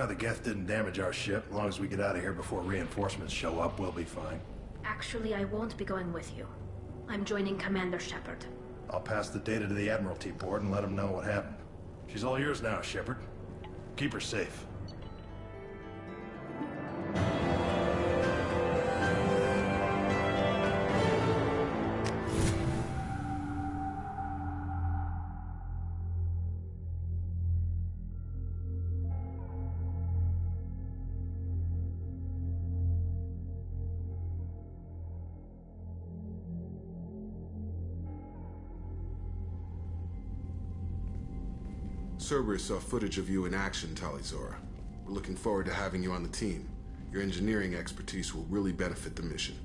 The Geth didn't damage our ship. As long as we get out of here before reinforcements show up, we'll be fine. Actually, I won't be going with you. I'm joining Commander Shepard. I'll pass the data to the Admiralty Board and let them know what happened. She's all yours now, Shepard. Keep her safe. Cerberus saw footage of you in action, Talizora. We're looking forward to having you on the team. Your engineering expertise will really benefit the mission.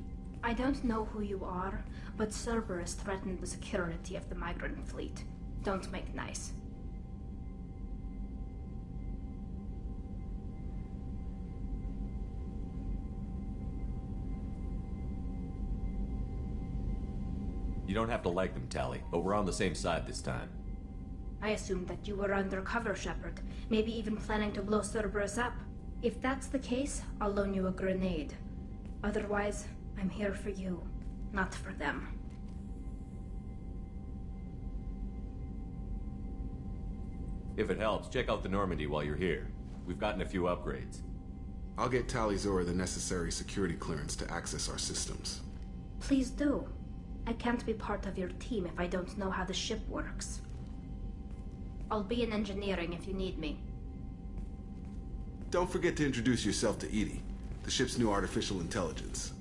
I don't know who you are, but Cerberus threatened the security of the migrant fleet. Don't make nice. You don't have to like them, Tali, but we're on the same side this time. I assumed that you were undercover, Shepard. Maybe even planning to blow Cerberus up. If that's the case, I'll loan you a grenade. Otherwise, I'm here for you, not for them. If it helps, check out the Normandy while you're here. We've gotten a few upgrades. I'll get Talizora the necessary security clearance to access our systems. Please do. I can't be part of your team if I don't know how the ship works. I'll be in engineering if you need me. Don't forget to introduce yourself to EDI, the ship's new artificial intelligence.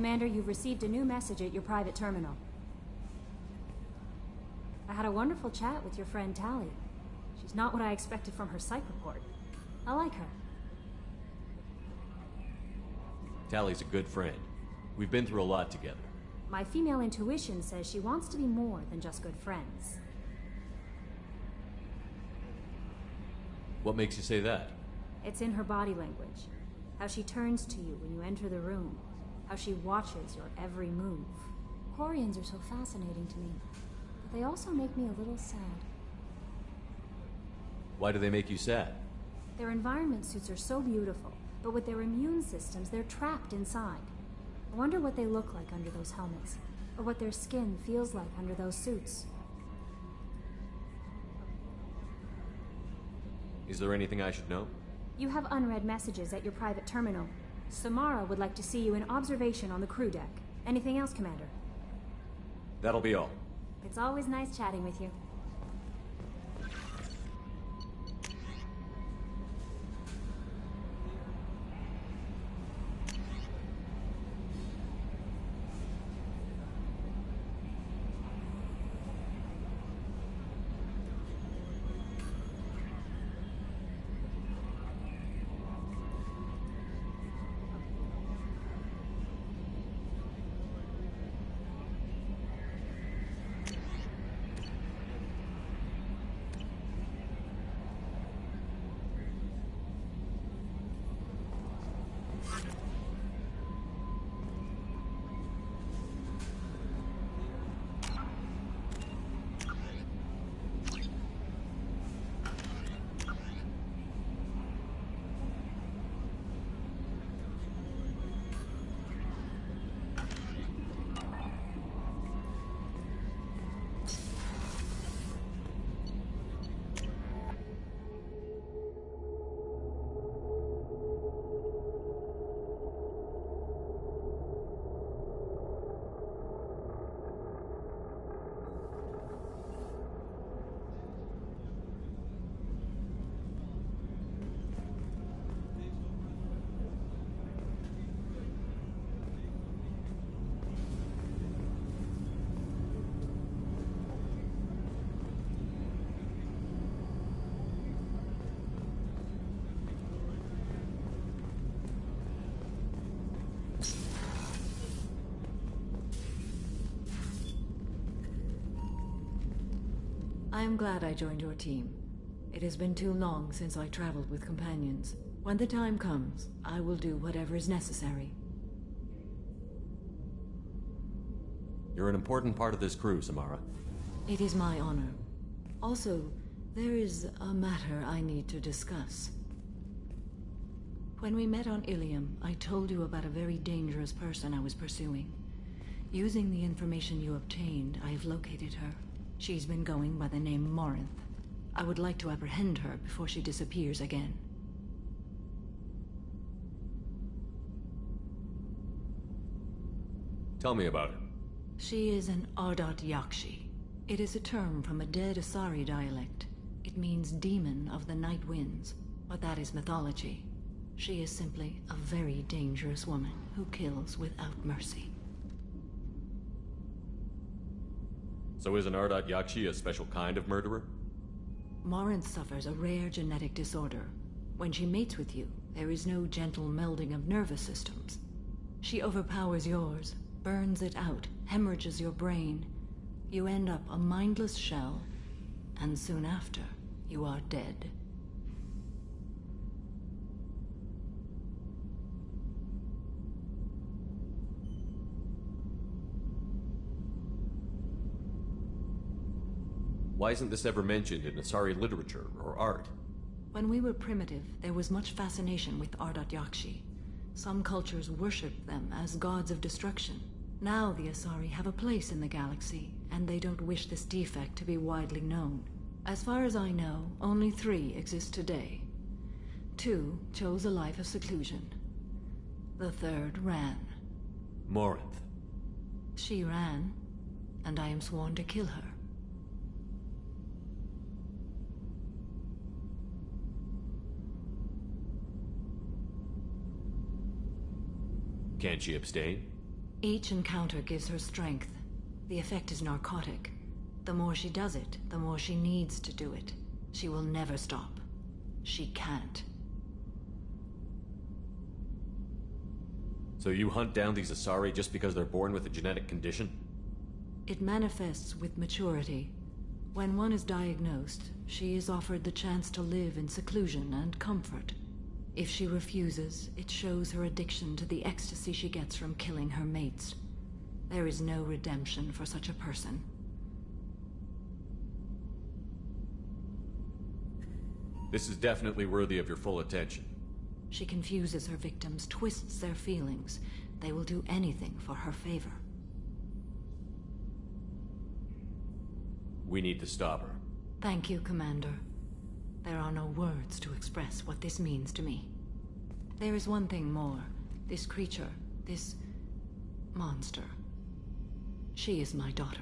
Commander, you've received a new message at your private terminal. I had a wonderful chat with your friend Tally. She's not what I expected from her psych report. I like her. Tally's a good friend. We've been through a lot together. My female intuition says she wants to be more than just good friends. What makes you say that? It's in her body language. How she turns to you when you enter the room. How she watches your every move. Quarians are so fascinating to me, but they also make me a little sad. Why do they make you sad? Their environment suits are so beautiful, but with their immune systems, they're trapped inside. I wonder what they look like under those helmets, or what their skin feels like under those suits. Is there anything I should know? You have unread messages at your private terminal. Samara would like to see you in observation on the crew deck. Anything else, Commander? That'll be all. It's always nice chatting with you. I am glad I joined your team. It has been too long since I traveled with companions. When the time comes, I will do whatever is necessary. You're an important part of this crew, Samara. It is my honor. Also, there is a matter I need to discuss. When we met on Ilium, I told you about a very dangerous person I was pursuing. Using the information you obtained, I have located her. She's been going by the name Morinth. I would like to apprehend her before she disappears again. Tell me about her. She is an Ardat Yakshi. It is a term from a dead Asari dialect. It means demon of the night winds, but that is mythology. She is simply a very dangerous woman who kills without mercy. So is an Ardat Yakshi a special kind of murderer? Morinth suffers a rare genetic disorder. When she mates with you, there is no gentle melding of nervous systems. She overpowers yours, burns it out, hemorrhages your brain. You end up a mindless shell, and soon after, you are dead. Why isn't this ever mentioned in Asari literature or art? When we were primitive, there was much fascination with Ardat Yakshi. Some cultures worshipped them as gods of destruction. Now the Asari have a place in the galaxy, and they don't wish this defect to be widely known. As far as I know, only 3 exist today. 2 chose a life of seclusion. The 3rd ran. Morinth. She ran, and I am sworn to kill her. Can't she abstain? Each encounter gives her strength. The effect is narcotic. The more she does it, the more she needs to do it. She will never stop. She can't. So you hunt down these Asari just because they're born with a genetic condition? It manifests with maturity. When one is diagnosed, she is offered the chance to live in seclusion and comfort. If she refuses, it shows her addiction to the ecstasy she gets from killing her mates. There is no redemption for such a person. This is definitely worthy of your full attention. She confuses her victims, twists their feelings. They will do anything for her favor. We need to stop her. Thank you, Commander. There are no words to express what this means to me. There is one thing more. This creature, this monster. She is my daughter.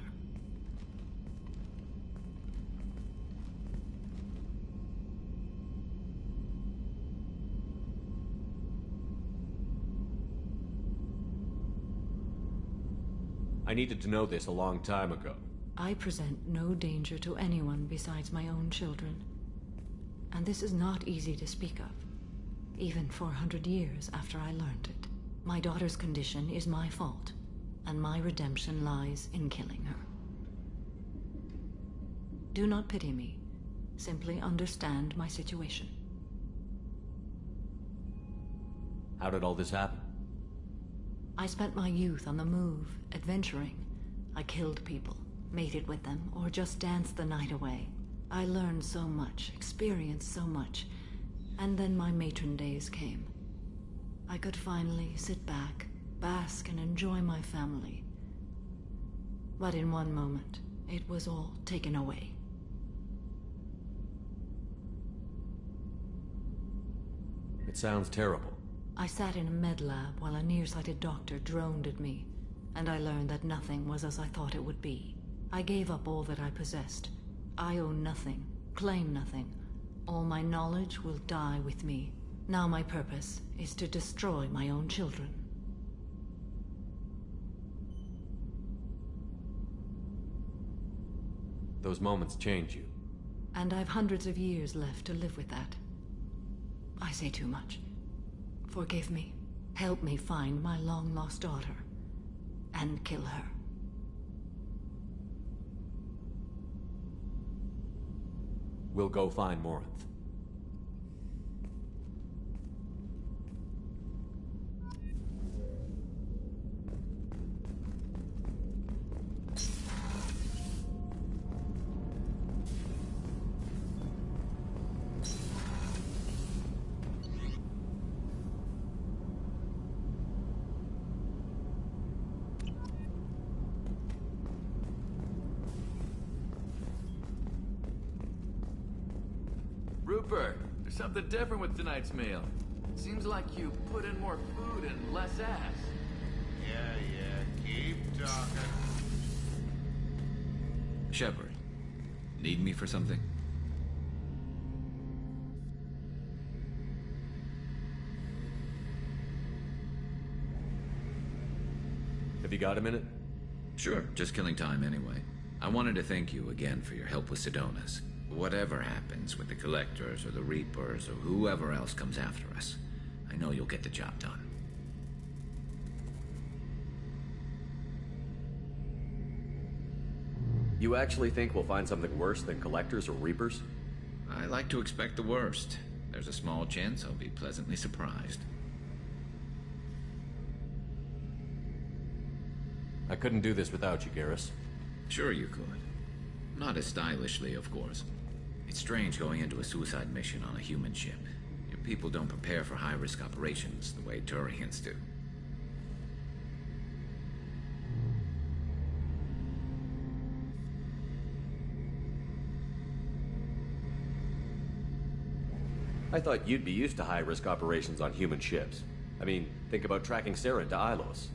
I needed to know this a long time ago. I present no danger to anyone besides my own children. And this is not easy to speak of, even 400 years after I learned it. My daughter's condition is my fault, and my redemption lies in killing her. Do not pity me. Simply understand my situation. How did all this happen? I spent my youth on the move, adventuring. I killed people, mated with them, or just danced the night away. I learned so much, experienced so much, and then my matron days came. I could finally sit back, bask, and enjoy my family. But in one moment, it was all taken away. It sounds terrible. I sat in a med lab while a nearsighted doctor droned at me, and I learned that nothing was as I thought it would be. I gave up all that I possessed. I own nothing, claim nothing. All my knowledge will die with me. Now my purpose is to destroy my own children. Those moments change you. And I've hundreds of years left to live with that. I say too much. Forgive me. Help me find my long-lost daughter. And kill her. We'll go find Morinth. Rupert, there's something different with tonight's meal. Seems like you put in more food and less ass. Yeah, keep talking. Shepard, need me for something? Have you got a minute? Sure, just killing time anyway. I wanted to thank you again for your help with Sedona's. Whatever happens with the Collectors or the Reapers or whoever else comes after us, I know you'll get the job done. You actually think we'll find something worse than Collectors or Reapers? I like to expect the worst. There's a small chance I'll be pleasantly surprised. I couldn't do this without you, Garrus. Sure you could. Not as stylishly, of course. It's strange going into a suicide mission on a human ship. Your people don't prepare for high-risk operations the way Turians do. I thought you'd be used to high-risk operations on human ships. I mean, think about tracking Sarah into Ilos.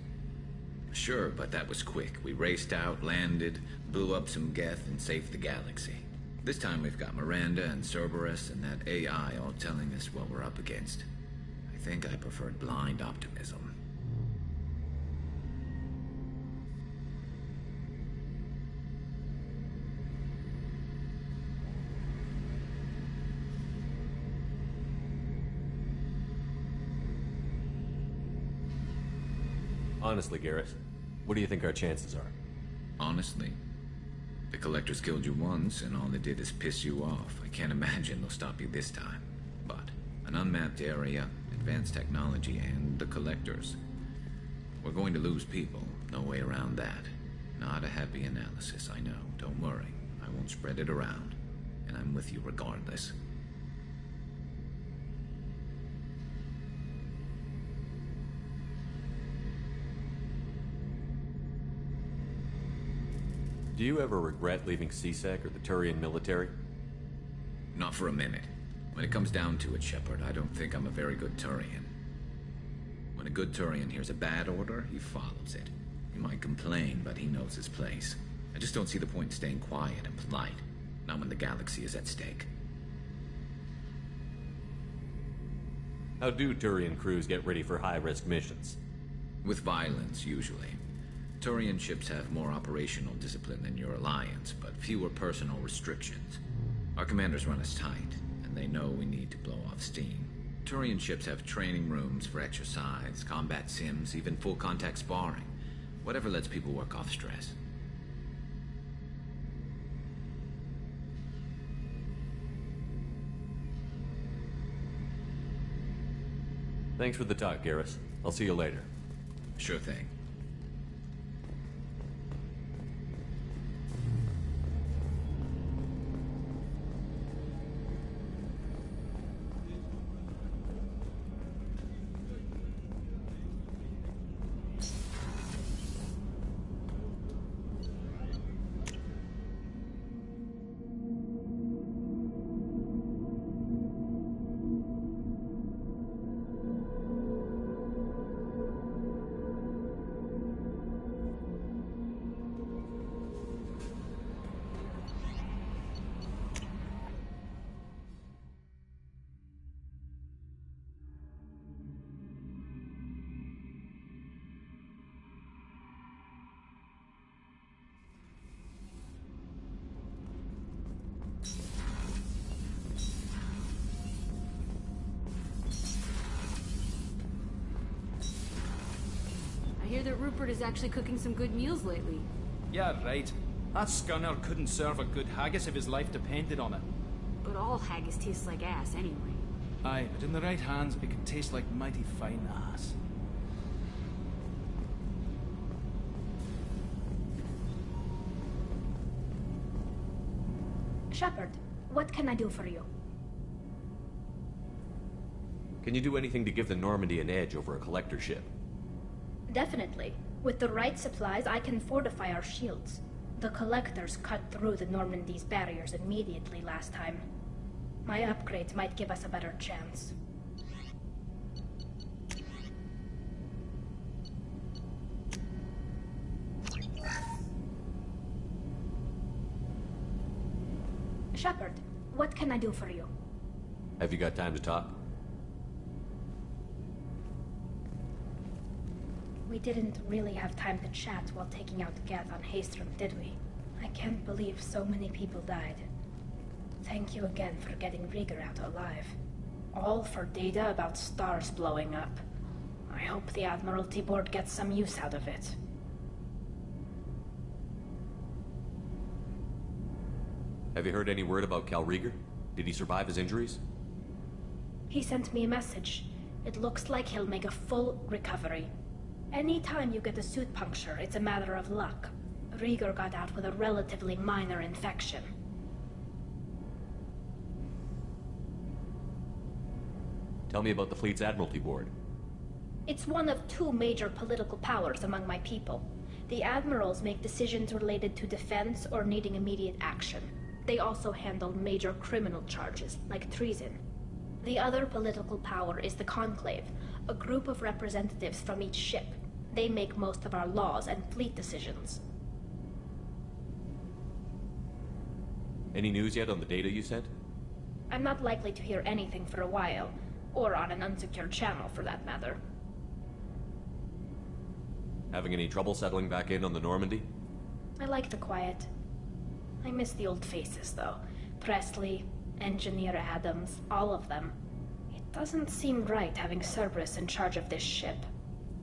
Sure, but that was quick. We raced out, landed, blew up some Geth, and saved the galaxy. This time we've got Miranda and Cerberus and that AI all telling us what we're up against. I think I preferred blind optimism. Honestly, Garrett, what do you think our chances are? Honestly, the Collectors killed you once, and all they did is piss you off. I can't imagine they'll stop you this time. But an unmapped area, advanced technology, and the Collectors. We're going to lose people. No way around that. Not a happy analysis, I know. Don't worry. I won't spread it around. And I'm with you regardless. Do you ever regret leaving CSEC or the Turian military? Not for a minute. When it comes down to it, Shepard, I don't think I'm a very good Turian. When a good Turian hears a bad order, he follows it. He might complain, but he knows his place. I just don't see the point in staying quiet and polite. Not when the galaxy is at stake. How do Turian crews get ready for high-risk missions? With violence, usually. Turian ships have more operational discipline than your alliance, but fewer personal restrictions. Our commanders run us tight, and they know we need to blow off steam. Turian ships have training rooms for exercise, combat sims, even full-contact sparring. Whatever lets people work off stress. Thanks for the talk, Garrus. I'll see you later. Sure thing. I hear that Rupert is actually cooking some good meals lately. Yeah, right. That scunner couldn't serve a good haggis if his life depended on it. But all haggis tastes like ass anyway. Aye, but in the right hands, it could taste like mighty fine ass. Shepard, what can I do for you? Can you do anything to give the Normandy an edge over a collector ship? Definitely. With the right supplies, I can fortify our shields. The Collectors cut through the Normandy's barriers immediately last time. My upgrades might give us a better chance. Shepard, what can I do for you? Have you got time to talk? We didn't really have time to chat while taking out Geth on Haestrom, did we? I can't believe so many people died. Thank you again for getting Rieger out alive. All for data about stars blowing up. I hope the Admiralty Board gets some use out of it. Have you heard any word about Cal Rieger? Did he survive his injuries? He sent me a message. It looks like he'll make a full recovery. Anytime you get a suit puncture, it's a matter of luck. Rieger got out with a relatively minor infection. Tell me about the fleet's Admiralty Board. It's one of two major political powers among my people. The admirals make decisions related to defense or needing immediate action. They also handle major criminal charges, like treason. The other political power is the Conclave, a group of representatives from each ship. They make most of our laws and fleet decisions. Any news yet on the data you sent? I'm not likely to hear anything for a while, or on an unsecured channel for that matter. Having any trouble settling back in on the Normandy? I like the quiet. I miss the old faces, though. Presley, Engineer Adams, all of them. It doesn't seem right having Cerberus in charge of this ship.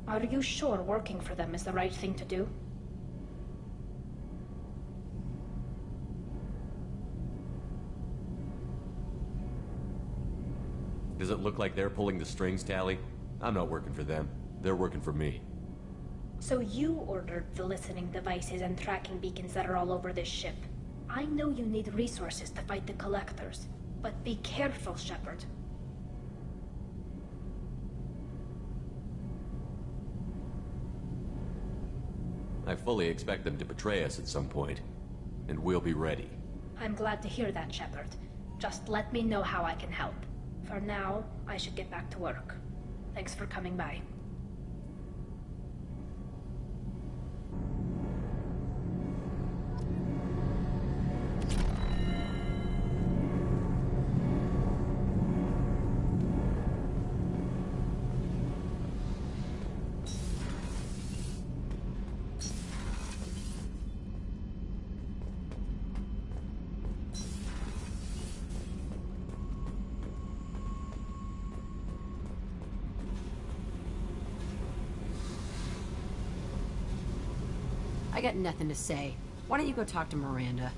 Are you sure working for them is the right thing to do? Does it look like they're pulling the strings, Tally? I'm not working for them. They're working for me. So you ordered the listening devices and tracking beacons that are all over this ship. I know you need resources to fight the Collectors, but be careful, Shepard. I fully expect them to betray us at some point, and we'll be ready. I'm glad to hear that, Shepard. Just let me know how I can help. For now, I should get back to work. Thanks for coming by. I got nothing to say. Why don't you go talk to Miranda?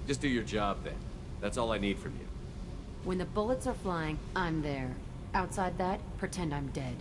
Just do your job then. That's all I need from you. When the bullets are flying, I'm there. Outside that, pretend I'm dead.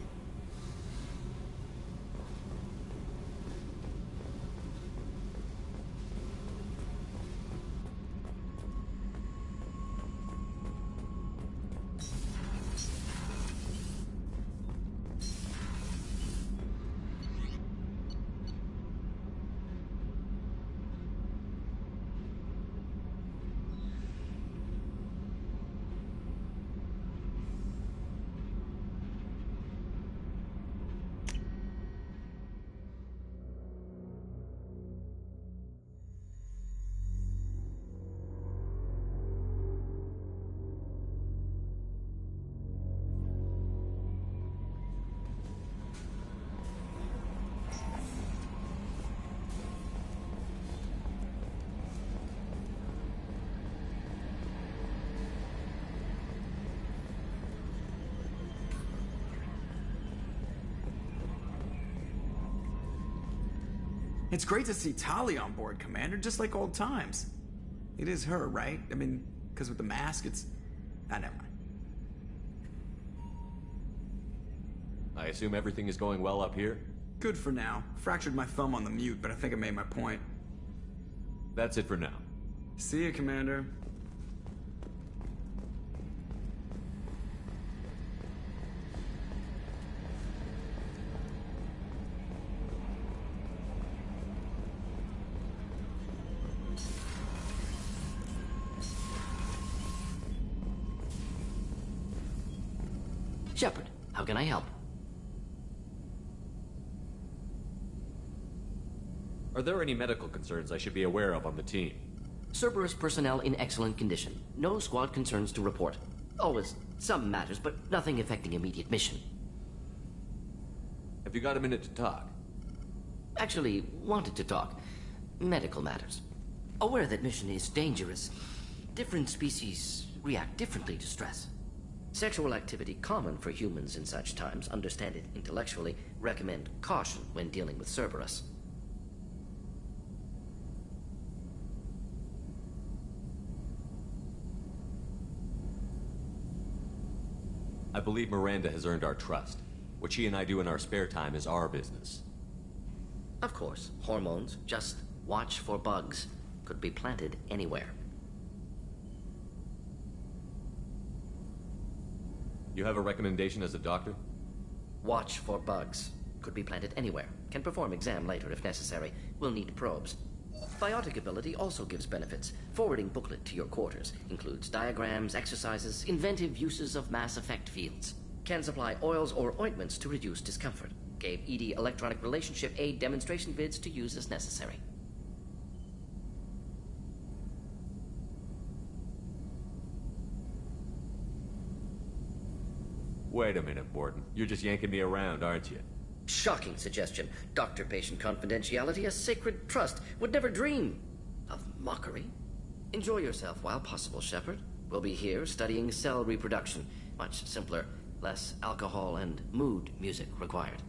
It's great to see Tali on board, Commander, just like old times. It is her, right? I mean, because with the mask, it's... Ah, never mind. I assume everything is going well up here? Good for now. Fractured my thumb on the mute, but I think I made my point. That's it for now. See you, Commander. Shepard, how can I help? Are there any medical concerns I should be aware of on the team? Cerberus personnel in excellent condition. No squad concerns to report. Always some matters, but nothing affecting immediate mission. Have you got a minute to talk? Actually, wanted to talk. Medical matters. Aware that mission is dangerous. Different species react differently to stress. Sexual activity common for humans in such times. Understand it intellectually. Recommend caution when dealing with Cerberus. I believe Miranda has earned our trust. What she and I do in our spare time is our business. Of course, hormones. Just watch for bugs. Could be planted anywhere. You have a recommendation as a doctor? Watch for bugs. Could be planted anywhere. Can perform exam later if necessary. Will need probes. Biotic ability also gives benefits. Forwarding booklet to your quarters. Includes diagrams, exercises, inventive uses of mass effect fields. Can supply oils or ointments to reduce discomfort. Gave ED electronic relationship aid demonstration vids to use as necessary. Wait a minute, Borden. You're just yanking me around, aren't you? Shocking suggestion. Doctor-patient confidentiality, a sacred trust. Would never dream of mockery. Enjoy yourself while possible, Shepard. We'll be here studying cell reproduction. Much simpler, Less alcohol and mood music required.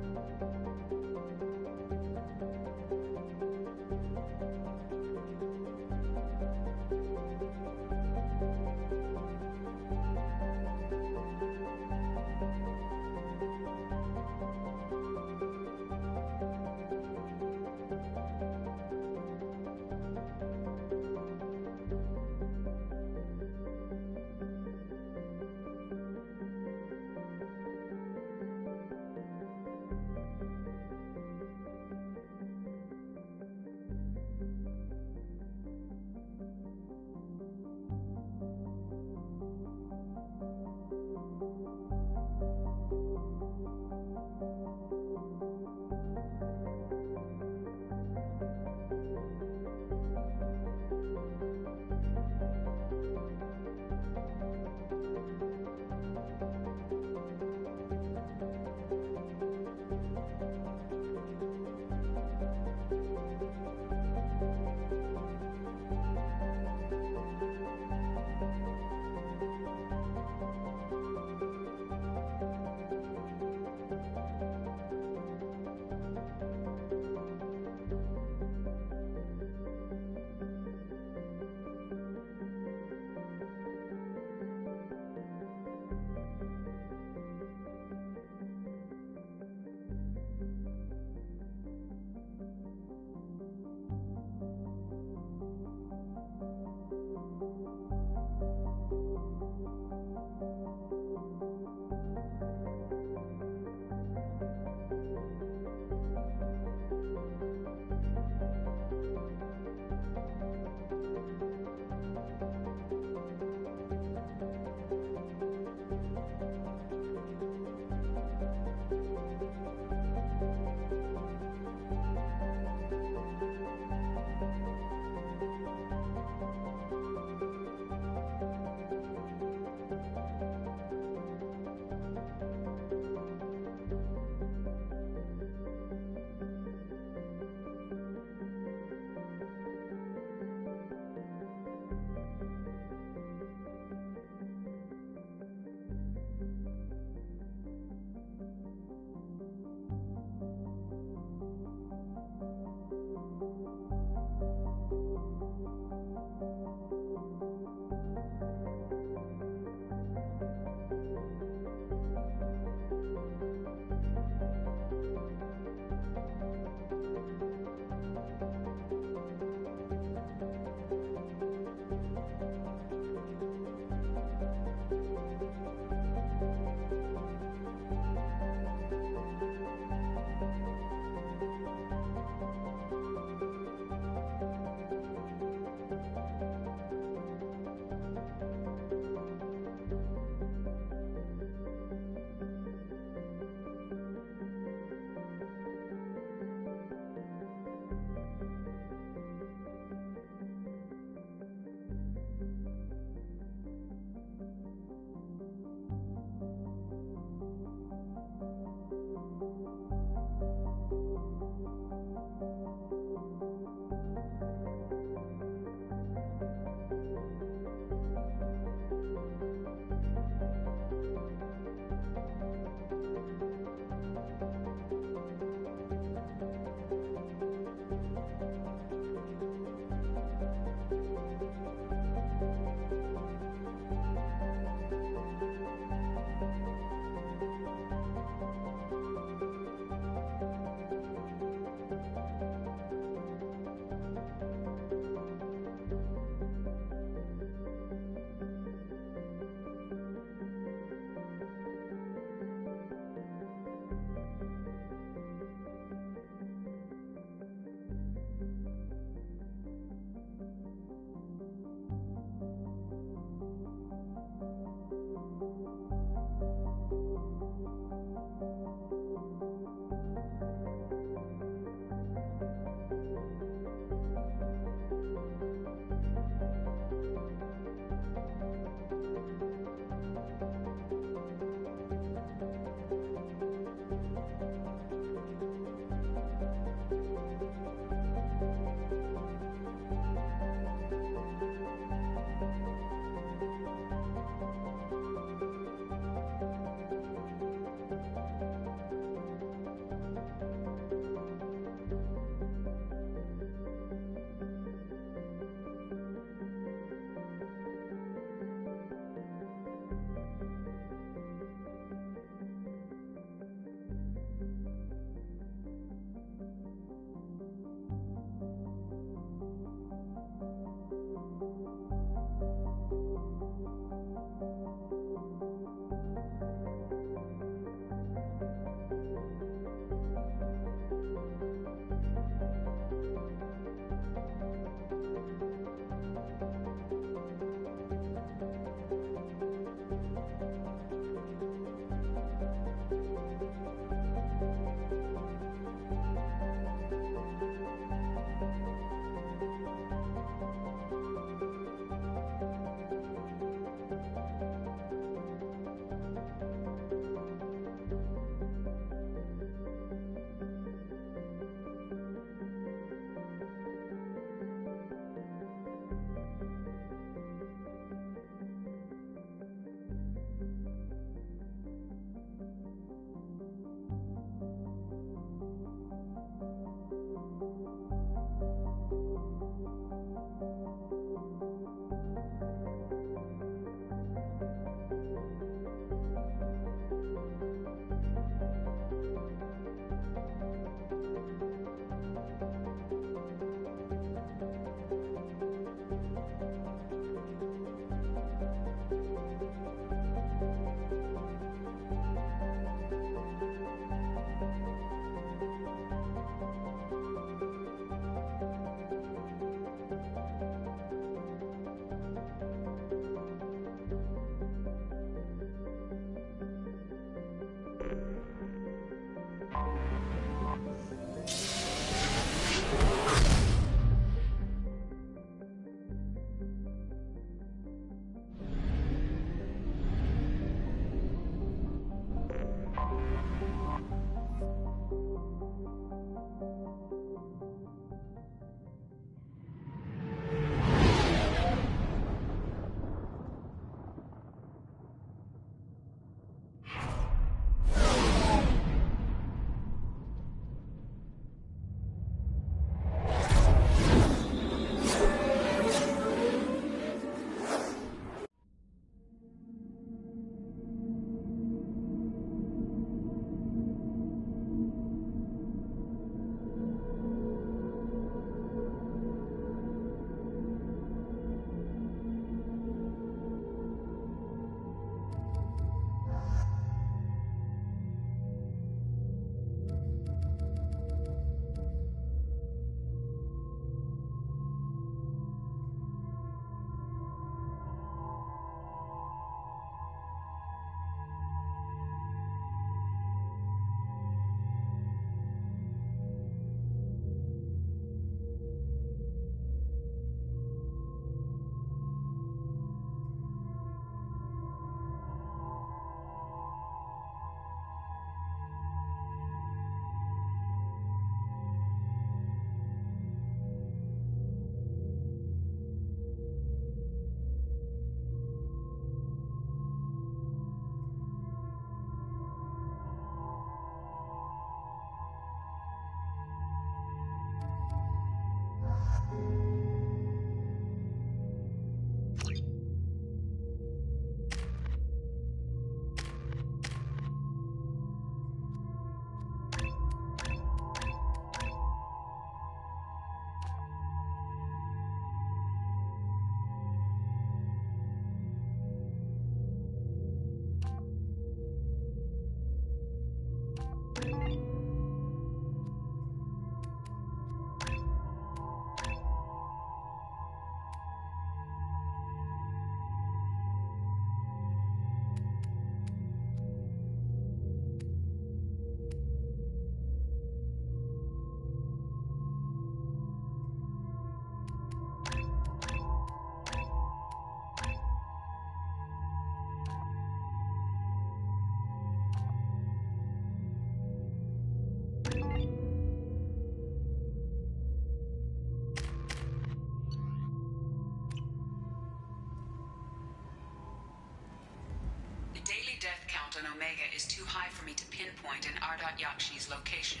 count on Omega is too high for me to pinpoint an Ardat Yakshi's location.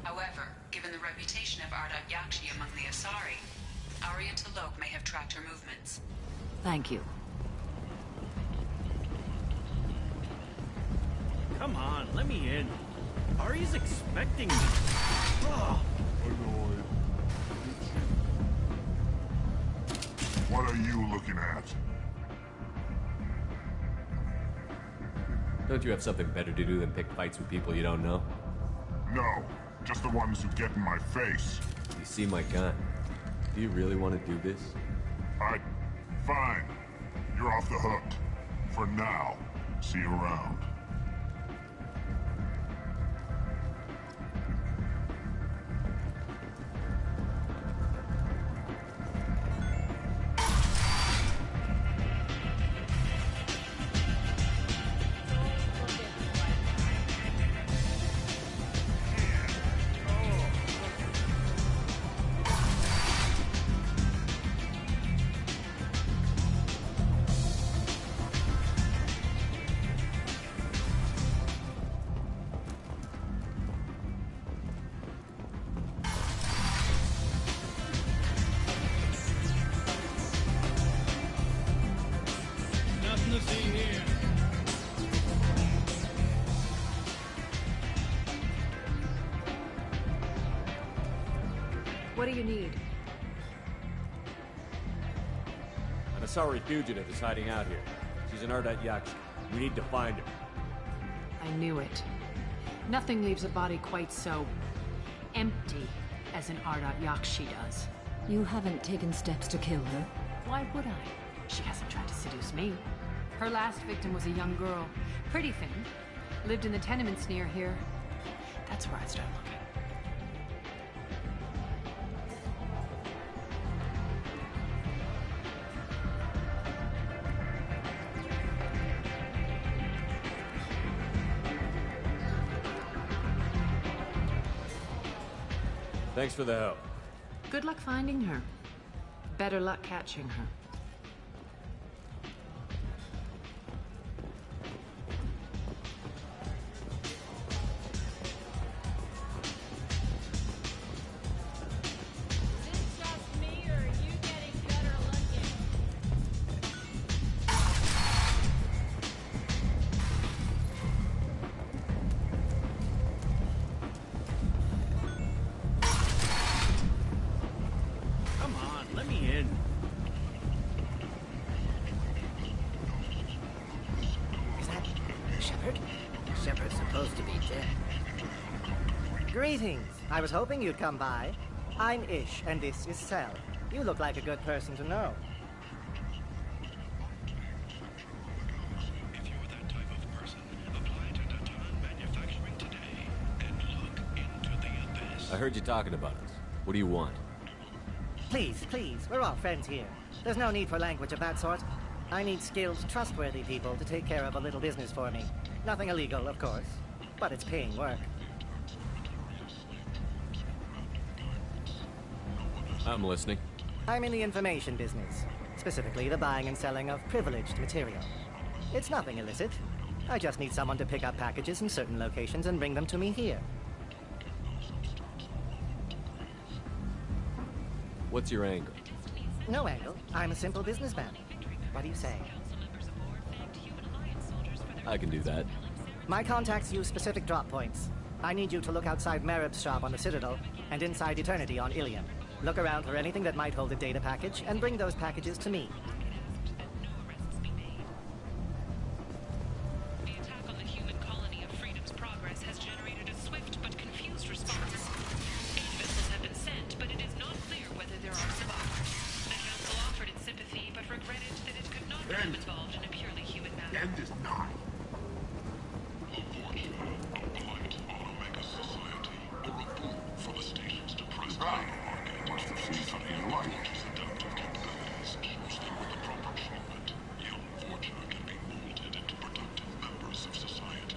However, given the reputation of Ardat Yakshi among the Asari, Arya T'Loak may have tracked her movements. Thank you. Come on, let me in. Arya's expecting me. Oh. What are you looking at? Don't you have something better to do than pick fights with people you don't know? No, just the ones who get in my face. You see my gun. Do you really want to do this? Fine. You're off the hook. For now. See you around. Nothing to see here. What do you need? An Asari fugitive is hiding out here. She's an Ardat Yakshi. We need to find her. I knew it. Nothing leaves a body quite so empty as an Ardat Yakshi does. You haven't taken steps to kill her? Why would I? She hasn't tried to seduce me. Her last victim was a young girl. Pretty thin. Lived in the tenements near here. That's where I'd start looking. Thanks for the help. Good luck finding her. Better luck catching her. Come on, let me in. Is that Shepard? Shepard's supposed to be dead. Greetings. I was hoping you'd come by. I'm Ish, and this is Cell. You look like a good person to know. If you're that type of person, apply to Datan Manufacturing today and look into the abyss. I heard you talking about us. What do you want? Please, please, we're all friends here. There's no need for language of that sort. I need skilled, trustworthy people to take care of a little business for me. Nothing illegal, of course, but it's paying work. I'm listening. I'm in the information business, specifically the buying and selling of privileged material. It's nothing illicit. I just need someone to pick up packages in certain locations and bring them to me here. What's your angle? No angle. I'm a simple businessman. What do you say? I can do that. My contacts use specific drop points. I need you to look outside Marib's shop on the Citadel and inside Eternity on Ilium. Look around for anything that might hold a data package and bring those packages to me. The attack on the human colony of Freedom's Progress has generated a swift but confused response. 8 vessels have been sent, but it is not clear whether there are survivors. The Council offered its sympathy, but regretted that it could not become involved in a purely human matter. End is nigh. A fortune, a blight on Omega Society, a report for the station's depressed labor market. Must have seen something you like. Adaptive capabilities, mostly with the proper treatment. Young Fortuna can be molded into productive members of society.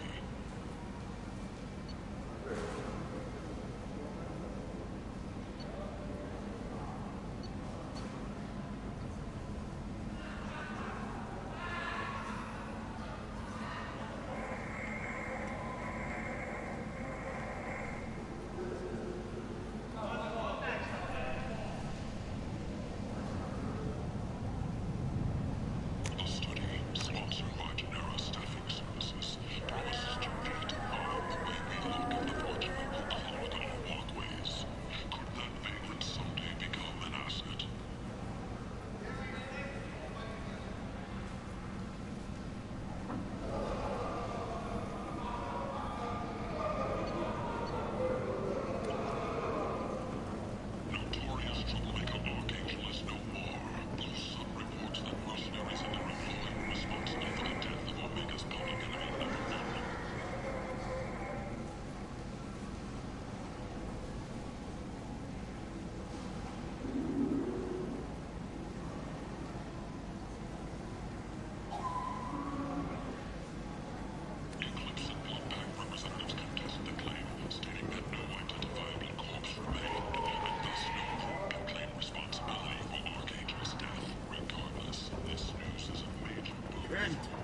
and